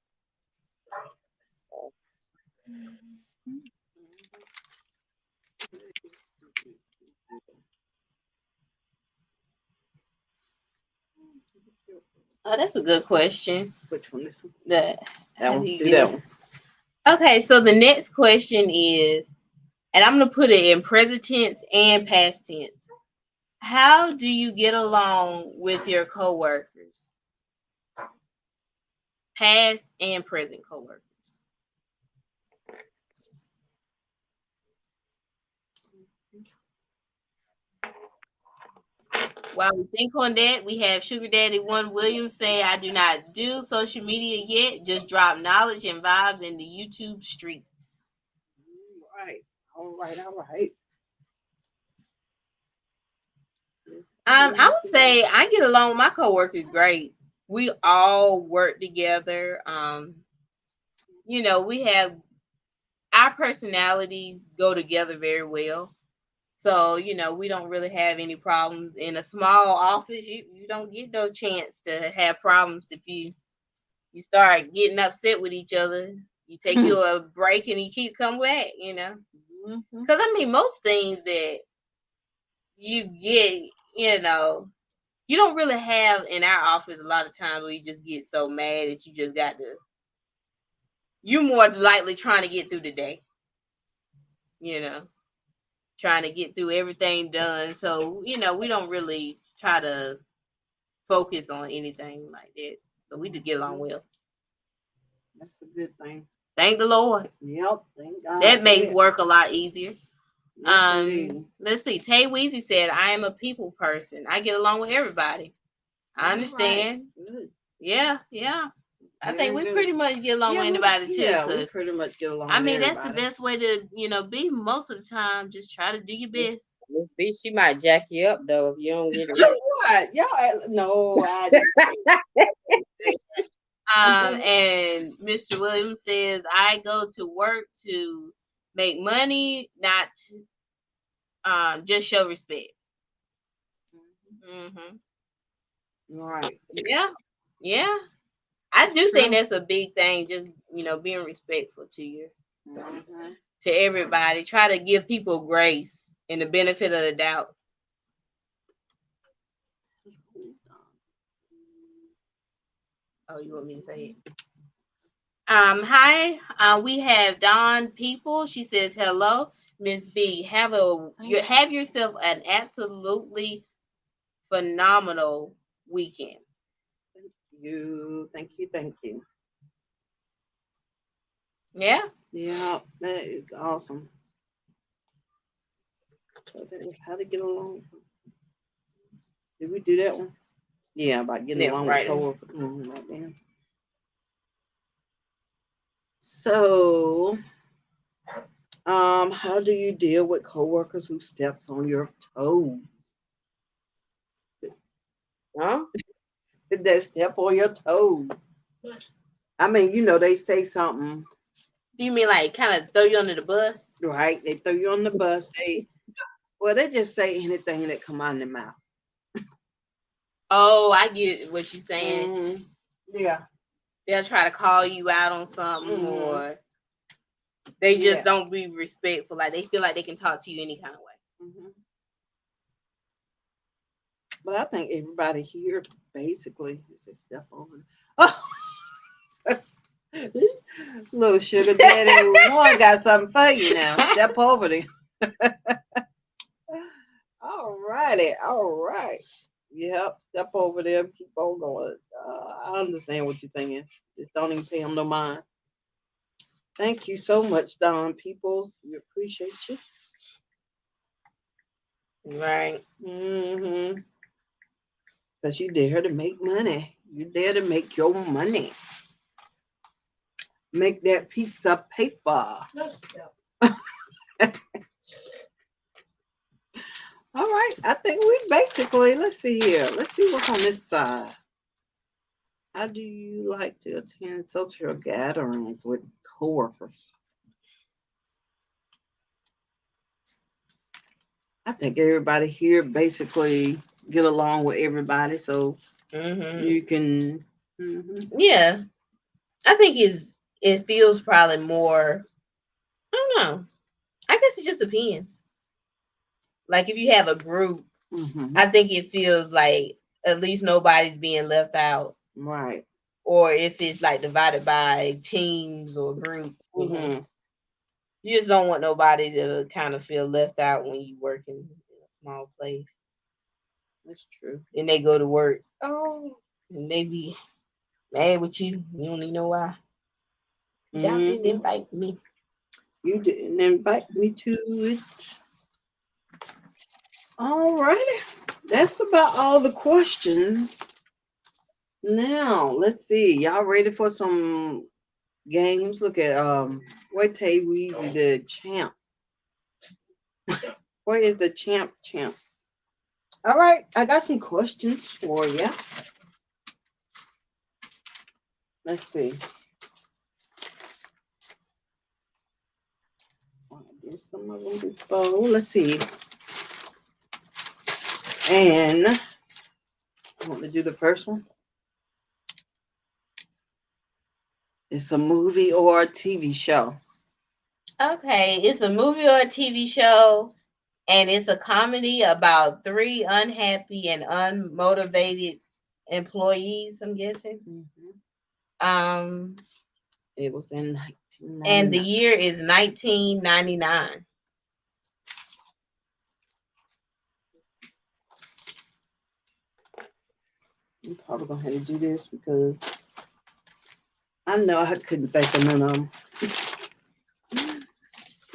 S2: Oh, that's a good question.
S1: Which one? This one?
S2: That
S1: That
S2: how
S1: one.
S2: do you
S1: Do
S2: get
S1: that
S2: it?
S1: one.
S2: Okay, so the next question is, and I'm gonna put it in present tense and past tense. How do you get along with your coworkers? Past and present coworkers. While we think on that, we have Sugar Daddy One Williams say, I do not do social media yet, just drop knowledge and vibes in the YouTube streets.
S1: Right. All right. All right.
S2: I would say I get along with my coworkers great. We all work together. You know, we have our personalities go together very well. So, you know, we don't really have any problems in a small office. You don't get no chance to have problems if you start getting upset with each other. You take you a break and you keep coming back, you know. Because I mean, most things that you get, you know, you don't really have in our office a lot of times where you just get so mad that you just got to. You're more likely trying to get through the day, you know, trying to get through everything done. So, you know, we don't really try to focus on anything like that. So we just get along well.
S1: That's a good thing.
S2: Thank the Lord.
S1: Yep. Thank God.
S2: That makes
S1: Yeah.
S2: work a lot easier.
S1: Yes, indeed.
S2: Let's see. Tay Weezy said, I am a people person. I get along with everybody. I
S1: All
S2: understand.
S1: right. Good.
S2: Yeah, yeah. I
S1: Very
S2: think we
S1: good.
S2: pretty much get along
S1: Yeah,
S2: with anybody too.
S1: Yeah, we
S2: 'Cause,
S1: pretty much get along.
S2: I
S1: with
S2: mean, that's the
S1: everybody.
S2: best way to, you know, be most of the time. Just try to do your best.
S3: Miss B, she might jack you up though if you don't get it.
S1: What? Y'all, no, I
S2: And Mr. Williams says, I go to work to make money, not just show respect.
S1: Right.
S2: Yeah, yeah. I do think that's a big thing. Just, you know, being respectful to to everybody. Try to give people grace and the benefit of the doubt. Oh, you want me to say it? Hi. We have Dawn People. She says hello, Miss B. Have yourself an absolutely phenomenal weekend.
S1: Thank you. Thank you. Thank you.
S2: Yeah.
S1: Yeah, that is awesome. So that was how to get along. Did we do that one? Yeah, about getting along with coworkers. Right there. So, how do you deal with coworkers who steps on your toes?
S3: Huh?
S1: That step on your toes. I mean, you know, they say something.
S2: Do you mean like kind of throw you under the bus?
S1: Right? They throw you on the bus. They just say anything that come out of their mouth.
S2: Oh, I get what you're saying.
S1: Mm-hmm. Yeah.
S2: They'll try to call you out on something, or they just don't be respectful. Like they feel like they can talk to you any kind of way.
S1: But I think everybody here basically is a step over. Oh, little sugar daddy one got something for you now. Step over there. All righty, all right. Yep, step over there. Keep on going. I understand what you're saying. Just don't even pay them no mind. Thank you so much, Don Peoples. We appreciate you.
S2: Right.
S1: Because you dare to make money. You dare to make your money. Make that piece of paper. All right. I think we basically, let's see here. Let's see what's on this side. How do you like to attend social gatherings with coworkers? I think everybody here basically get along with everybody, so you can.
S2: Yeah, I think it feels probably more. I don't know. I guess it just depends. Like if you have a group, I think it feels like at least nobody's being left out.
S1: Right.
S2: Or if it's like divided by teams or groups.
S1: Mm-hmm.
S2: You just don't want nobody to kind of feel left out when you work in a small place.
S1: That's true.
S2: And they go to work. Oh, and they be mad with you. You don't even know why. Y'all didn't invite me.
S1: You didn't invite me to it. All righty. That's about all the questions. Now, let's see. Y'all ready for some games? Look at where Tay Weezy the champ. Where is the champ? All right, I got some questions for you. Let's see. I did some of them before. Let's see. And I want to do the first one. It's a movie or a TV show.
S2: Okay, it's a movie or a TV show, and it's a comedy about 3 unhappy and unmotivated employees, I'm guessing.
S1: It was in 1999.
S2: And the year is 1999.
S1: I'm probably gonna have to do this because I know I couldn't think of none of them.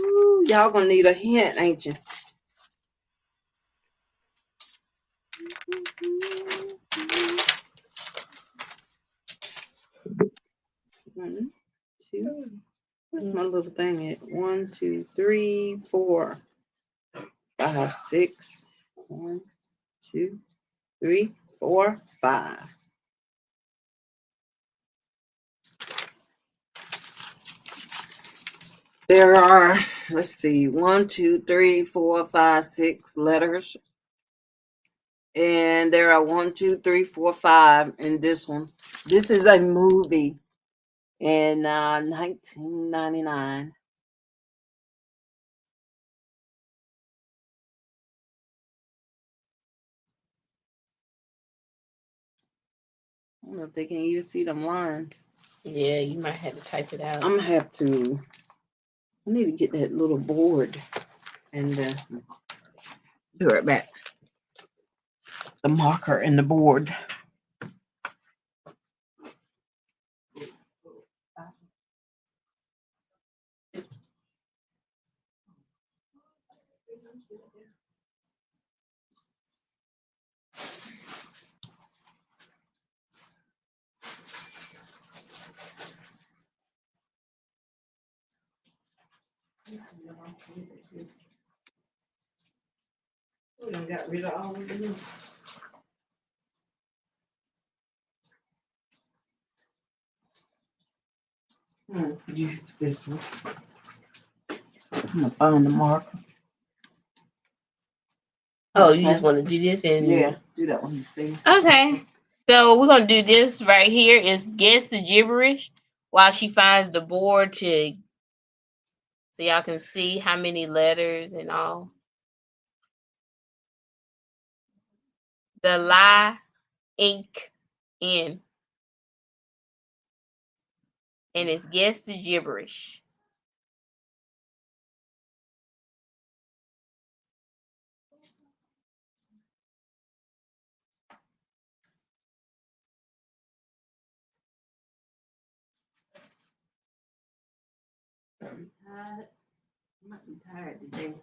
S1: Ooh, y'all gonna need a hint, ain't you? One, two. Where's my little thing at? 1, 2, 3, 4, 5, 6. 1, 2, 3, 4, 5. There are, let's see, 1, 2, 3, 4, 5, 6 letters. And there are 1, 2, 3, 4, 5 in this one. This is a movie in 1999. I don't know if they can even see them lines.
S2: Yeah, you might have to type it out.
S1: I'm gonna have to. I need to get that little board and be right back. The marker and the board. We done got rid of all of them. Use this one. I'm gonna find the marker.
S2: Oh, you just want to do this and
S1: Yeah, do that one. You see.
S2: Okay. So we're gonna do this right here is guess the gibberish while she finds the board to so y'all can see how many letters and all. The lie ink in. And it's guess the gibberish.
S1: I'm tired. I might be tired today.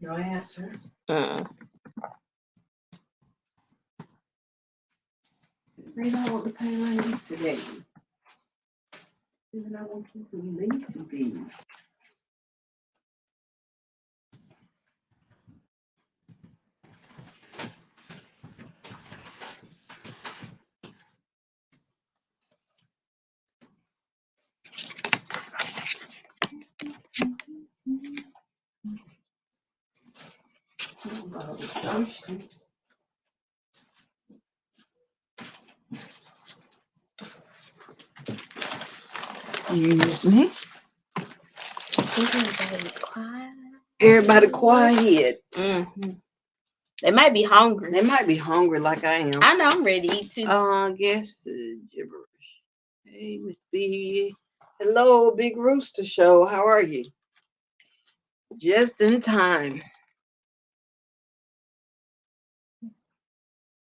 S1: No answer. They don't want to pay rent today. Even I want you to leave to be. Excuse me.
S2: Everybody's quiet.
S1: Everybody quiet.
S2: Mm-hmm. They might be hungry.
S1: They might be hungry like I am.
S2: I know I'm ready to eat too.
S1: Guess the gibberish. Hey, Miss B. Hello, Big Rooster Show. How are you? Just in time.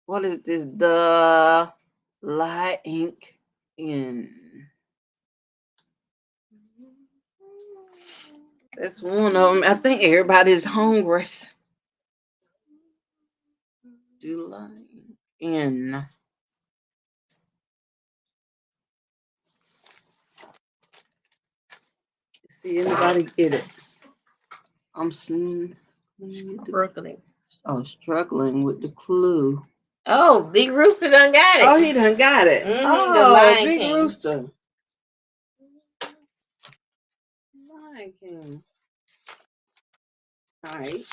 S1: What is this? The Light Ink in. That's one of them. I think everybody's hungry. Do Light Ink in. See anybody get it? I'm seeing.
S2: Brooklyn.
S1: Oh, struggling with the clue.
S2: Oh, Big Rooster done got it.
S1: Oh, he done got it.
S2: Mhm, the
S1: Oh,
S2: Lion
S1: Big
S2: King.
S1: Rooster. Lion King. All right.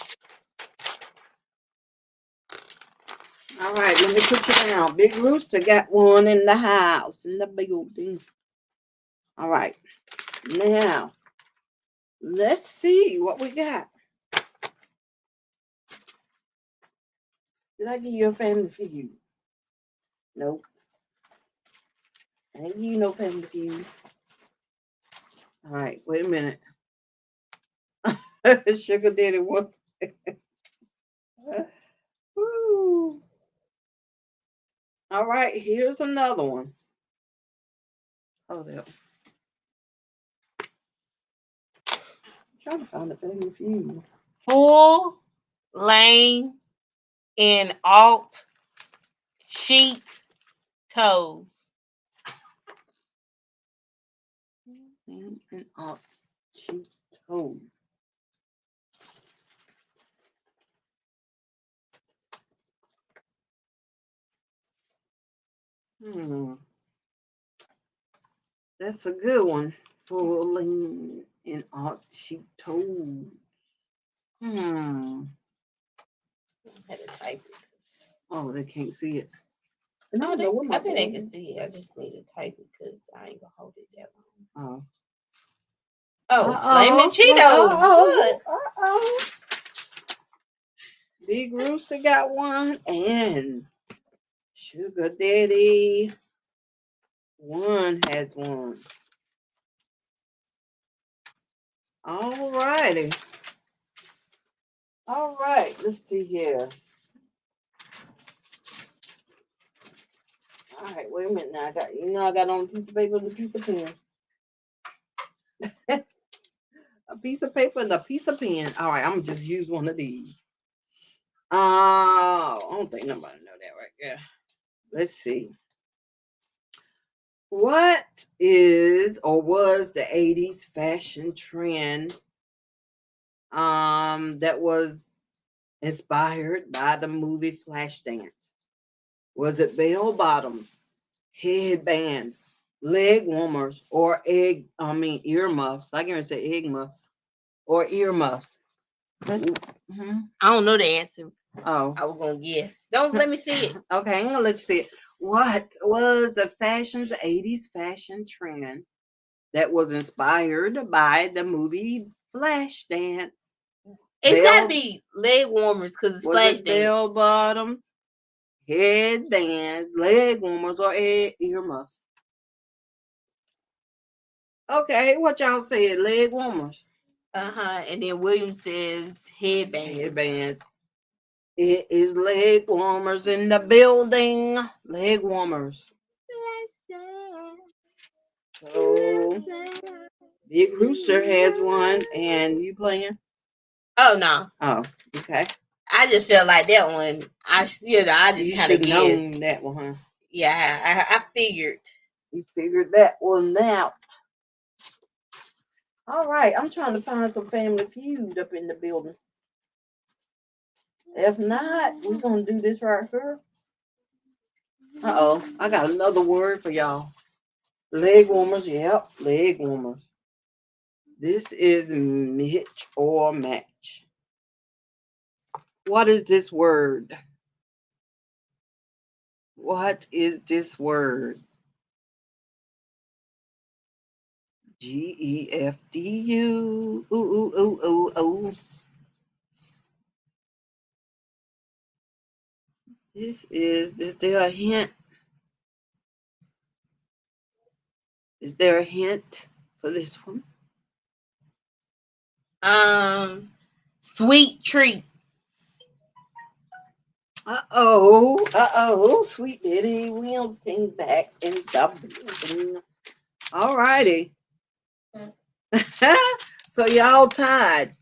S1: All right, let me put you down. Big Rooster got one in the house, in the building. All right. Now, let's see what we got. Did I give you a Family Feud? Nope. I ain't give you no Family Feud. All right, wait a minute. Sugar Daddy one. Woo. All right, here's another one. Hold up. I'm trying to find the Family Feud.
S2: Full lane in alt sheet toes.
S1: And up cheek toe. That's a good one. Falling in up cheek toe.
S2: I had to type it.
S1: Oh, they can't see it.
S2: I think they can see it. I just need to type it because I ain't gonna hold it that long.
S1: Oh.
S2: Flaming Cheetos.
S1: Uh-oh. Big Rooster got one, and Sugar Daddy one has one. All righty. All right, let's see here. All right, wait a minute now. I got on a piece of paper and a piece of pen. A piece of paper and a piece of pen. All right, I'm gonna just use one of these. I don't think nobody know that right there. Let's see. What is or was the 80s fashion trend that was inspired by the movie Flashdance? Was it bell bottoms, headbands, leg warmers, or earmuffs? I can say egg muffs or earmuffs.
S2: I don't know the answer.
S1: Oh,
S2: I was gonna guess. Don't let me see it.
S1: okay, I'm gonna let you see it. What was the 80s fashion trend that was inspired by the movie Flashdance?
S2: It's gotta be leg warmers because it's
S1: Was
S2: Flashdance.
S1: it bell bottoms, headbands, leg warmers, or earmuffs? Okay, what y'all said? Leg warmers.
S2: And then William says headbands.
S1: Headbands. It is leg warmers in the building. Leg warmers. So Big Rooster has one, and you playing?
S2: Oh no.
S1: Oh, okay.
S2: I just felt like that one. I just
S1: You
S2: kind of
S1: should
S2: guessed.
S1: known that one, huh?
S2: Yeah, I figured.
S1: You figured that one out. All right, I'm trying to find some Family Feud up in the building. If not, we're gonna do this right here. I got another word for y'all. Leg warmers, yep, leg warmers. This is Mitch or match. What is this word? What is this word? GEFDU. Ooh, ooh, ooh, ooh, ooh. Is there a hint? Is there a hint for this one?
S2: Sweet treat.
S1: Uh-oh. Sweet Daddy Williams came back in the building. All righty. So y'all tied.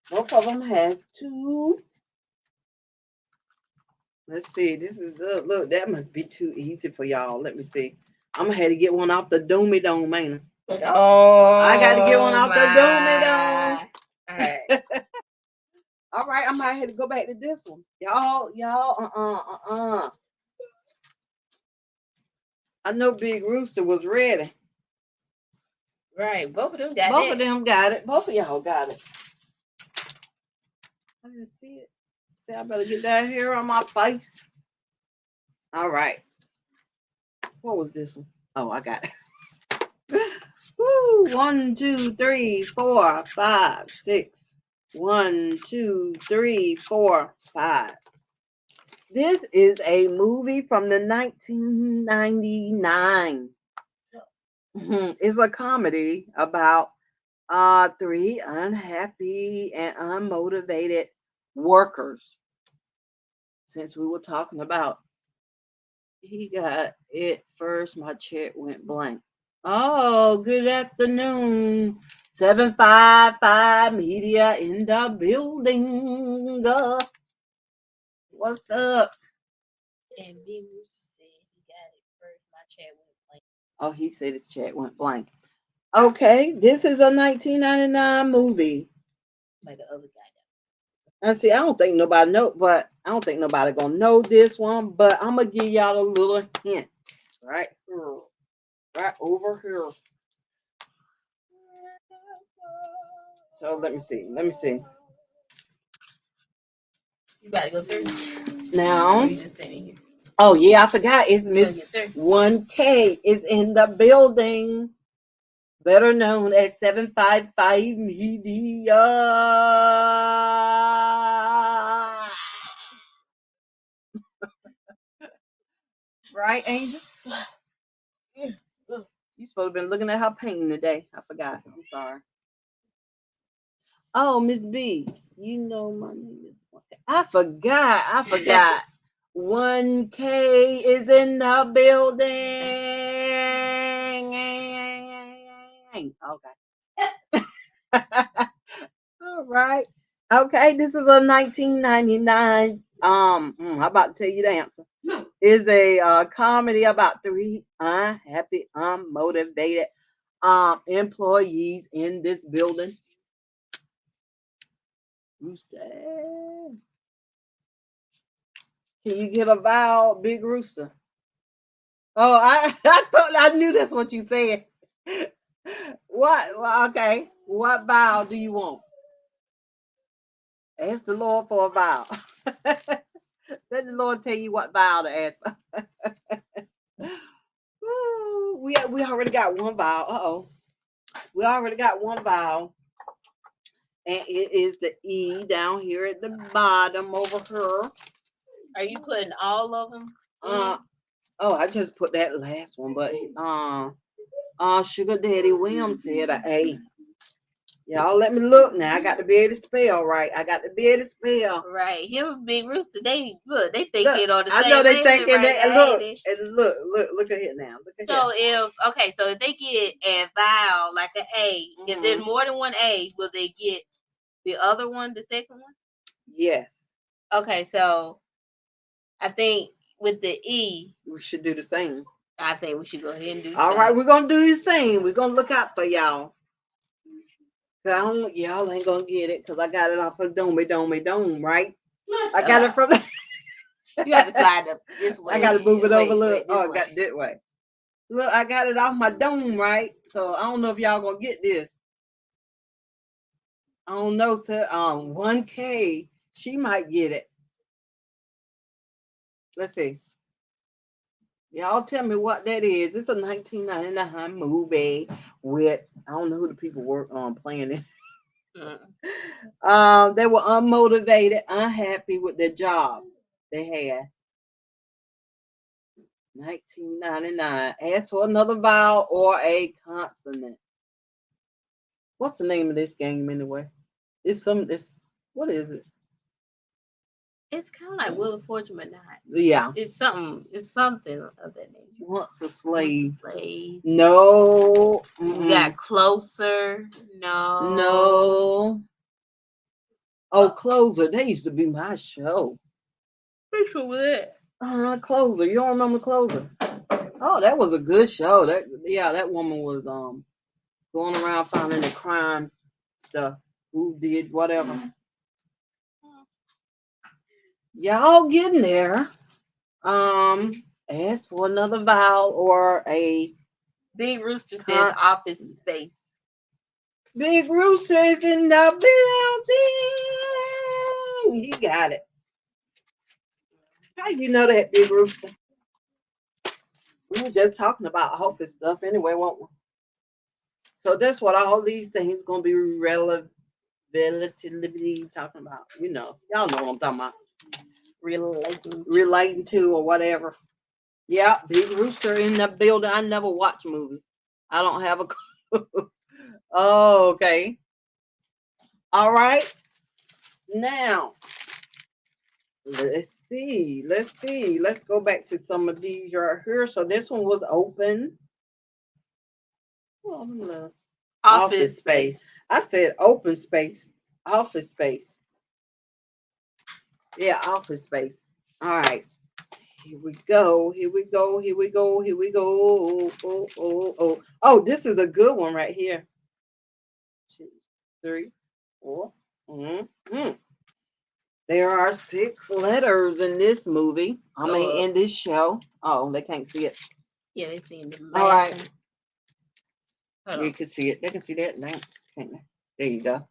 S1: Both of them has 2. Let's see. This is look. That must be too easy for y'all. Let me see. I'm gonna have to get one off the Doomy Dome, man.
S2: Oh,
S1: I got to get one off the Doomy Dome.
S2: All right.
S1: All right, I might have to go back to this one. Y'all, I know Big Rooster was ready.
S2: Right. Both of them got
S1: Both
S2: that.
S1: of them got it. Both of y'all got it. I didn't see it. See, I better get that hair on my face. All right. What was this one? Oh, I got it. Woo! 1, 2, 3, 4, 5, 6. 1, 2, 3, 4, 5. This is a movie from the 1999. It's a comedy about 3 unhappy and unmotivated workers. Since we were talking about, he got it first, my chat went blank. Oh, good afternoon. 755 Media in the building. What's up?
S2: And Big Rooster said he got it first. My chat went blank.
S1: Oh, he said his chat went blank. Okay, this is a 1999 movie.
S2: Like the other guy.
S1: I see. I don't think nobody gonna know this one. But I'm gonna give y'all a little hint. Right here, right over here. So let me see.
S2: You about to go through?
S1: Now,
S2: Or you just sitting here?
S1: oh yeah, I forgot. It's
S2: You gonna
S1: Miss
S2: get through?
S1: 1K is in the building. Better known as 755 Media. Right, Angel? You supposed to have been looking at her painting today. I forgot. I'm sorry. Oh, Miss B. You know my name is 1K. I forgot. 1K is in the building. Okay. All right. Okay, this is a 1999. I'm about to tell you the answer. Is a comedy about 3 unhappy, unmotivated employees in this building. Rooster. Can you get a vowel, Big Rooster? Oh, I thought I knew that's what you said. What? Well, okay. What vowel do you want? Ask the Lord for a vowel. Let the Lord tell you what vowel to ask. Ooh, we already got one vowel. Uh-oh. We already got one vowel. And it is the E down here at the bottom over here.
S2: Are you putting all of them?
S1: Oh, I just put that last one, but Sugar Daddy Williams said a A. Y'all let me look now. I got to be able to spell right.
S2: Right. Him and Big Rooster, they think
S1: Look,
S2: it on the
S1: I
S2: same
S1: know they
S2: wavelength
S1: thinking
S2: right
S1: that.
S2: now,
S1: Look,
S2: ain't
S1: and look at it now. Look at
S2: So
S1: here.
S2: if they get a vowel like an A, if there's more than one A, will they get the other one, the second one?
S1: Yes.
S2: Okay, so I think with the E,
S1: we should do the same.
S2: I think we should go ahead and do the
S1: All
S2: same.
S1: right, we're gonna do the same. We're gonna look out for y'all. Y'all ain't gonna get it because I got it off of Dome, right? I got it from.
S2: You got to slide up this way.
S1: I got to move it over. Look,
S2: this
S1: I
S2: way.
S1: got that way. Look, I got it off my dome, right? So I don't know if y'all gonna get this. I don't know, sir. 1K, she might get it. Let's see. Y'all tell me what that is. It's a 1999 movie with I don't know who the people were playing it. They were unmotivated, unhappy with their job they had. 1999. Ask for another vowel or a consonant. What's the name of this game anyway? It's what is it?
S2: It's kind of like Wheel of Fortune, but not.
S1: Yeah.
S2: It's something. It's something of that nature.
S1: Once a
S2: Once a
S1: slave.
S2: slave.
S1: No.
S2: You got Closer. No.
S1: No. Oh, Closer. That used to be my show.
S2: Which one was that?
S1: Closer. You don't remember Closer? Oh, that was a good show. That woman was going around finding the crime stuff. Who did whatever. Y'all getting there. Ask for another vowel or a
S2: Big Rooster says Office Space.
S1: Big Rooster is in the building. He got it. How you know that, Big Rooster? We were just talking about office stuff anyway, won't we? So that's what all these things gonna be relatively talking about. Y'all know what I'm talking about. Relating to or whatever. Yeah, Big Rooster in the building. I never watch movies. I don't have a clue. Oh, okay. All right. Now, let's see. Let's go back to some of these right here. So this one was open. Oh, office space. I said open space. Office space. Yeah, office space. All right. Here we go. Oh, this is a good one right here. 2, 3, 4. There are 6 letters in this movie. In this show. Oh, they can't see it.
S2: Yeah, they seen the
S1: All right.
S2: last
S1: You can see it. They can see that. There you go.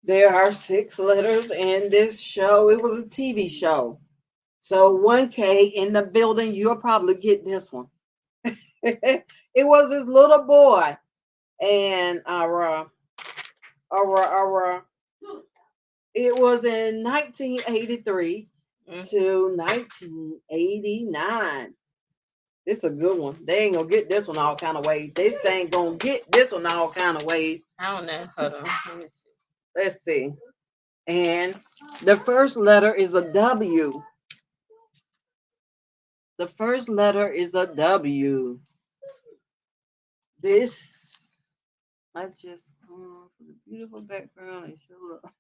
S1: There are 6 letters in this show. It was a TV show. So 1K in the building, you'll probably get this one. It was this little boy, and it was in 1983 to 1989. This is a good one. They ain't gonna get this one all kind of ways. This ain't gonna get this one all kind of ways.
S2: I don't know. Hold on.
S1: Let's see. And the first letter is a W. The first letter is a W. This, I just for the beautiful background and show up.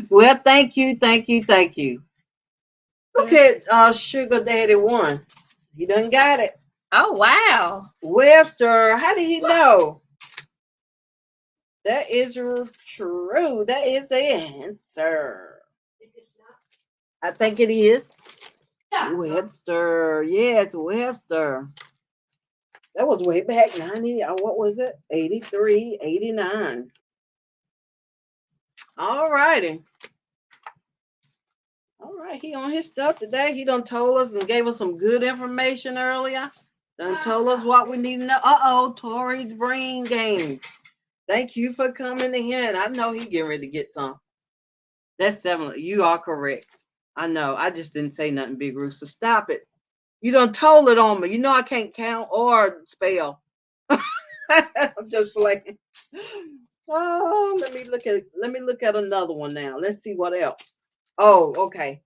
S1: Well, thank you. Look at Sugar Daddy 1. He done got it.
S2: Oh wow.
S1: Webster, how did he know? That is true. That is the answer. I think it is. Webster. Yeah, it's Webster. That was way back 90. What was it? 83, 89. All righty. All right. He on his stuff today. He done told us and gave us some good information earlier. Done told us what we need to know. Tori's brain game. Thank you for coming in. I know he getting ready to get some. That's 7. You are correct. I know. I just didn't say nothing, Big Rooster. Stop it. You done told it on me. You know I can't count or spell. I'm just playing. Oh, let me look at another one now. Let's see what else. Oh, okay.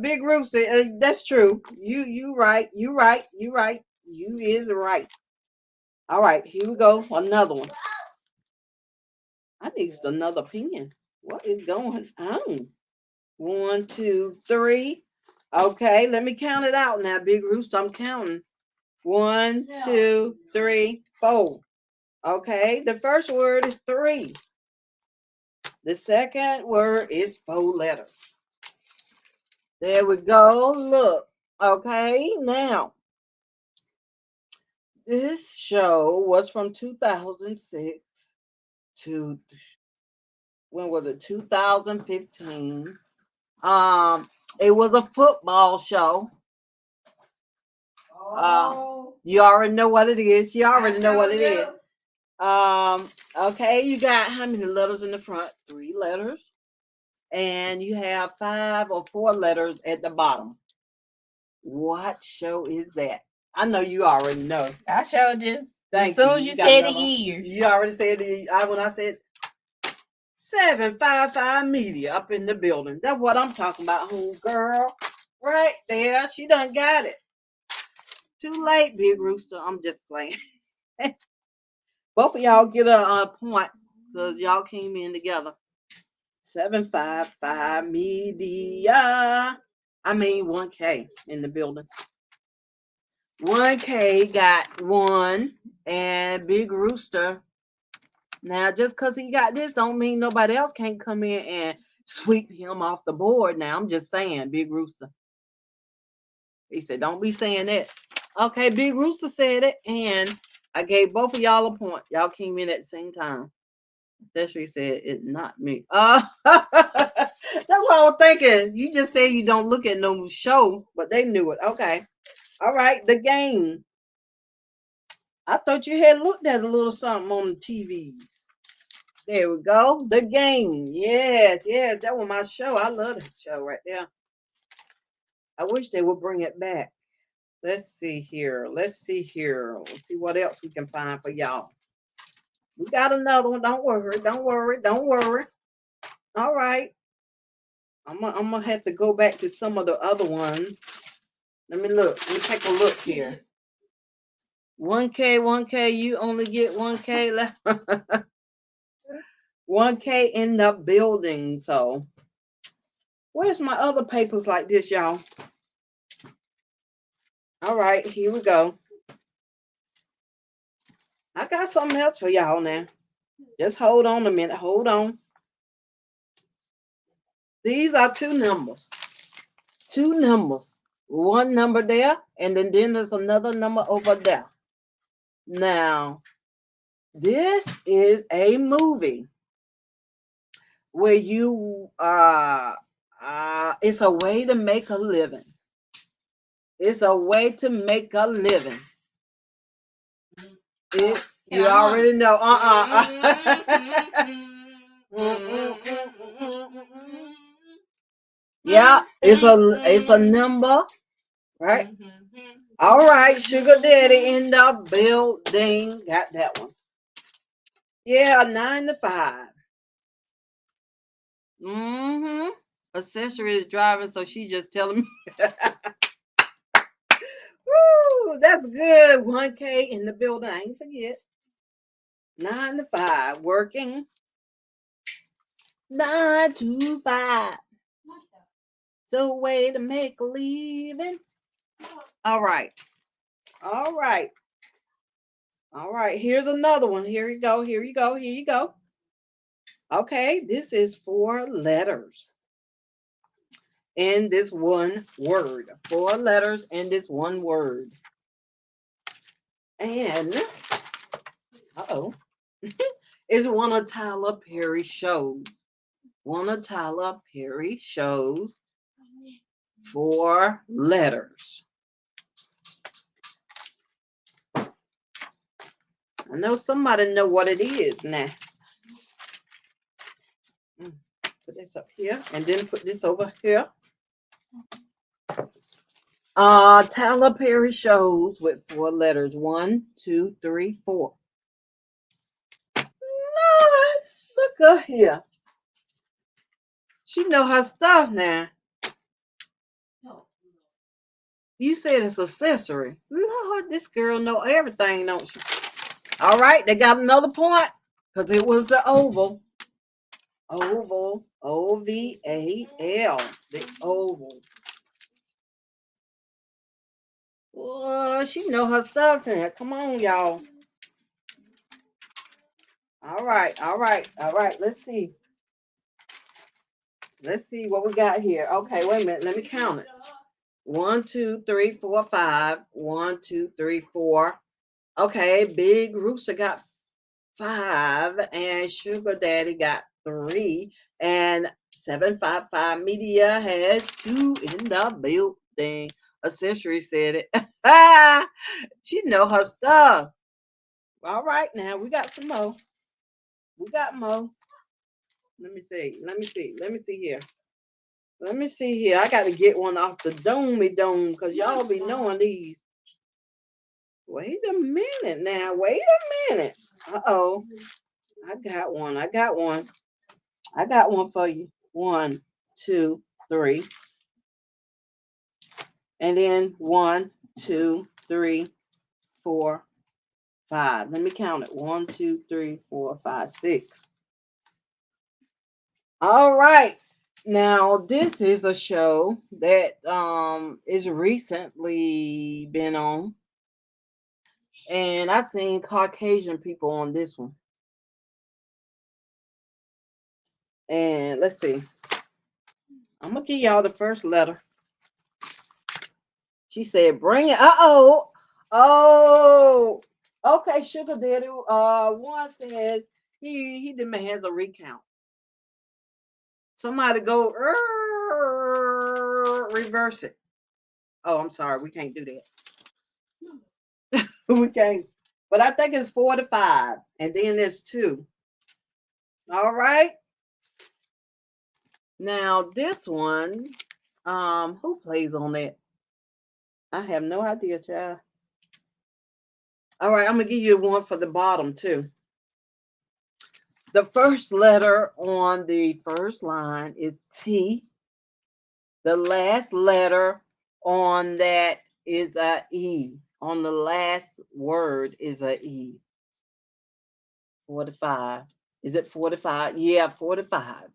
S1: Big Rooster. That's true. You right. You is right. All right, here we go. Another one. I need another pen. What is going on? 1, 2, 3. Okay, let me count it out now, Big Rooster. I'm counting. 1, 2, 3, 4. Okay, the first word is 3. The second word is 4 letters. There we go. Look. Okay, now this show was from 2006 to when was it? 2015. It was a football show. You already know what it is. You already know what it is. Okay, you got how many letters in the front? 3 letters. And you have 5 or 4 letters at the bottom. What show is that? I know you already know.
S2: I showed you.
S1: Thank
S2: As soon as
S1: you.
S2: you
S1: got
S2: said the
S1: another one?
S2: years.
S1: You already said when I said 755 Media up in the building. That's what I'm talking about, home girl. Right there. She done got it. Too late, Big Rooster. I'm just playing. Both of y'all get a point because y'all came in together. 755 Media. I mean 1K in the building. 1K got 1 and Big Rooster. Now, just because he got this don't mean nobody else can't come in and sweep him off the board. Now, I'm just saying, Big Rooster. He said, don't be saying that. Okay, Big Rooster said it, and I gave both of y'all a point. Y'all came in at the same time. Especially said it, not me. That's what I was thinking. You just said you don't look at no show, but they knew it. Okay. All right, the game. I thought you had looked at a little something on the TVs. There we go. The game. Yes, that was my show. I love that show right there. I wish they would bring it back. Let's see here. Let's see what else we can find for y'all. We got another one. Don't worry. All right. I'm gonna have to go back to some of the other ones. Let me look. Let me take a look here. 1K, you only get 1K left. 1K in the building. So where's my other papers like this, y'all? All right, here we go. I got something else for y'all now. Just hold on a minute. Hold on. These are 2 numbers. 2 numbers. 1 number there, and then there's another number over there. Now, this is a movie where you it's a way to make a living. It's a way to make a living. You already know. Yeah, it's a number, right? All right, Sugar Daddy in the building. Got that one. Yeah, 9 to 5. Accessory is driving, so she just telling me. Woo, that's good. 1K in the building. I ain't forget. 9 to 5 working. 9 to 5. So way to make a living. All right. Here's another one. Here you go. Okay, this is 4 letters in this one word. 4 letters in this one word. And it's one of Tyler Perry shows. 4 letters. I know somebody know what it is now. Put this up here and then put this over here. Tyler Perry shows with 4 letters. 1, 2, 3, 4. Lord, look up here. She know her stuff now. You said it's accessory. Lord, this girl know everything, don't she? All right, they got another point because it was the oval. Oval, O-V-A-L, the oval. Oh, she know her stuff now. Come on, y'all. All right. Let's see what we got here. Okay, wait a minute. Let me count it. 1, 2, 3, 4, 5. 1, 2, 3, 4. Okay, Big Rooster got 5, and Sugar Daddy got 3, and 755 Media has 2 in the building. Accessory said it. She know her stuff. All right, now we got some more. We got more. Let me see. Let me see. Let me see here. Let me see here. I got to get one off the dome because y'all be knowing these. Wait a minute now. Wait a minute. Uh-oh. I got one. I got one. I got one for you. 1, 2, 3. And then 1, 2, 3, 4, 5. Let me count it. 1, 2, 3, 4, 5, 6. All right. Now this is a show that is recently been on. And I seen Caucasian people on this one. And let's see. I'm gonna give y'all the first letter. She said, "Bring it." Uh-oh. Oh. Okay, Sugar Daddy. One says he demands a recount. Somebody go reverse it. Oh, I'm sorry. We can't do that. We can't. But I think it's 4 to 5. And then there's 2. All right. Now this one, who plays on that? I have no idea, child. All right, I'm gonna give you one for the bottom too. The first letter on the first line is T. The last letter on that is a E. On the last word is a E. 45. Is it 45? Yeah, 45.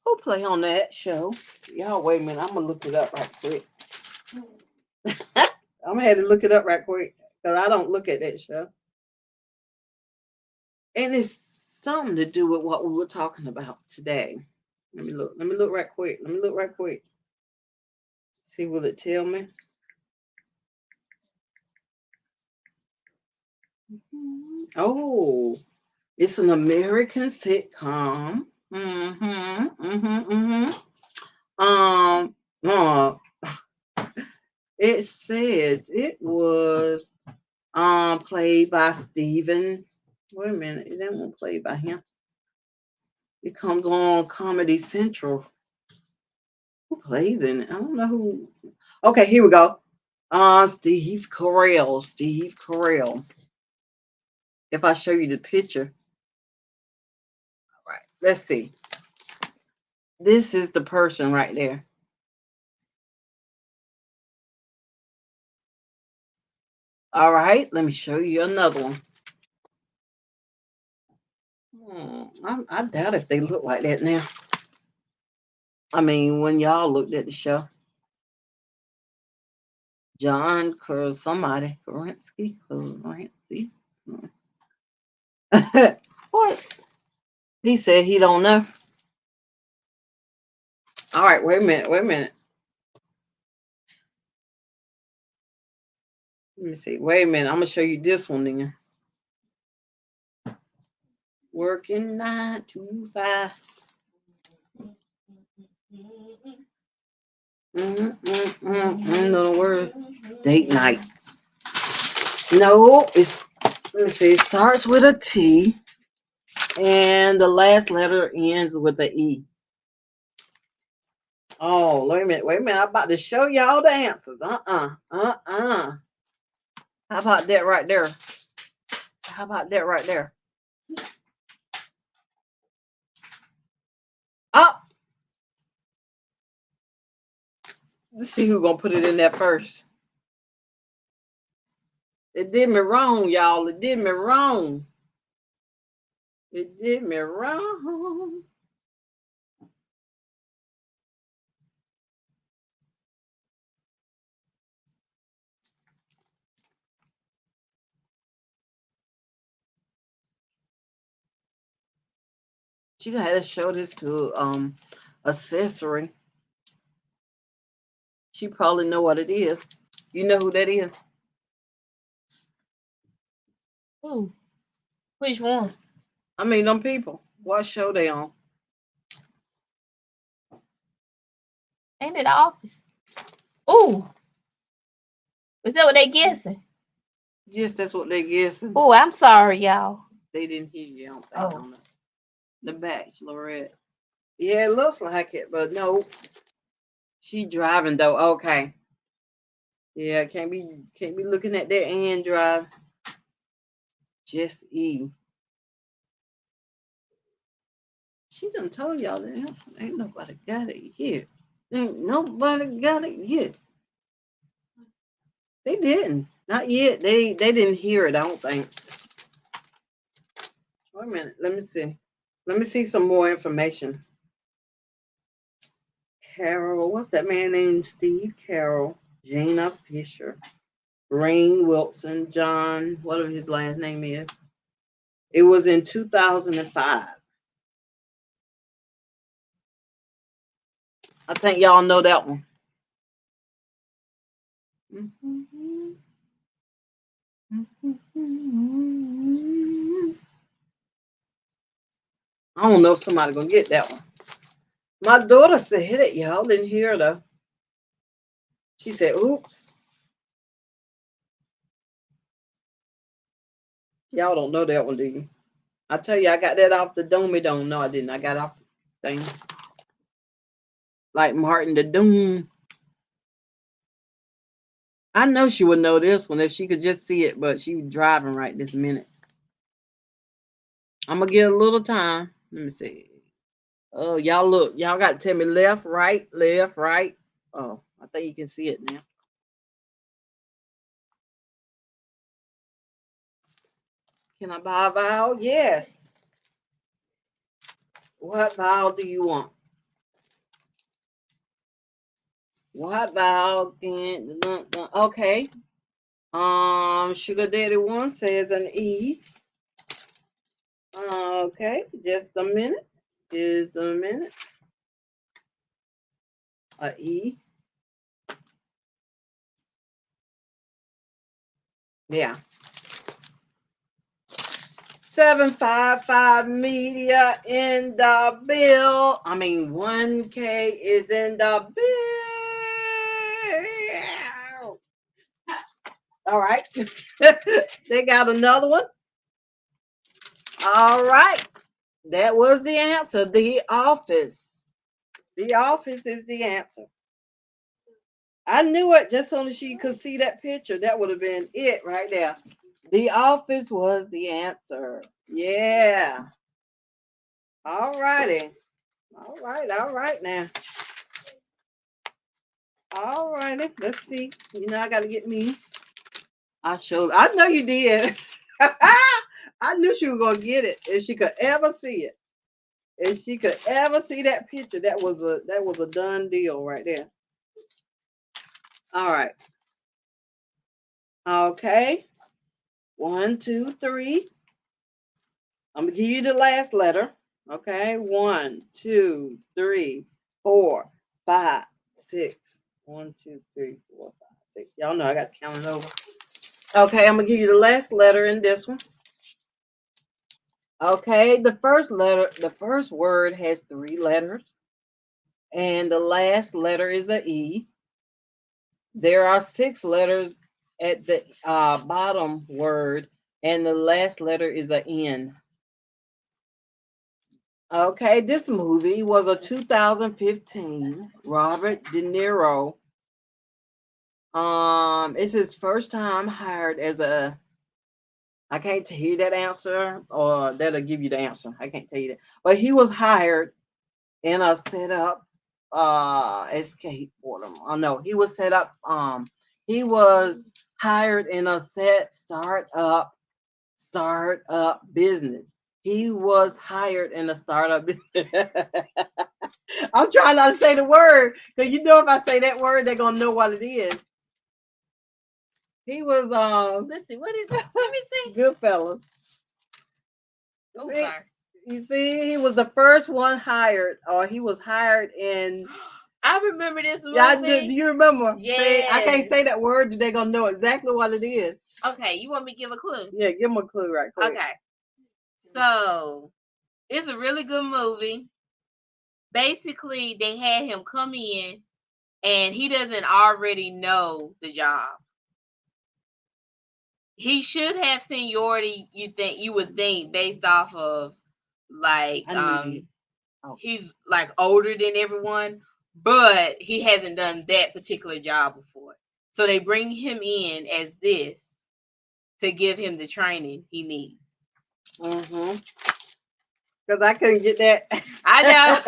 S1: Who play on that show? Y'all, wait a minute. I'm gonna look it up right quick. I'm gonna have to look it up right quick because I don't look at that show. And it's something to do with what we were talking about today. Let me look. Let me look right quick. Let me look right quick. See, will it tell me? Oh, it's an American sitcom. Uh, it says it was played by Steven. Wait a minute, it didn't played by him. It comes on Comedy Central. Who plays in it? I don't know who. Okay, here we go. Steve Carell. Steve Carell. If I show you the picture. All right, let's see. This is the person right there. All right, let me show you another one. I doubt if they look like that now. I mean, when y'all looked at the show. John somebody. Kerensky. What? He said he don't know. All right, wait a minute. Wait a minute. Let me see. Wait a minute. I'm gonna show you this one then. Working 9 to 5. No word. Date night. No, it's. Let me see. It starts with a T, and the last letter ends with a E. Oh, wait a minute. Wait a minute. I'm about to show y'all the answers. How about that right there? How about that right there? Oh, let's see who's gonna put it in there first. It did me wrong, y'all. It did me wrong. It did me wrong. She had to show this to accessory. She probably know what it is. You know who that is?
S2: Who? Which one?
S1: I mean, them people. What show they on?
S2: Ain't it The Office? Ooh, is that what they guessing?
S1: Yes, that's what they guessing.
S2: Ooh, I'm sorry, y'all.
S1: They didn't hear you. I don't think
S2: Oh.
S1: on the Bachelorette. Yeah, it looks like it, but no. She driving though. Okay. Yeah, can't be looking at that and drive. Just E. She done told y'all the answer. Ain't nobody got it yet. Ain't nobody got it yet. They didn't. Not yet. They didn't hear it, I don't think. Wait a minute. Let me see. Let me see some more information. Carol, what's that man named? Steve Carroll, Gina Fisher, Rain Wilson, John, whatever his last name is. It was in 2005. I think y'all know that one. I don't know if somebody gonna get that one. My daughter said hit it, y'all didn't hear her though. She said, oops. Y'all don't know that one, do you? I tell you, I got that off the Domey Dome. No, I didn't. I got off the thing. Like Martin the Doom. I know she would know this one if she could just see it, but she was driving right this minute. I'm gonna get a little time. Let me see. Oh, y'all look. Y'all got to tell me left, right, left, right. Oh, I think you can see it now. Can I buy a vowel? Yes. What vowel do you want? What vowel can okay. Sugar Daddy 1 says an E. Okay, just a minute. Just a minute. A E. Yeah. 755 media in the bill. I mean, 1K is in the bill. All right. They got another one. All right. That was the answer. The Office. The Office is the answer. I knew it just so that she could see that picture. That would have been it right there. The Office was the answer. Yeah. All righty. All right now. All righty. Let's see. You know, I got to get me. I know you did. I knew she was going to get it if she could ever see it. If she could ever see that picture, that was a done deal right there. All right. Okay. 1, 2, 3. I'm gonna give you the last letter. Okay. 1, 2, 3, 4, 5, 6. 1, 2, 3, 4, 5, 6. Y'all know I got to count it over. Okay, I'm gonna give you the last letter in this one. Okay, the first word has 3 letters, and the last letter is a E. There are 6 letters at the bottom word, and the last letter is a N. Okay, this movie was a 2015 Robert De Niro. It's his first time hired as a. I can't tell you that answer, or that'll give you the answer. I can't tell you that, but he was hired in a setup escape for them. Oh no, he was set up. He was hired in a startup business. He was hired in a startup business. I'm trying not to say the word because you know if I say that word, they're gonna know what it is. He was
S2: Let's see, what is it? Let me see.
S1: Goodfellas.
S2: Oh,
S1: See?
S2: sorry.
S1: You see, he was the first one hired, or he was hired in.
S2: I remember this movie.
S1: Yeah, do you remember?
S2: Yeah.
S1: See, I can't say that word. They're gonna know exactly what it is.
S2: Okay, you want me to give a clue?
S1: Yeah, give them a clue right quick.
S2: Okay. So it's a really good movie. Basically, they had him come in and he doesn't already know the job. He should have seniority, you would think, based off of like
S1: I knew you. Oh.
S2: he's like older than everyone, but he hasn't done that particular job before. So they bring him in as this to give him the training he needs.
S1: Mm-hmm. Because I couldn't get that.
S2: I know.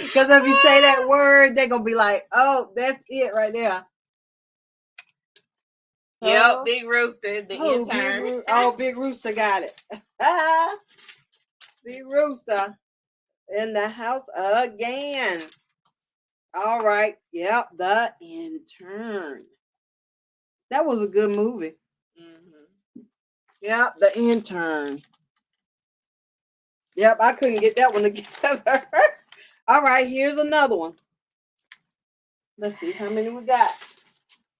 S1: Because if you say that word, they're going to be like, oh, that's it right there.
S2: Yep, Big Rooster, the
S1: Oh,
S2: intern.
S1: Big Rooster got it. Big Rooster in the house again. All right. Yep, The Intern. That was a good movie.
S2: Mm-hmm.
S1: Yep, The Intern. Yep, I couldn't get that one together. All right, here's another one. Let's see how many we got.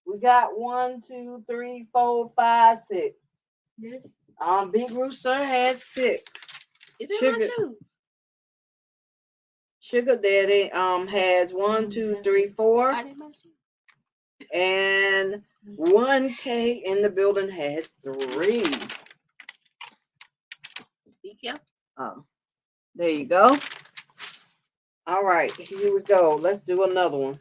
S1: We got 1, 2, 3, 4, 5, 6.
S2: Yes.
S1: Big Rooster has 6.
S2: Is it my shoes?
S1: Sugar Daddy has 1, 2, 3, 4.
S2: I did my shoes.
S1: And 1K in the building has 3.
S2: Be careful.
S1: Oh, there you go. All right, here we go. Let's do another one.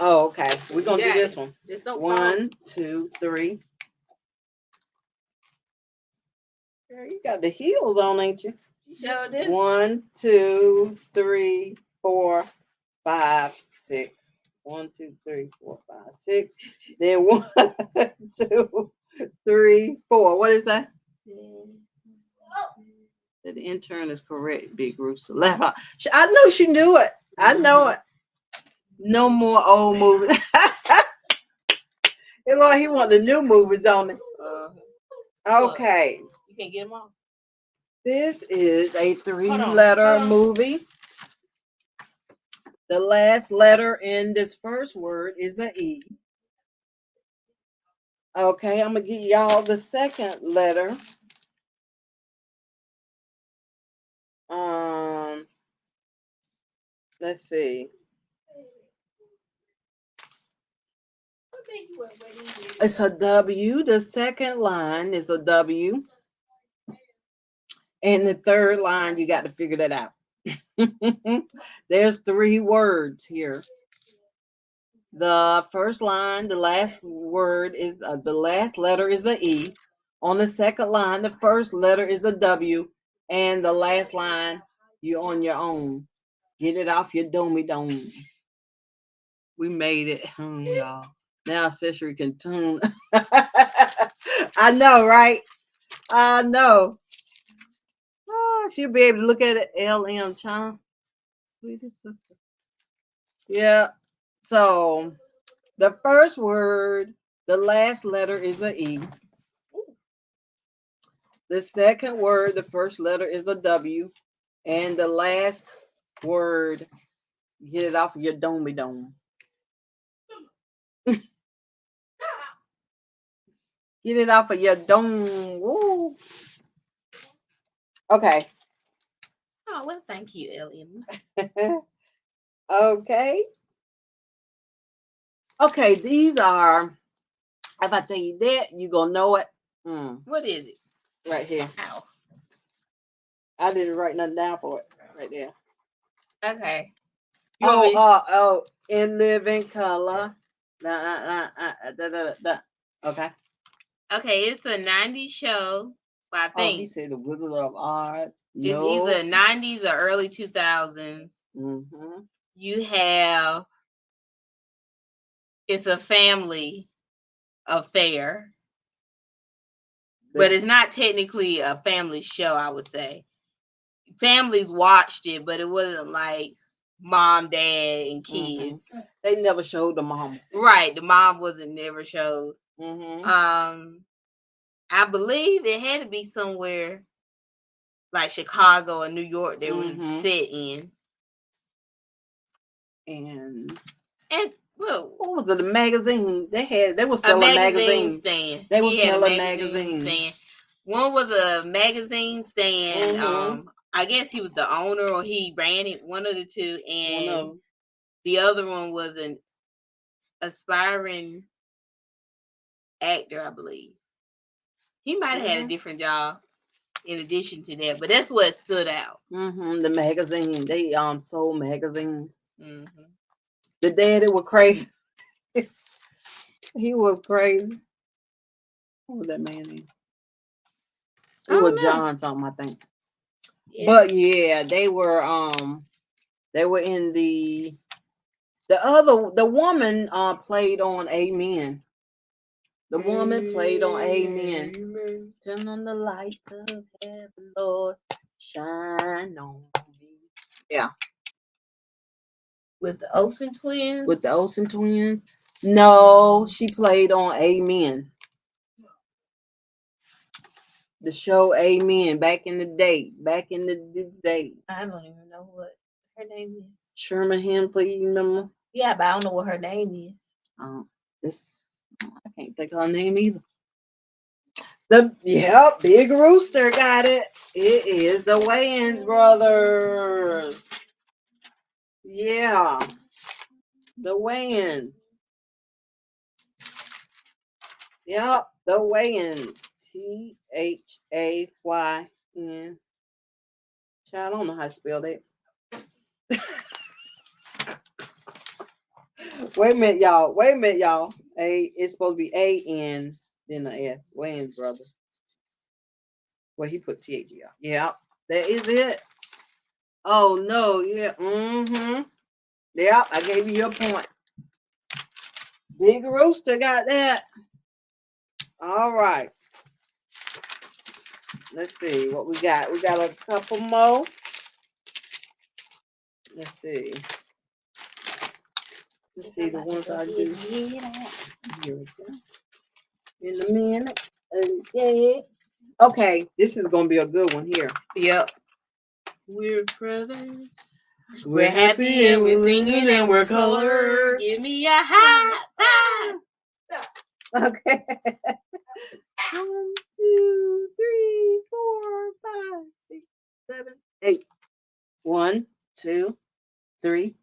S1: Oh, okay. We're gonna do this one.
S2: This don't
S1: 1, 2, 3. Girl, you got the heels on, ain't you?
S2: You sure did.
S1: 1, 2, 3, 4, 5, 6. 1, 2, 3, 4, 5, 6. Then 1, 2, 3, 4. What is that? The intern is correct. Big Rooster. Laugh out. I know she knew it. I know it. No more old movies. Hey, Lord, he want the new movies on it. Okay.
S2: You can get them all.
S1: This is a 3-letter movie. The last letter in this first word is an E. Okay, I'm going to give y'all the second letter. Let's see. It's a W. The second line is a W. And the third line, you got to figure that out. There's 3 words here. The first line, the last word is the last letter is a E. On the second line, the first letter is a W, and the last line, you're on your own. Get it off your domey dome. We made it, y'all. Now Cicely can tune. I know, right? I know. Oh, she'll be able to look at it. LM China. Sweetest sister. Yeah. So the first word, the last letter is a E. The second word, the first letter is a W. And the last word, get it off of your domey dome. Get it off of your dome. Woo. Okay.
S2: Oh, well, thank you, LM.
S1: Okay. Okay, these are, if I tell you that, you're going to know it.
S2: What is it?
S1: Right here.
S2: Ow.
S1: I didn't write nothing down for it. Right there.
S2: Okay.
S1: In living color. Okay.
S2: Okay, it's a 90s show. I think.
S1: He said The Wizard of Oz.
S2: It's either 90s or early 2000s.
S1: Mm-hmm.
S2: You have, it's a family affair. But it's not technically a family show, I would say. Families watched it, but it wasn't like mom, dad, and kids.
S1: Mm-hmm. They never showed the mom.
S2: Right, the mom wasn't never showed.
S1: Mm-hmm.
S2: I believe it had to be somewhere like Chicago or New York they were set in. And well, what was it? The magazine they were selling magazines. Stand.
S1: They were selling magazines.
S2: One was a magazine stand.
S1: Mhm.
S2: I guess he was the owner or he ran it. One of the two,
S1: One
S2: and
S1: of 'em.
S2: the other one was an aspiring actor, I believe. He might have had a different job in addition to that, but that's what stood out.
S1: The magazine. They sold magazines.
S2: Hmm.
S1: The daddy was crazy. He was crazy. What was that man name?
S2: I
S1: It
S2: don't
S1: was
S2: know.
S1: John something, I think.
S2: Yeah.
S1: But yeah, they were in the woman played on Amen. The woman played on Amen. Turn on the light of heaven, Lord, shine on me. Yeah.
S2: With the Olsen twins.
S1: With the Olsen twins. No, she played on Amen. The show Amen back in the day.
S2: I don't even know what her name is.
S1: Sherman Hemsley, you remember?
S2: Yeah, but I don't know what her name is.
S1: I can't think of her name either. Big Rooster got it. It is the Wayans brothers. Yeah, the Wayans. Yep, the Wayans. THAYN. Child, I don't know how to spell that. Wait a minute, y'all. It's supposed to be A-N, then the S. Wayans brothers. Well, he put THG out. Yeah, that is it. Oh no, yeah. Yep, I gave you your point. Big Rooster got that. All right. Let's see what we got. We got a couple more. Let's see. Let's see the ones I do. Here we go. In a minute. Okay. Okay, this is gonna be a good one here.
S2: Yep. We're brothers. We're happy and we're singing and we're colored. Give me a high five.
S1: Okay. 1, 2, 3, 4, 5, 6, 7, 8. 1, 2, 3,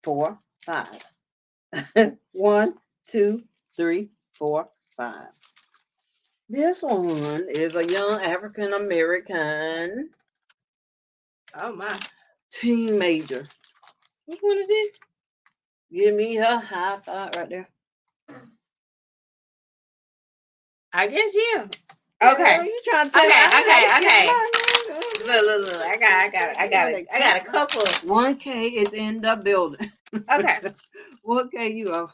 S1: 4, 5. 1, 2, 3, 4, 5. This one is a young African American
S2: Oh my.
S1: teen major.
S2: Which one is this?
S1: Give me a high five right there.
S2: I guess yeah.
S1: Girl,
S2: Okay.
S1: you trying to tell me?
S2: Okay. Look. I got a couple.
S1: 1K is in the building.
S2: Okay.
S1: What K you are?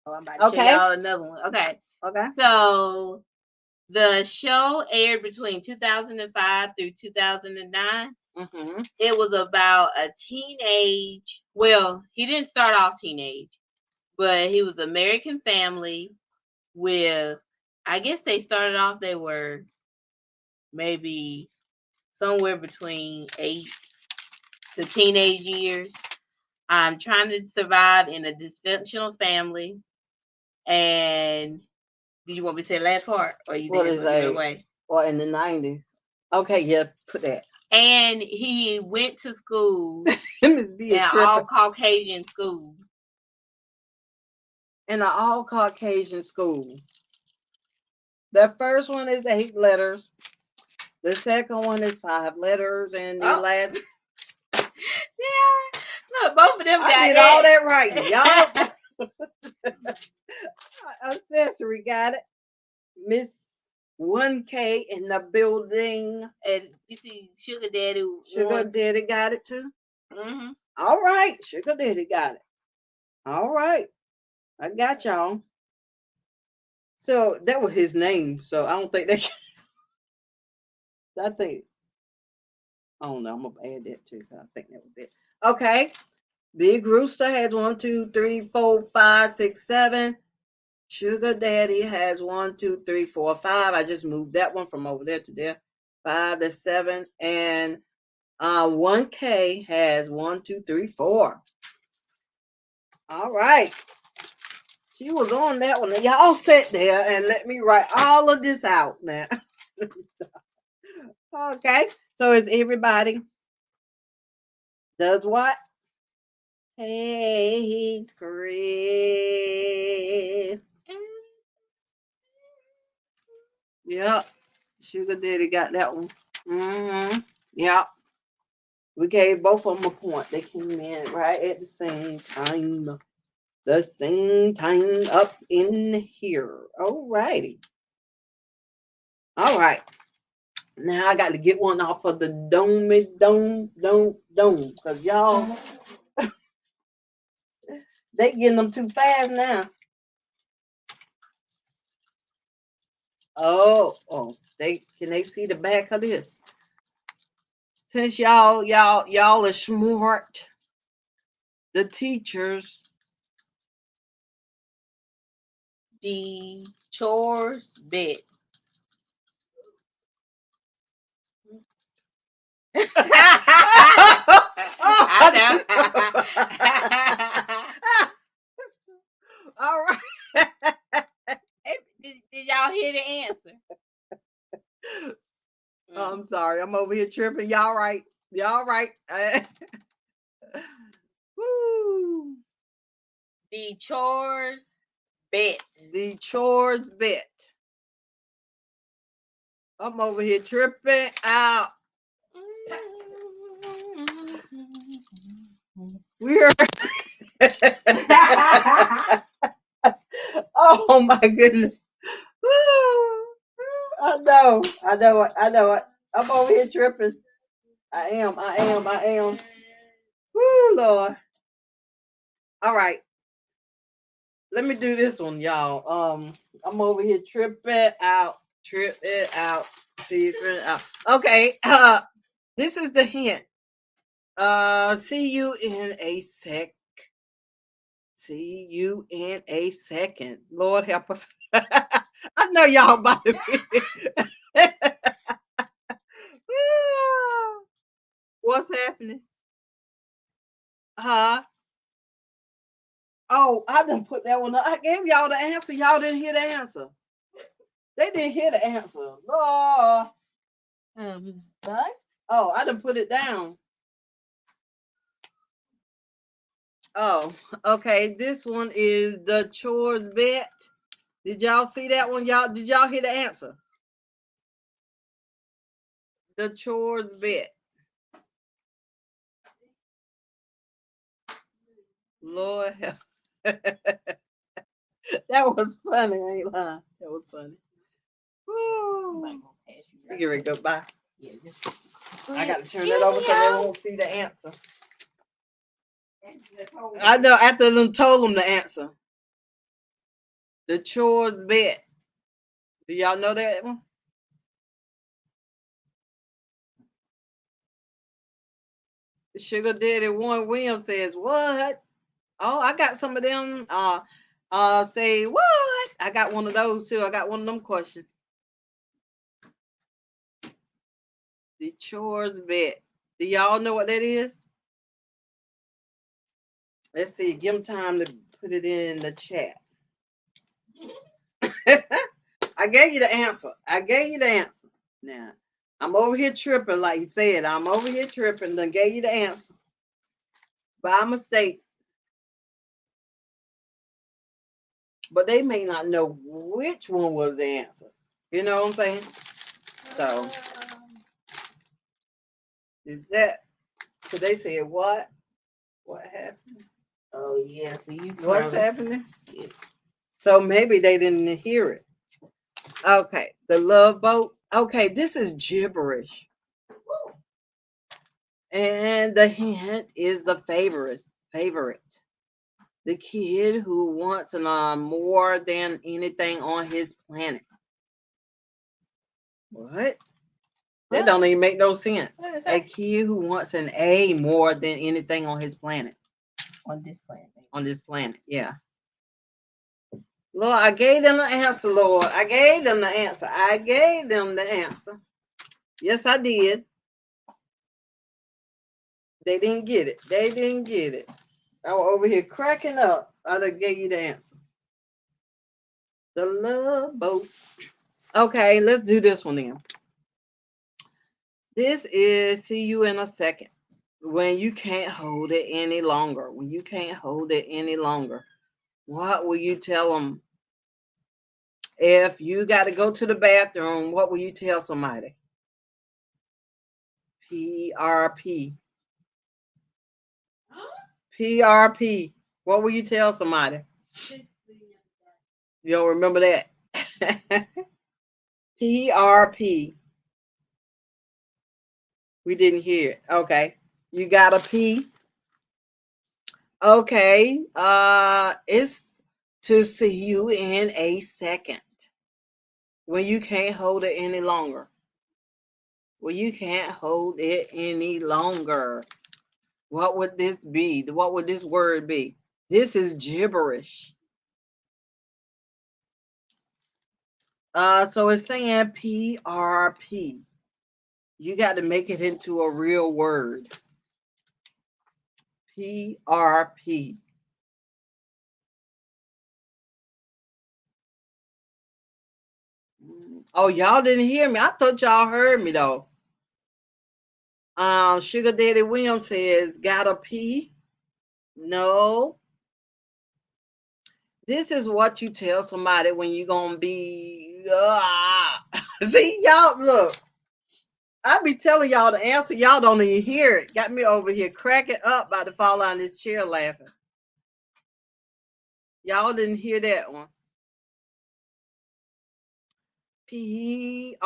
S2: Oh, I'm about to show y'all another one. Okay.
S1: Okay.
S2: So the show aired between 2005 through 2009. It was about a teenage. Well, he didn't start off teenage, but he was an American family with. I guess they started off. They were maybe somewhere between 8 to teenage years. I'm trying to survive in a dysfunctional family. And did you want me to say the last part, or you
S1: What
S2: think
S1: is
S2: it's gonna give it
S1: that?
S2: away?
S1: Or in the 90s? Okay, yeah, put that.
S2: And he went to school
S1: Miss B
S2: in
S1: is
S2: an
S1: tripping.
S2: all Caucasian school.
S1: In an all Caucasian school. The first one is 8 letters. The second one is 5 letters, and the last.
S2: Yeah, look, both of them got
S1: I did all that right, y'all. Accessory got it. Miss 1K in the building.
S2: And you see, Sugar Daddy.
S1: Sugar Daddy got it too.
S2: Mm-hmm.
S1: All right, Sugar Daddy got it. All right, I got y'all. So that was his name. So I don't think they. I don't know. I'm gonna add that too. I think that was it. Okay. Big Rooster has 1, 2, 3, 4, 5, 6, 7. Sugar Daddy has 1, 2, 3, 4, 5. I just moved that one from over there to there. 5 to 7. And 1K has 1, 2, 3, 4. All right. She was on that one. Y'all sit there and let me write all of this out now. Okay, so is everybody does what? Hey, it's Chris. Yep, Sugar Daddy got that one. Yep, we gave both of them a point. They came in right at the same time. The same time up in here. All righty. All right. Now I got to get one off of the dome, because y'all, they getting them too fast now. Oh, they can they see the back of this? Since y'all are smart, the teachers.
S2: The chores bit. I
S1: All right.
S2: did y'all hear the answer?
S1: Oh, I'm sorry. I'm over here tripping. Y'all right. Y'all right. Woo.
S2: The chores bit.
S1: The chores bit. I'm over here tripping out. We're oh my goodness. I know. I'm over here tripping. I am. Woo, Lord. All right. Let me do this one, y'all. I'm over here tripping out. See it out. Okay. This is the hint. See you in a sec. See you in a second. Lord help us. I know y'all about to be. What's happening? Huh? Oh, I didn't put that one up. I gave y'all the answer. Y'all didn't hear the answer. They didn't hear the answer. Lord.
S2: What?
S1: Oh, I didn't put it down. Oh, okay. This one is the chores bet. Did y'all see that one? Did y'all hear the answer? The chores bet. Lord help. That was funny. I ain't lying. That was funny. Woo. Get ready to go by. I got to turn that over so they won't see the answer. I know after them told them the answer. The chores bet. Do y'all know that one? Sugar Daddy Warren Williams says, what? Oh, I got some of them say what? I got one of those too. I got one of them questions. The chores bet. Do y'all know what that is? Let's see. Give them time to put it in the chat. I gave you the answer. Now, I'm over here tripping, like you said. I'm over here tripping. Then gave you the answer by mistake. But they may not know which one was the answer. You know what I'm saying? So, is that, because they said what? What happened?
S2: Oh yeah, so you
S1: What's happening? So maybe they didn't hear it. Okay, the love boat. Okay, this is gibberish. And the hint is the favorite. The kid who wants more than anything on his planet. What? That don't even make no sense. A kid who wants an A more than anything on his planet.
S2: on this planet.
S1: On this planet, yeah. Lord, I gave them the answer, Lord. I gave them the answer. Yes, I did. They didn't get it. I was over here cracking up. I done gave you the answer. The love boat. Okay, let's do this one then. This is see you in a second. When you can't hold it any longer. When you can't hold it any longer. What will you tell them? If you got to go to the bathroom, what will you tell somebody? PRP. PRP. What will you tell somebody? You don't remember that? PRP. We didn't hear it. Okay. You got a P. Okay. It's to see you in a second. When you can't hold it any longer. When you can't hold it any longer. What would this be? What would this word be? This is gibberish. So it's saying PRP. You got to make it into a real word. PRP. Oh, y'all didn't hear me. I thought y'all heard me though. Sugar Daddy Williams says, got a P? No. This is what you tell somebody when you're gonna be see y'all look. I be telling y'all the answer, y'all don't even hear it. Got me over here cracking up about to fall on this chair laughing. Y'all didn't hear that one. PRP.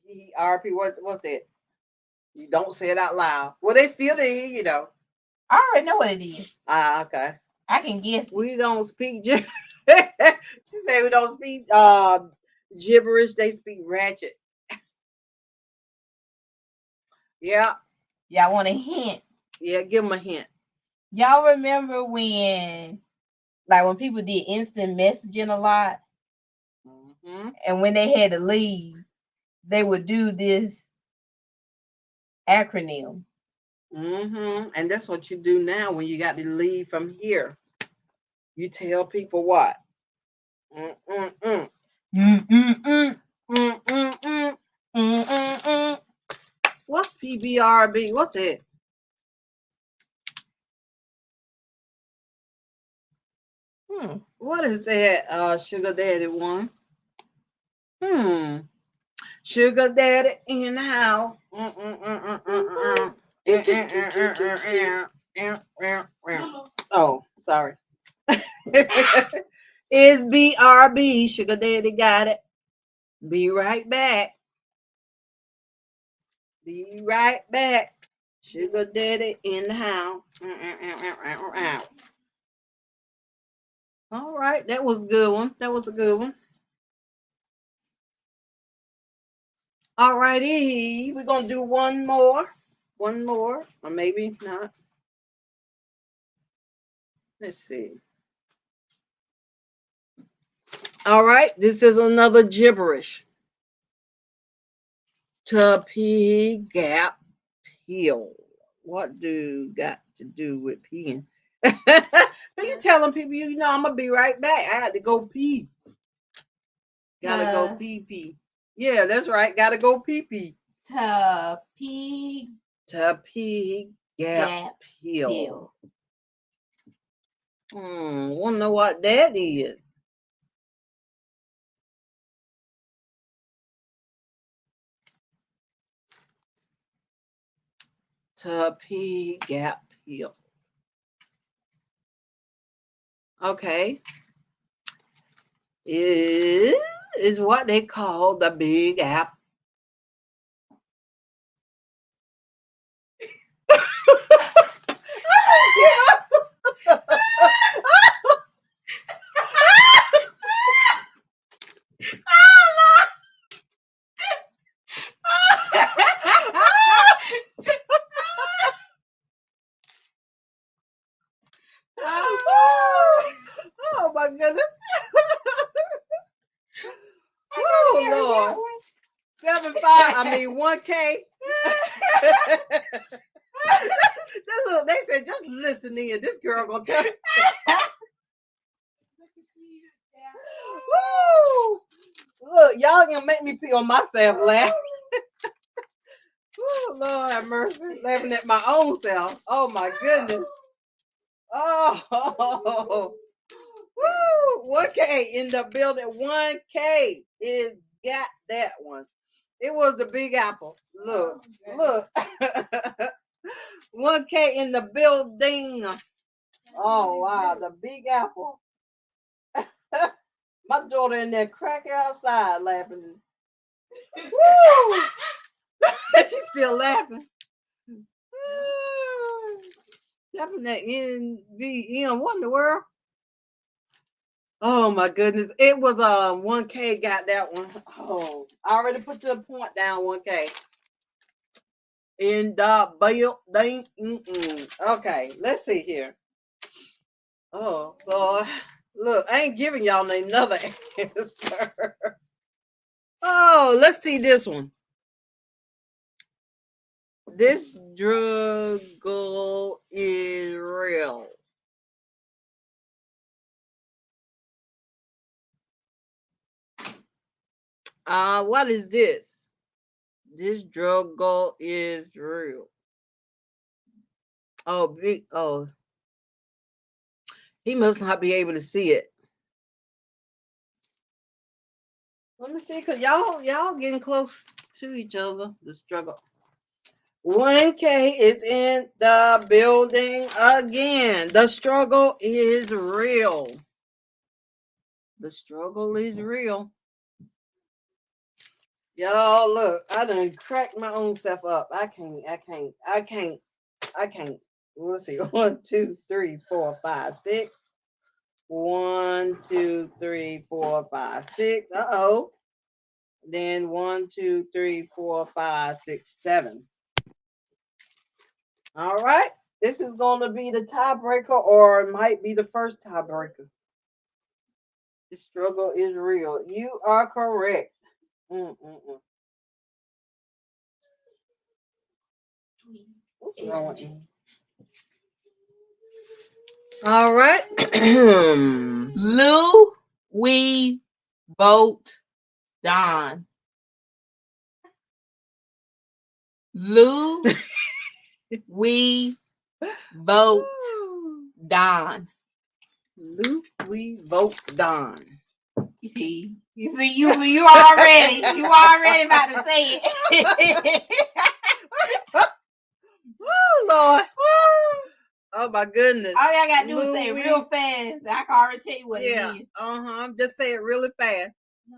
S1: PRP. What's that? You don't say it out loud. Well, they still didn't hear you though.
S2: I already know what it is.
S1: Okay.
S2: I can guess.
S1: We don't speak she said we don't speak gibberish, they speak ratchet. Yeah.
S2: Y'all want a hint?
S1: Yeah, give them a hint.
S2: Y'all remember when people did instant messaging a lot, and when they had to leave, they would do this acronym.
S1: And that's what you do now when you got to leave from here. You tell people what? What's PBRB? What's it? What is that? Sugar Daddy one. Sugar Daddy in the house. Oh, sorry. Is BRB. Sugar Daddy got it. Be right back. Be right back. Sugar Daddy in the house. All right, that was a good one. That was a good one. All righty, we're gonna do one more, or maybe not. Let's see. All right, this is another gibberish. To pee gap peel. What do got to do with peeing? So you telling people, you know, I'm gonna be right back. I had to go pee. Gotta go pee pee. Yeah, that's right. Gotta go pee pee.
S2: To pee
S1: gap peel. Wanna know what that is? To pee gap peel. Okay. Is what they call the big apple. Oh my goodness. Oh Lord. 1K. Look, they said just listen in. This girl gonna tell. Woo! Look, y'all gonna make me feel myself laugh. Woo, Lord have mercy. Laughing at my own self. Oh my goodness. Oh, woo! 1K in the building. 1K is got that one. It was the Big Apple. Look, look. 1K in the building. Oh wow, the Big Apple. My daughter in there cracking outside laughing. Woo! She's still laughing. Laughing at NVM. What in the world? Oh my goodness. It was 1K got that one. Oh, I already put your point down 1K. In the building. Okay, let's see here. Oh Lord. Look, I ain't giving y'all another answer. Oh, let's see this one. This struggle is real. What is this? This struggle is real. Oh, big. Oh, he must not be able to see it. Let me see, cause y'all getting close to each other. The struggle. 1K is in the building again. The struggle is real. The struggle is real. Y'all look, I done cracked my own self up. I can't. Let's see. 1, 2, 3, 4, 5, 6. 1, 2, 3, 4, 5, 6. Uh-oh. Then 1, 2, 3, 4, 5, 6, 7. All right. This is going to be the tiebreaker, or it might be the first tiebreaker. The struggle is real. You are correct. Mm-mm-mm. What's wrong with you? All right.
S2: Louis vote Don. Louis vote Don.
S1: We vote Don.
S2: You already about to say it.
S1: Oh Lord. Oh my goodness.
S2: All y'all gotta do is say it
S1: Louis.
S2: real fast. I can already tell you what it is.
S1: Just say it really fast.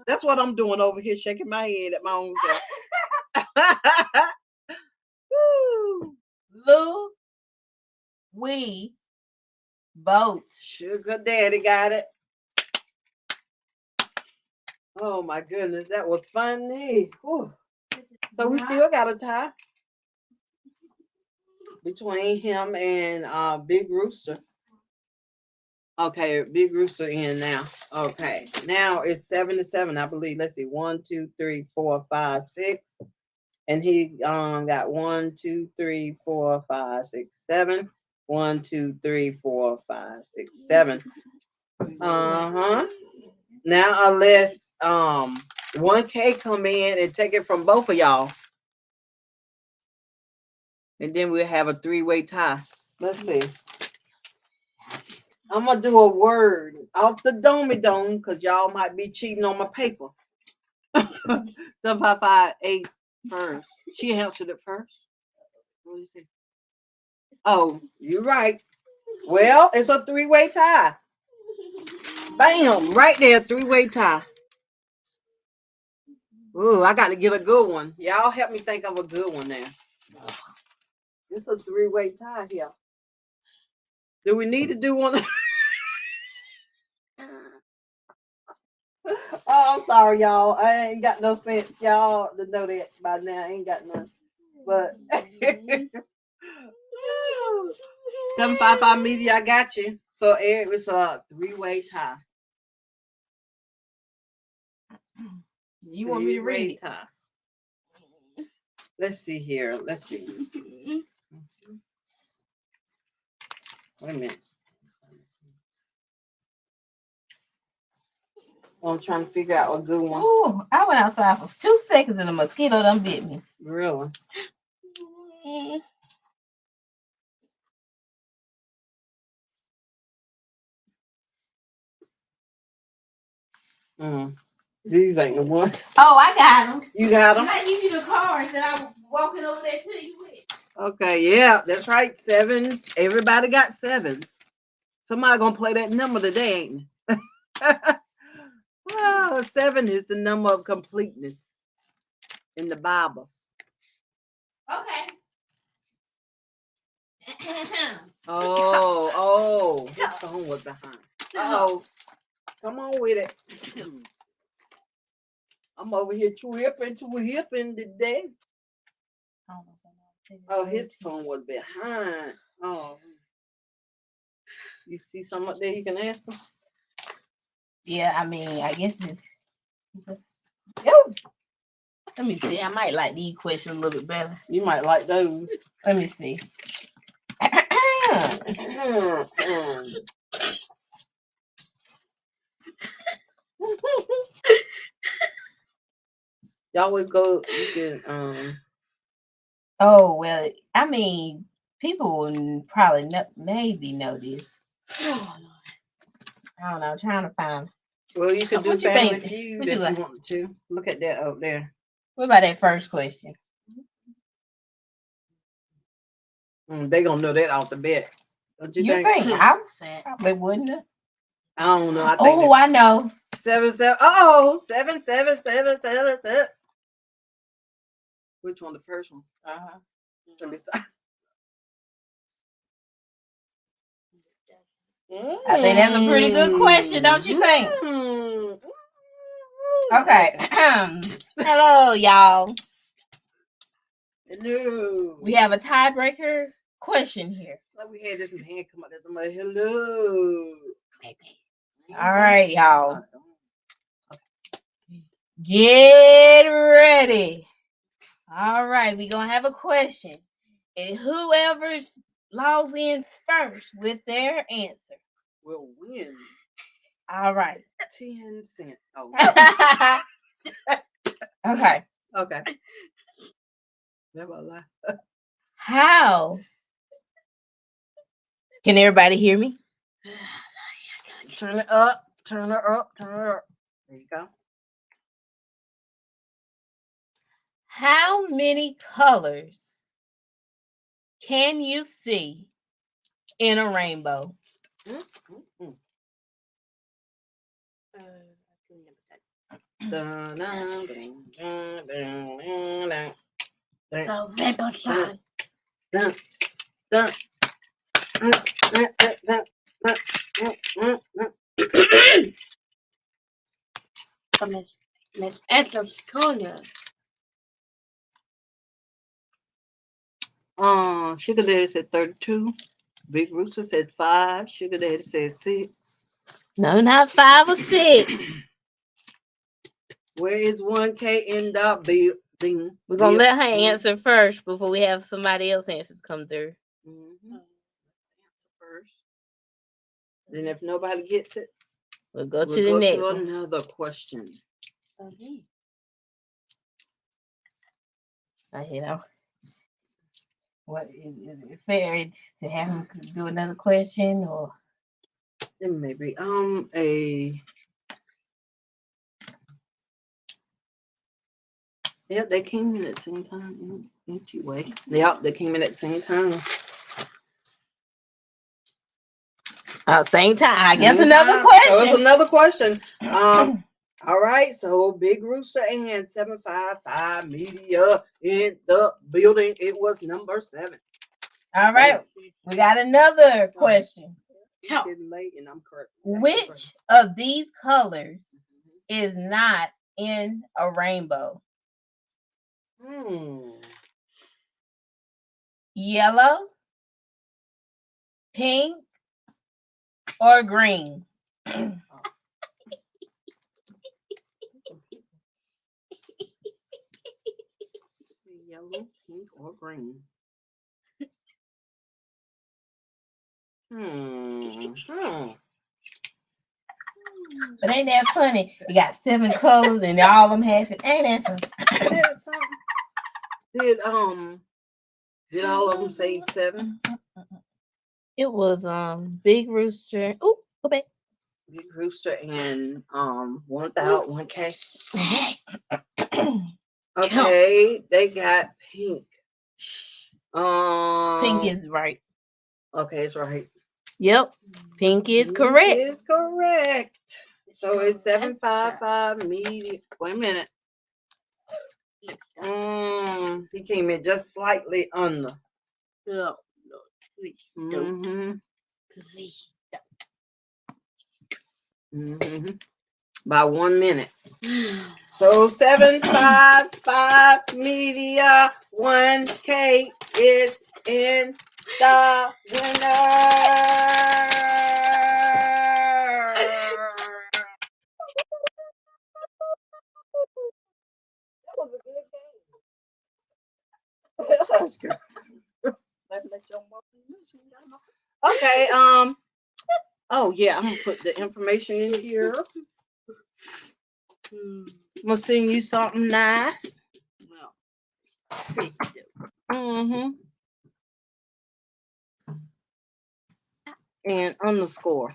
S1: That's what I'm doing over here, shaking my head at my own self. Woo.
S2: Louis vote.
S1: Sugar Daddy got it. Oh my goodness, that was funny. Whew. So we still got a tie between him and Big Rooster. Okay, Big Rooster in now. Okay, now it's 7-7, I believe. Let's see, 1, 2, 3, 4, 5, 6, and he got 1, 2, 3, 4, 5, 6, 7. 1, 2, 3, 4, 5, 6, 7. Now unless 1K come in and take it from both of y'all, and then we'll have a 3-way tie. Let's see. I'm gonna do a word off the dome because y'all might be cheating on my paper. 755 first. She answered it first. What do you say? Oh, you're right. Well, it's a 3-way tie. Bam! Right there, 3-way tie. Ooh, I got to get a good one. Y'all help me think of a good one now. It's a 3-way tie here. Do we need to do one? Oh, I'm sorry, y'all. I ain't got no sense, y'all, to know that by now. I ain't got none. But 755 media, I got you. So it was a 3-way tie.
S2: You want me to read it?
S1: Tie. Let's see here. Let's see. Wait a minute. I'm trying to figure out a good one.
S2: Ooh, I went outside for 2 seconds and a mosquito done bit me.
S1: Really? These ain't the one.
S2: Oh, I got them.
S1: You got them?
S2: I give you the cards that I was walking over there to you with.
S1: Okay, yeah, that's right. Sevens. Everybody got sevens. Somebody gonna play that number today, ain't they? Well, 7 is the number of completeness in the Bibles.
S2: Okay.
S1: Oh, his phone was behind. Oh, come on with it. I'm over here tripping today. Oh, his phone was behind. Oh, you see something up there you can ask him?
S2: Yeah, I mean, I guess it's. Let me see. I might like these questions a little bit better.
S1: You might like those.
S2: Let me see.
S1: You always go. You can.
S2: Oh well, I mean, people will probably maybe know this. I don't know. Trying to find.
S1: Well, you could do
S2: What you
S1: Family
S2: think?
S1: Feud
S2: What
S1: if
S2: you
S1: you
S2: like?
S1: want to. Look at that up there.
S2: What about that first question?
S1: They gonna know that off the bat. Don't you
S2: You
S1: think?
S2: think? I probably wouldn't.
S1: I don't know. I think
S2: Oh, I know.
S1: 7 7. Oh, 7 7 7 7 7. Which one? The first one?
S2: Uh-huh.
S1: Let me stop.
S2: I think that's a pretty good question, don't you think? Okay. Hello, y'all.
S1: Hello.
S2: We have a tiebreaker question here.
S1: Like we had this man come out there. Somebody, hello.
S2: All right, y'all. Get ready. All right, we're going to have a question. And whoever's logs in first with their answer
S1: Will win
S2: all right.
S1: 10 cents. Oh.
S2: Okay.
S1: Okay. Never lie.
S2: How? Can everybody hear me?
S1: Turn it up. Turn it up. Turn it up. There you go.
S2: How many colors can you see in a rainbow?
S1: Rainbow shine.
S3: Miss Edna's corner.
S1: Sugar Daddy said 32. Big Rooster said 5. Sugar Daddy said 6.
S2: No, not 5 or 6.
S1: Where is 1K in the building?
S2: We're going to let her answer first before we have somebody else answers come through.
S1: Answer first. Then if nobody gets it,
S2: We'll go to
S1: we'll
S2: the
S1: go
S2: next
S1: to
S2: one.
S1: another question.
S2: You know, what is it fair to have him do another question or?
S1: Then maybe Yep, they came in at the same time. Anyway, yep, they came in at the same time.
S2: Same time. I guess another question.
S1: So it's another question. All right. So Big Rooster and 755 Media in the building. It was number 7.
S2: All right. We got another question.
S1: It's getting late and I'm correct.
S2: Which of these colors is not in a rainbow? Yellow, pink, or green?
S1: Yellow, pink, or green?
S2: But ain't that funny? You got 7 colors and all of them has it. Ain't that something?
S1: That's something. Did all of them say 7?
S2: It was Big Rooster. Ooh, go back.
S1: Big Rooster and 1K. Okay, they got Pink.
S2: Pink is right.
S1: Okay, it's right.
S2: Yep. Pink is
S1: Pink
S2: correct.
S1: is correct. So it's 755 medium. Wait a minute. He came in just slightly under.
S3: No, please don't.
S1: Mhm.
S3: Please
S1: Mhm. By 1 minute.
S3: don't.
S1: So 755 media 1K is in the winner. That was a good game. That was good. Let your mother know she got no- Okay, oh yeah, I'm gonna put the information in here. I'm gonna send you something nice.
S3: Well, please do.
S1: Mm-hmm. And underscore.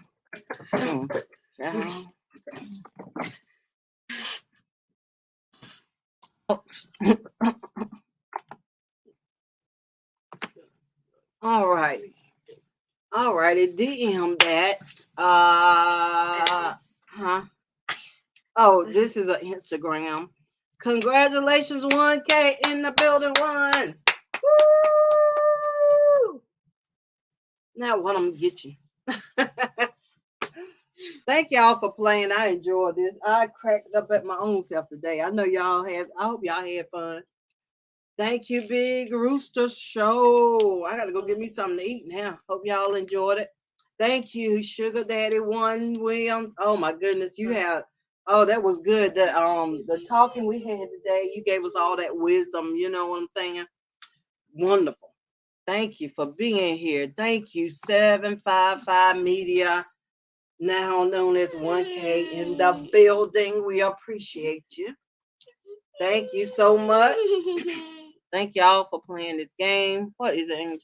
S1: All right. All righty. DM that. Oh, this is an Instagram. Congratulations, 1K in the building. Woo! Now what I'm gonna get you. Thank y'all for playing. I enjoyed this. I cracked up at my own self today. I know y'all have. I hope y'all had fun. Thank you, Big Rooster Show. I gotta go get me something to eat now. Hope y'all enjoyed it. Thank you, Sugar Daddy One Williams. Oh my goodness, you have. Oh, that was good. The talking we had today, you gave us all that wisdom. You know what I'm saying? Wonderful. Thank you for being here. Thank you, 755 Media, now known as 1K in the building. We appreciate you. Thank you so much. Thank y'all for playing this game. What is it, Angel?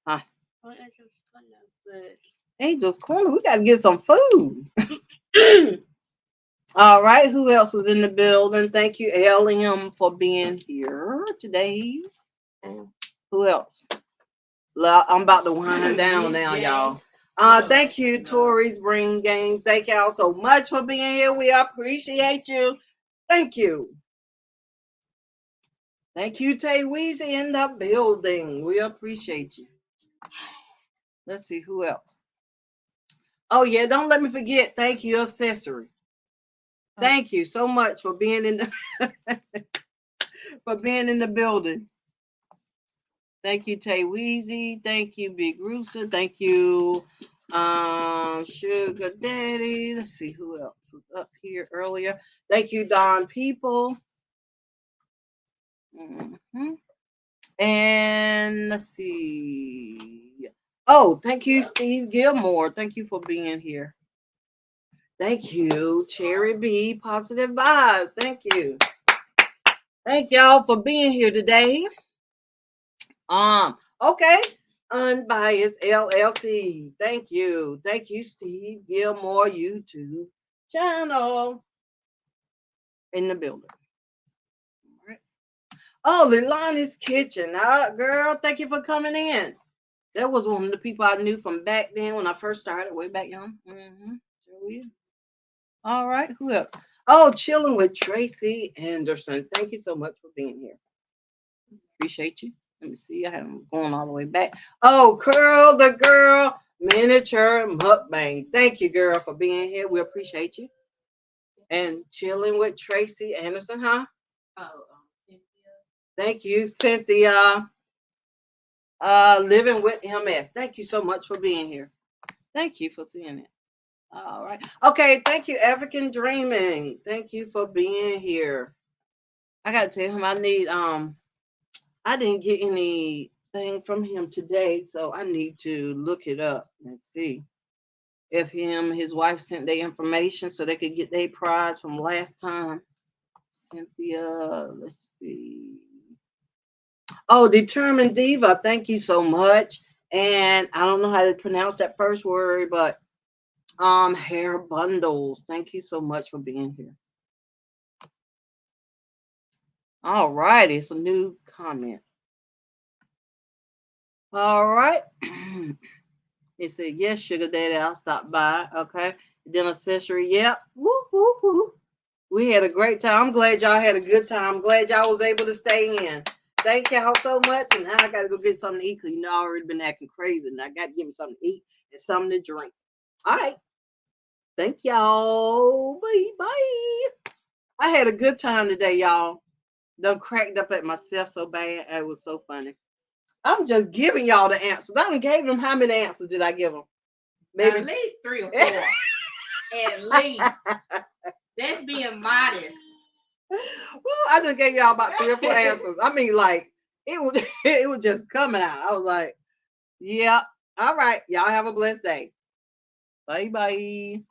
S1: Huh? Angel's Corner. We gotta get some food. All right. Who else was in the building? Thank you, LM, for being here today. Who else? I'm about to wind down now, y'all. Thank you, Tori's Bring Game. Thank y'all so much for being here. We appreciate you. Thank you. Thank you, Tay Weezy in the building. We appreciate you. Let's see who else. Oh yeah, don't let me forget. Thank you, Accessory. Thank you so much for being in the building. Thank you, Tay Weezy. Thank you, Big Rooster. Thank you, Sugar Daddy. Let's see who else was up here earlier. Thank you, Don People. Mm-hmm. And let's see. Oh, thank you, Steve Gilmore. Thank you for being here. Thank you, Cherry B. Positive Vibes. Thank you. Thank y'all for being here today. Okay. Unbiased LLC. Thank you. Thank you, Steve Gilmore YouTube channel in the building. All right. Oh, Lilani's Kitchen. Girl, thank you for coming in. That was one of the people I knew from back then when I first started, way back young. Mm-hmm. Sure is. All right. Who else? Oh, Chilling with Tracy Anderson. Thank you so much for being here. Appreciate you. Let me see. I haven't gone all the way back. Oh, Curl the Girl Miniature Mukbang. Thank you, girl, for being here. We appreciate you. And Chilling with Tracy Anderson, huh?
S3: Oh, Cynthia.
S1: Thank you, Cynthia. Living with MS. Thank you so much for being here. Thank you for seeing it. All right. Okay. Thank you, African Dreaming. Thank you for being here. I gotta tell him I need I didn't get anything from him today, so I need to look it up and see. if him and his wife sent their information so they could get their prize from last time. Cynthia, let's see. Oh, Determined Diva, thank you so much. And I don't know how to pronounce that first word, but hair bundles. Thank you so much for being here. All right, it's a new comment. All right. It said, yes, Sugar Daddy, I'll stop by. Okay. Then accessory, yep. Woo, woo, woo. We had a great time. I'm glad y'all had a good time. I'm glad y'all was able to stay in. Thank y'all so much. And now I got to go get something to eat because you know I already been acting crazy. And I got to get me something to eat and something to drink. All right. Thank y'all. Bye. Bye. I had a good time today, y'all. Done cracked up at myself so bad. It was so funny. I'm just giving y'all the answers. I done gave them. How many answers did I give them?
S2: Maybe at least 3 or 4. At least. That's being modest.
S1: Well, I just gave y'all about 3 or 4 answers. I mean, like, it was just coming out. I was like, yeah, all right. Y'all have a blessed day. Bye bye.